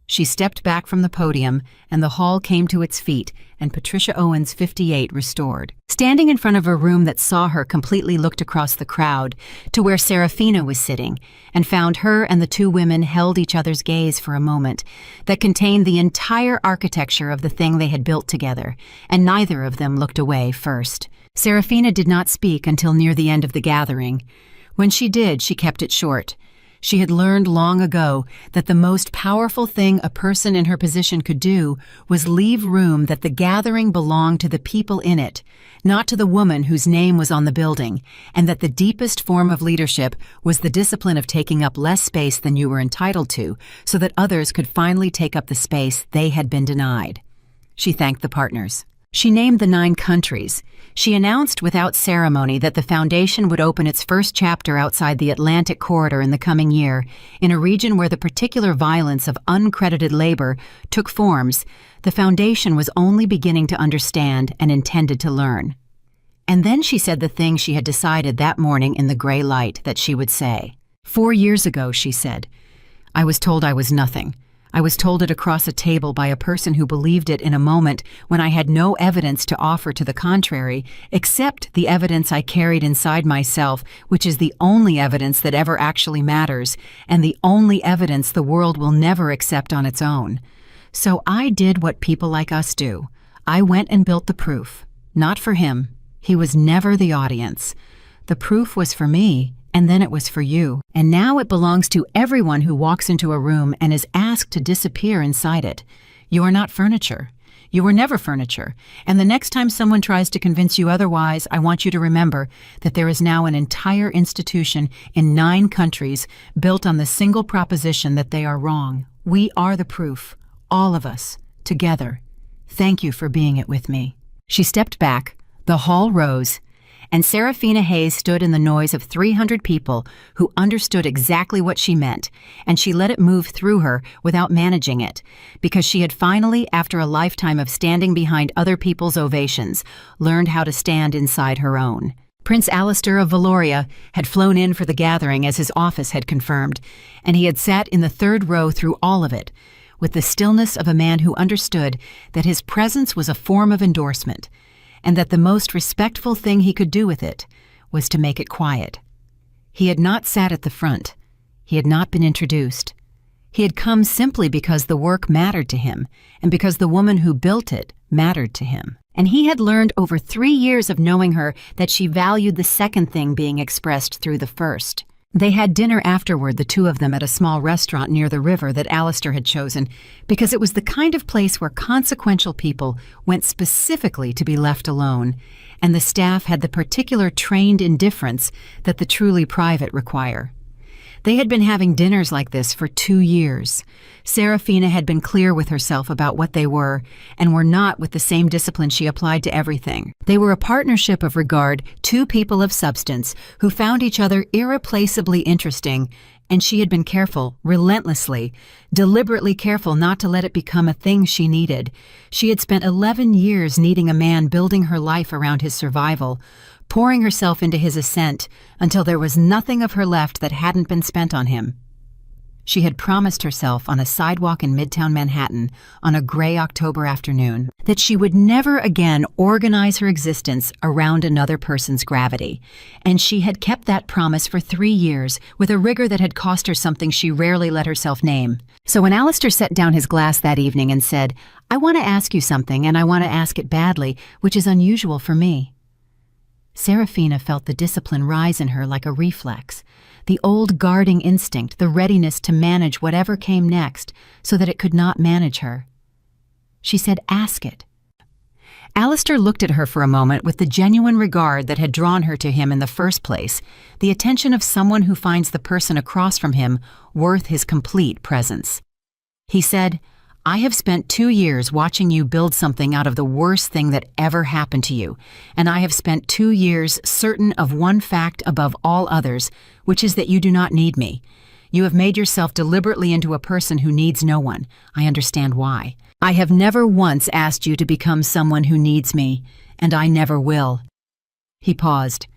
She stepped back from the podium, and the hall came to its feet, and Patricia Owens, 58, restored. Standing in front of a room that saw her completely, looked across the crowd to where Serafina was sitting, and found her and the 2 women held each other's gaze for a moment that contained the entire architecture of the thing they had built together, and neither of them looked away first. Serafina did not speak until near the end of the gathering. When she did, she kept it short. She had learned long ago that the most powerful thing a person in her position could do was leave room that the gathering belonged to the people in it, not to the woman whose name was on the building, and that the deepest form of leadership was the discipline of taking up less space than you were entitled to, so that others could finally take up the space they had been denied. She thanked the partners. She named the 9 countries. She announced without ceremony that the foundation would open its first chapter outside the Atlantic corridor in the coming year, in a region where the particular violence of uncredited labor took forms the foundation was only beginning to understand and intended to learn. And then she said the thing she had decided that morning in the gray light that she would say. 4 years ago, she said, I was told I was nothing. I was told it across a table by a person who believed it in a moment when I had no evidence to offer to the contrary, except the evidence I carried inside myself, which is the only evidence that ever actually matters, and the only evidence the world will never accept on its own. So I did what people like us do. I went and built the proof. Not for him. He was never the audience. The proof was for me, and then it was for you. And now it belongs to everyone who walks into a room and is asked to disappear inside it. You are not furniture. You were never furniture. And the next time someone tries to convince you otherwise, I want you to remember that there is now an entire institution in 9 countries built on the single proposition that they are wrong. We are the proof. All of us. Together. Thank you for being it with me. She stepped back. The hall rose, and Serafina Hayes stood in the noise of 300 people who understood exactly what she meant, and she let it move through her without managing it, because she had finally, after a lifetime of standing behind other people's ovations, learned how to stand inside her own. Prince Alistair of Valoria had flown in for the gathering as his office had confirmed, and he had sat in the third row through all of it, with the stillness of a man who understood that his presence was a form of endorsement, and that the most respectful thing he could do with it was to make it quiet. He had not sat at the front. He had not been introduced. He had come simply because the work mattered to him, and because the woman who built it mattered to him. And he had learned over 3 years of knowing her that she valued the second thing being expressed through the first. They had dinner afterward, the two of them, at a small restaurant near the river that Alistair had chosen, because it was the kind of place where consequential people went specifically to be left alone, and the staff had the particular trained indifference that the truly private require. They had been having dinners like this for 2 years. Serafina had been clear with herself about what they were, and were not with the same discipline she applied to everything. They were a partnership of regard, two people of substance, who found each other irreplaceably interesting, and she had been careful, relentlessly, deliberately careful not to let it become a thing she needed. She had spent 11 years needing a man building her life around his survival, pouring herself into his ascent until there was nothing of her left that hadn't been spent on him. She had promised herself on a sidewalk in Midtown Manhattan on a gray October afternoon that she would never again organize her existence around another person's gravity, and she had kept that promise for 3 years with a rigor that had cost her something she rarely let herself name. So when Alistair set down his glass that evening and said, "I want to ask you something, and I want to ask it badly, which is unusual for me," Serafina felt the discipline rise in her like a reflex, the old guarding instinct, the readiness to manage whatever came next so that it could not manage her. She said, "Ask it." Alistair looked at her for a moment with the genuine regard that had drawn her to him in the first place, the attention of someone who finds the person across from him worth his complete presence. He said, "I have spent 2 years watching you build something out of the worst thing that ever happened to you, and I have spent 2 years certain of one fact above all others, which is that you do not need me. You have made yourself deliberately into a person who needs no one. I understand why. I have never once asked you to become someone who needs me, and I never will." He paused.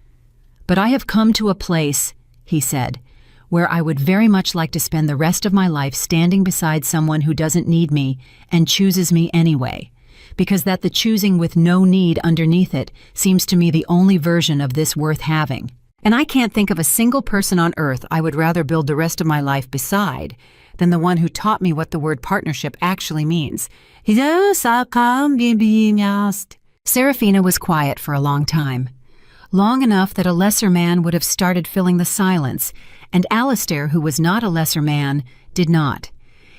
"But I have come to a place," he said, "where I would very much like to spend the rest of my life standing beside someone who doesn't need me and chooses me anyway, because that the choosing with no need underneath it seems to me the only version of this worth having. And I can't think of a single person on earth I would rather build the rest of my life beside than the one who taught me what the word partnership actually means." Serafina was quiet for a long time. Long enough that a lesser man would have started filling the silence, and Alistair, who was not a lesser man, did not.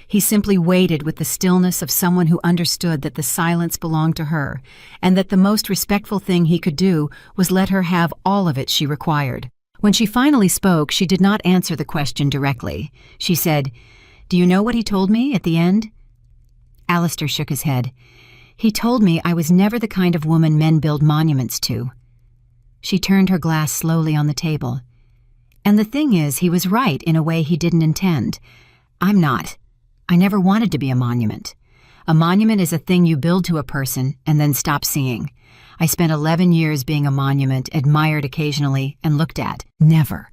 He simply waited with the stillness of someone who understood that the silence belonged to her, and that the most respectful thing he could do was let her have all of it she required. When she finally spoke, she did not answer the question directly. She said, "Do you know what he told me at the end?" Alistair shook his head. "He told me I was never the kind of woman men build monuments to." She turned her glass slowly on the table. "And the thing is, he was right in a way he didn't intend. I'm not. I never wanted to be a monument. A monument is a thing you build to a person and then stop seeing. I spent 11 years being a monument, admired occasionally, and looked at. Never.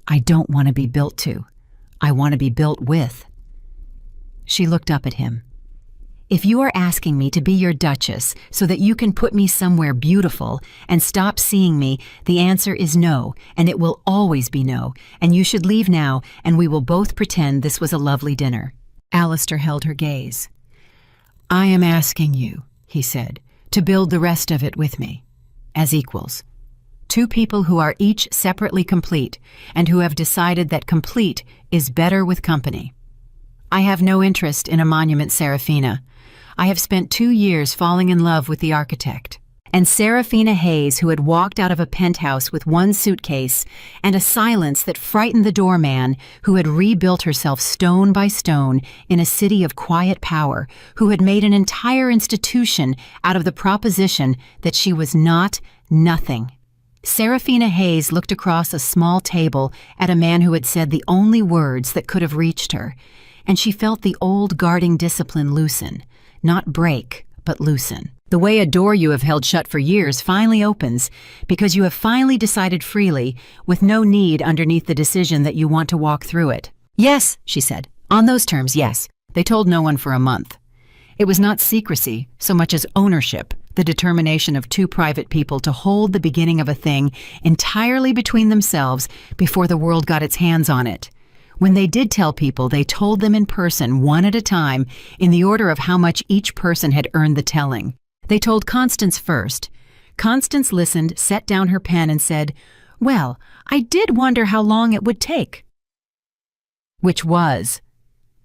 I don't want to be built to. I want to be built with." She looked up at him. "If you are asking me to be your duchess so that you can put me somewhere beautiful and stop seeing me, the answer is no, and it will always be no, and you should leave now, and we will both pretend this was a lovely dinner." Alistair held her gaze. "I am asking you," he said, "to build the rest of it with me, as equals. Two people who are each separately complete, and who have decided that complete is better with company. I have no interest in a monument, Serafina. I have spent 2 years falling in love with the architect." And Serafina Hayes, who had walked out of a penthouse with one suitcase and a silence that frightened the doorman, who had rebuilt herself stone by stone in a city of quiet power, who had made an entire institution out of the proposition that she was not, Nothing. Serafina Hayes looked across a small table at a man who had said the only words that could have reached her, and she felt the old guarding discipline loosen. Not break, but loosen. The way a door you have held shut for years finally opens, because you have finally decided freely, with no need underneath the decision that you want to walk through it. Yes, she said. On those terms, yes. They told no one for a month. It was not secrecy, so much as ownership, the determination of two private people to hold the beginning of a thing entirely between themselves before the world got its hands on it. When they did tell people, they told them in person, one at a time, in the order of how much each person had earned the telling. They told Constance first. Constance listened, set down her pen, and said, "Well, I did wonder how long it would take." Which was.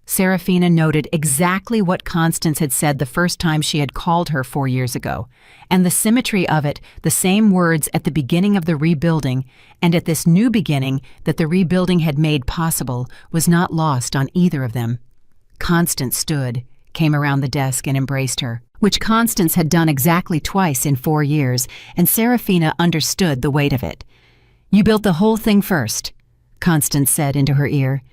Serafina noted exactly what Constance had said the first time she had called her 4 years ago, and the symmetry of it, the same words at the beginning of the rebuilding, and at this new beginning that the rebuilding had made possible, was not lost on either of them. Constance stood, came around the desk, and embraced her, which Constance had done exactly twice in 4 years, and Serafina understood the weight of it. "You built the whole thing first," Constance said into her ear.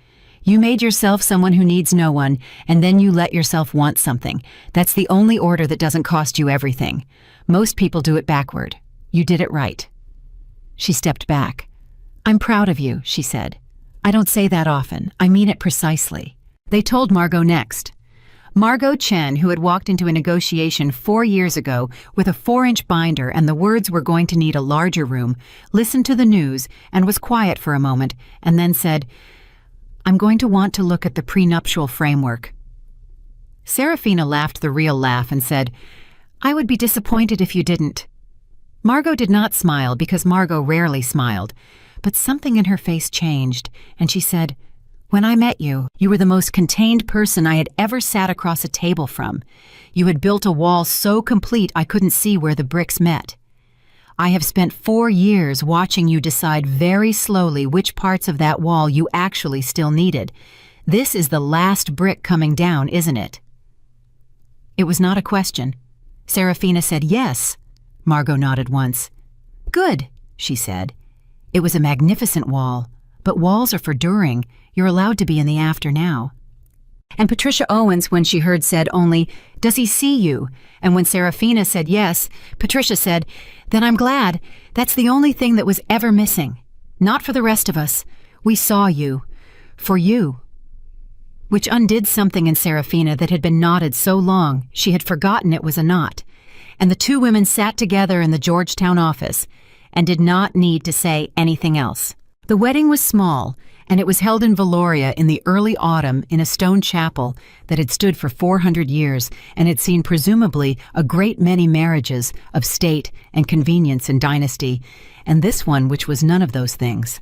"You made yourself someone who needs no one, and then you let yourself want something. That's the only order that doesn't cost you everything. Most people do it backward. You did it right." She stepped back. "I'm proud of you," she said. "I don't say that often. I mean it precisely." They told Margot next. Margot Chen, who had walked into a negotiation 4 years ago with a 4-inch binder and the words were going to need a larger room, listened to the news and was quiet for a moment, and then said, "I'm going to want to look at the prenuptial framework." Serafina laughed the real laugh and said, "I would be disappointed if you didn't." Margot did not smile because Margot rarely smiled, but something in her face changed, and she said, "When I met you, you were the most contained person I had ever sat across a table from. You had built a wall so complete I couldn't see where the bricks met. I have spent 4 years watching you decide very slowly which parts of that wall you actually still needed. This is the last brick coming down, isn't it?" It was not a question. Serafina said yes. Margot nodded once. "Good," she said. "It was a magnificent wall, but walls are for during. You're allowed to be in the after now." And Patricia Owens, when she heard, said only, "Does he see you?" And when Serafina said yes, Patricia said, "Then I'm glad. That's the only thing that was ever missing. Not for the rest of us. We saw you. For you." Which undid something in Serafina that had been knotted so long she had forgotten it was a knot. And the two women sat together in the Georgetown office and did not need to say anything else. The wedding was small, and it was held in Valoria in the early autumn in a stone chapel that had stood for 400 years and had seen presumably a great many marriages of state and convenience and dynasty, and this one which was none of those things.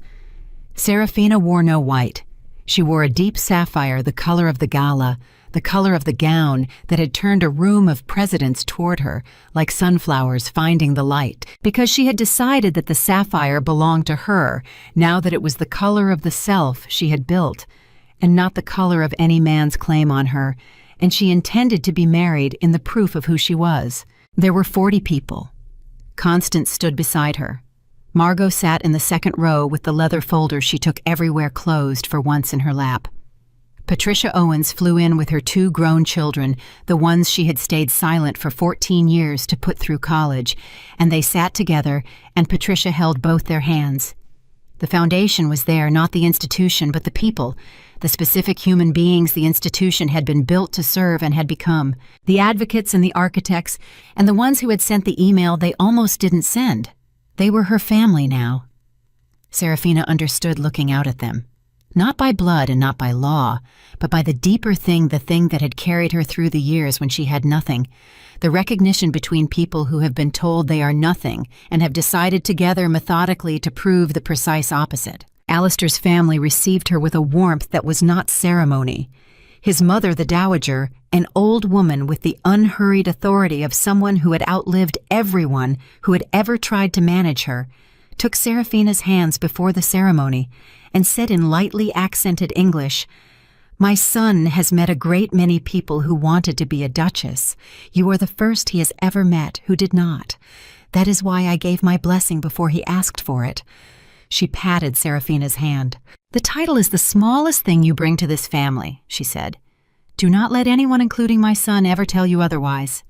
Serafina wore no white. She wore a deep sapphire, the color of the Gala, the color of the gown that had turned a room of presidents toward her, like sunflowers finding the light, because she had decided that the sapphire belonged to her, now that it was the color of the self she had built, and not the color of any man's claim on her, and she intended to be married in the proof of who she was. There were 40 people. Constance stood beside her. Margot sat in the second row with the leather folder she took everywhere closed for once in her lap. Patricia Owens flew in with her 2 grown children, the ones she had stayed silent for 14 years to put through college, and they sat together, and Patricia held both their hands. The foundation was there, not the institution, but the people, the specific human beings the institution had been built to serve and had become, the advocates and the architects, and the ones who had sent the email they almost didn't send. They were her family now. Serafina understood looking out at them. Not by blood and not by law, but by the deeper thing, the thing that had carried her through the years when she had nothing, the recognition between people who have been told they are nothing and have decided together methodically to prove the precise opposite. Alistair's family received her with a warmth that was not ceremony. His mother, the dowager, an old woman with the unhurried authority of someone who had outlived everyone who had ever tried to manage her, took Serafina's hands before the ceremony and said in lightly accented English, "My son has met a great many people who wanted to be a duchess. You are the first he has ever met who did not. That is why I gave my blessing before he asked for it." She patted Serafina's hand. "The title is the smallest thing you bring to this family," she said. "Do not let anyone, including my son, ever tell you otherwise."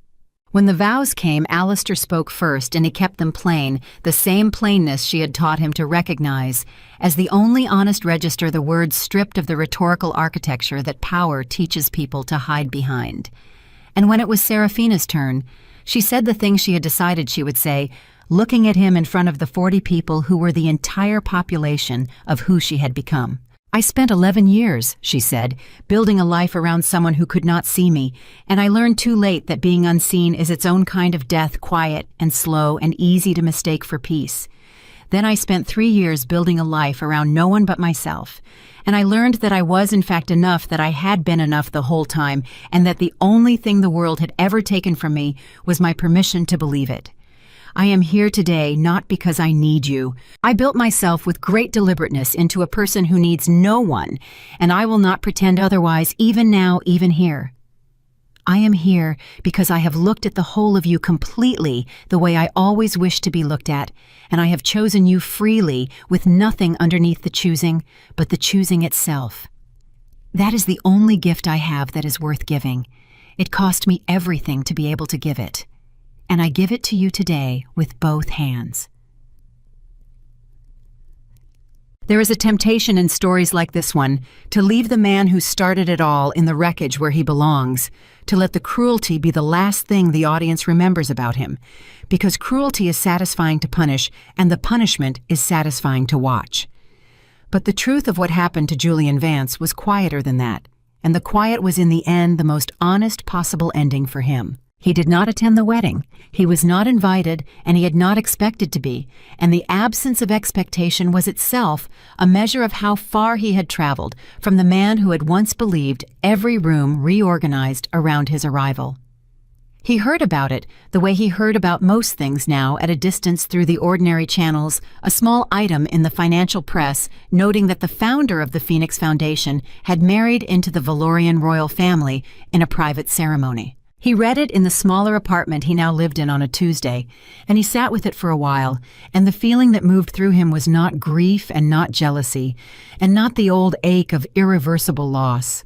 When the vows came, Alistair spoke first, and he kept them plain, the same plainness she had taught him to recognize, as the only honest register the words stripped of the rhetorical architecture that power teaches people to hide behind. And when it was Serafina's turn, she said the thing she had decided she would say, looking at him in front of the 40 people who were the entire population of who she had become. "I spent 11 years," she said, "building a life around someone who could not see me, and I learned too late that being unseen is its own kind of death, quiet and slow and easy to mistake for peace. Then I spent 3 years building a life around no one but myself, and I learned that I was in fact enough, that I had been enough the whole time, and that the only thing the world had ever taken from me was my permission to believe it. I am here today not because I need you. I built myself with great deliberateness into a person who needs no one, and I will not pretend otherwise even now, even here. I am here because I have looked at the whole of you completely the way I always wished to be looked at, and I have chosen you freely with nothing underneath the choosing but the choosing itself. That is the only gift I have that is worth giving. It cost me everything to be able to give it. And I give it to you today with both hands." There is a temptation in stories like this one to leave the man who started it all in the wreckage where he belongs, to let the cruelty be the last thing the audience remembers about him, because cruelty is satisfying to punish, and the punishment is satisfying to watch. But the truth of what happened to Julian Vance was quieter than that, and the quiet was in the end the most honest possible ending for him. He did not attend the wedding, he was not invited, and he had not expected to be, and the absence of expectation was itself a measure of how far he had traveled from the man who had once believed every room reorganized around his arrival. He heard about it the way he heard about most things now at a distance through the ordinary channels, a small item in the financial press noting that the founder of the Phoenix Foundation had married into the Valorian royal family in a private ceremony. He read it in the smaller apartment he now lived in on a Tuesday, and he sat with it for a while, and the feeling that moved through him was not grief and not jealousy, and not the old ache of irreversible loss.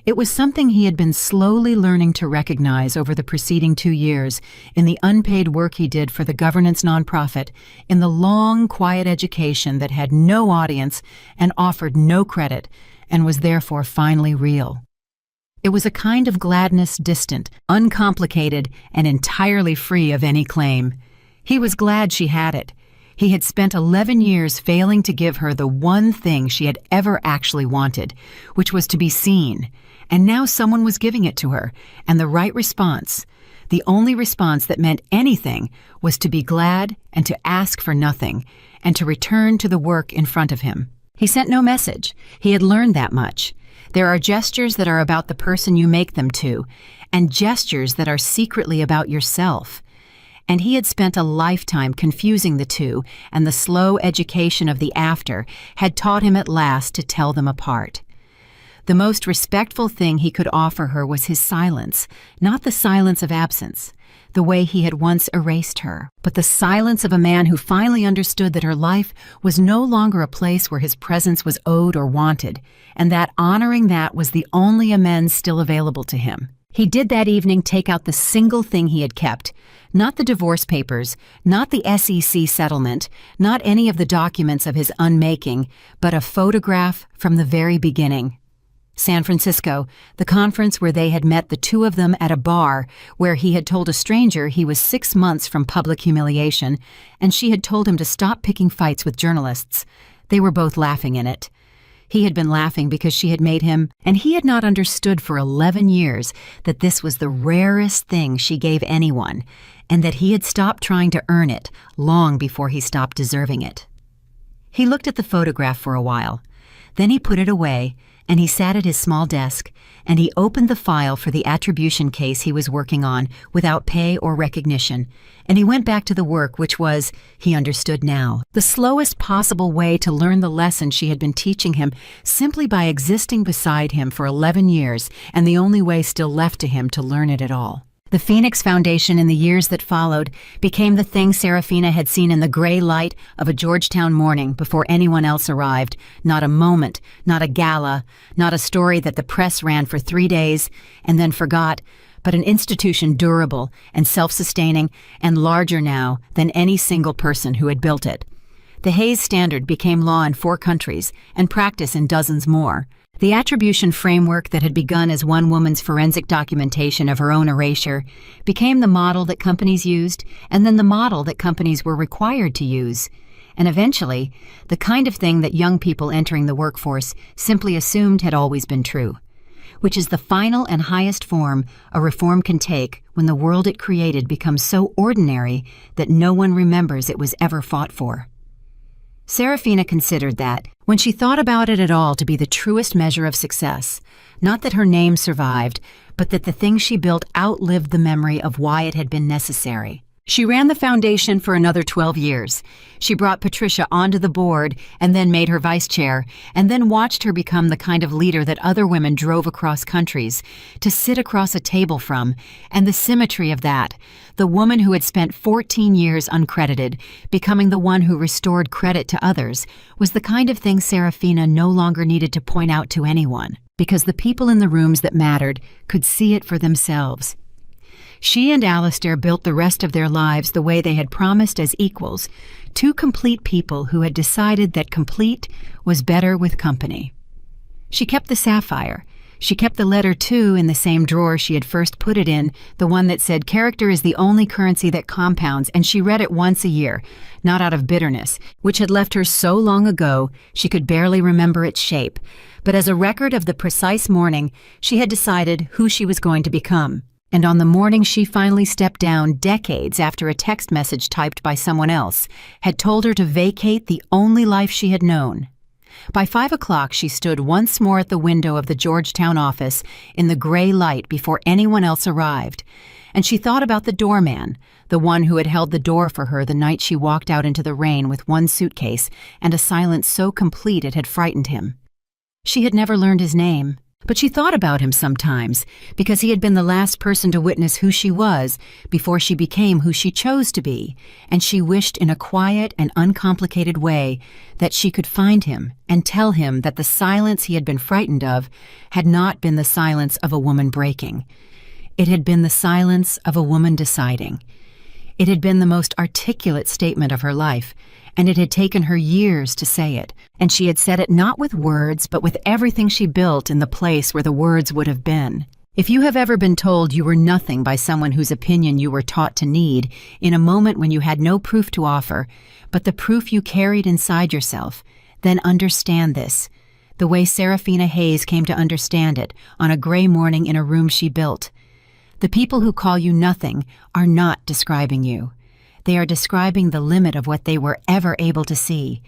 It was something he had been slowly learning to recognize over the preceding 2 years in the unpaid work he did for the governance nonprofit, in the long, quiet education that had no audience and offered no credit, and was therefore finally real. It was a kind of gladness distant, uncomplicated, and entirely free of any claim. He was glad she had it. He had spent 11 years failing to give her the one thing she had ever actually wanted, which was to be seen, and now someone was giving it to her, and the right response, the only response that meant anything, was to be glad and to ask for nothing, and to return to the work in front of him. He sent no message. He had learned that much. There are gestures that are about the person you make them to, and gestures that are secretly about yourself. And he had spent a lifetime confusing the two, and the slow education of the after had taught him at last to tell them apart. The most respectful thing he could offer her was his silence, not the silence of absence, the way he had once erased her, but the silence of a man who finally understood that her life was no longer a place where his presence was owed or wanted, and that honoring that was the only amends still available to him. He did that evening take out the single thing he had kept, not the divorce papers, not the SEC settlement, not any of the documents of his unmaking, but a photograph from the very beginning. San Francisco, the conference where they had met, the two of them at a bar where he had told a stranger he was 6 months from public humiliation, and she had told him to stop picking fights with journalists. They were both laughing in it. He had been laughing because she had made him, and he had not understood for 11 years that this was the rarest thing she gave anyone, and that he had stopped trying to earn it long before he stopped deserving it. He looked at the photograph for a while. Then he put it away, and he sat at his small desk, and he opened the file for the attribution case he was working on without pay or recognition, and he went back to the work which was, he understood now, the slowest possible way to learn the lesson she had been teaching him simply by existing beside him for 11 years, and the only way still left to him to learn it at all. The Phoenix Foundation in the years that followed became the thing Serafina had seen in the gray light of a Georgetown morning before anyone else arrived. Not a moment, not a gala, not a story that the press ran for 3 days and then forgot, but an institution durable and self-sustaining and larger now than any single person who had built it. The Hays Standard became law in 4 countries and practice in dozens more. The attribution framework that had begun as one woman's forensic documentation of her own erasure became the model that companies used, and then the model that companies were required to use, and eventually, the kind of thing that young people entering the workforce simply assumed had always been true, which is the final and highest form a reform can take when the world it created becomes so ordinary that no one remembers it was ever fought for. Serafina considered that, when she thought about it at all, to be the truest measure of success. Not that her name survived, but that the thing she built outlived the memory of why it had been necessary. She ran the foundation for another 12 years. She brought Patricia onto the board and then made her vice chair, and then watched her become the kind of leader that other women drove across countries to sit across a table from, and the symmetry of that, the woman who had spent 14 years uncredited, becoming the one who restored credit to others, was the kind of thing Serafina no longer needed to point out to anyone, because the people in the rooms that mattered could see it for themselves. She and Alistair built the rest of their lives the way they had promised as equals, 2 complete people who had decided that complete was better with company. She kept the sapphire. She kept the letter 2 in the same drawer she had first put it in, the one that said character is the only currency that compounds, and she read it once a year, not out of bitterness, which had left her so long ago she could barely remember its shape, but as a record of the precise morning she had decided who she was going to become. And on the morning she finally stepped down, decades after a text message typed by someone else had told her to vacate the only life she had known. By 5 o'clock she stood once more at the window of the Georgetown office in the gray light before anyone else arrived, and she thought about the doorman, the one who had held the door for her the night she walked out into the rain with one suitcase and a silence so complete it had frightened him. She had never learned his name. But she thought about him sometimes, because he had been the last person to witness who she was before she became who she chose to be, and she wished in a quiet and uncomplicated way that she could find him and tell him that the silence he had been frightened of had not been the silence of a woman breaking. It had been the silence of a woman deciding. It had been the most articulate statement of her life, and it had taken her years to say it, and she had said it not with words, but with everything she built in the place where the words would have been. If you have ever been told you were nothing by someone whose opinion you were taught to need, in a moment when you had no proof to offer, but the proof you carried inside yourself, then understand this, the way Serafina Hays came to understand it on a gray morning in a room she built. The people who call you nothing are not describing you. They are describing the limit of what they were ever able to see.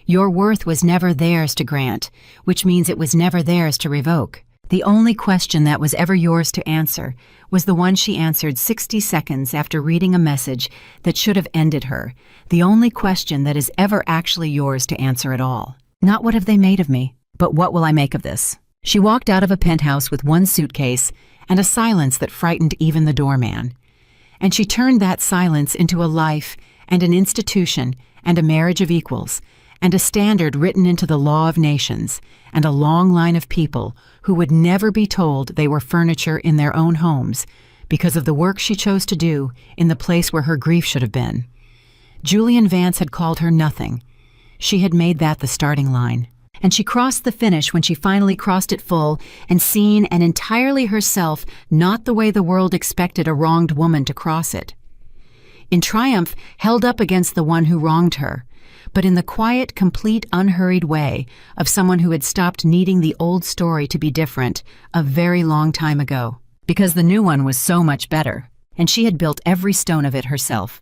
Your worth was never theirs to grant, which means it was never theirs to revoke. The only question that was ever yours to answer was the one she answered 60 seconds after reading a message that should have ended her, the only question that is ever actually yours to answer at all. Not what have they made of me, but what will I make of this? She walked out of a penthouse with one suitcase and a silence that frightened even the doorman. And she turned that silence into a life and an institution and a marriage of equals and a standard written into the law of nations and a long line of people who would never be told they were furniture in their own homes because of the work she chose to do in the place where her grief should have been. Julian Vance had called her nothing. She had made that the starting line. And she crossed the finish when she finally crossed it full and seen and entirely herself, not the way the world expected a wronged woman to cross it. In triumph, held up against the one who wronged her, but in the quiet, complete, unhurried way of someone who had stopped needing the old story to be different a very long time ago, because the new one was so much better, and she had built every stone of it herself.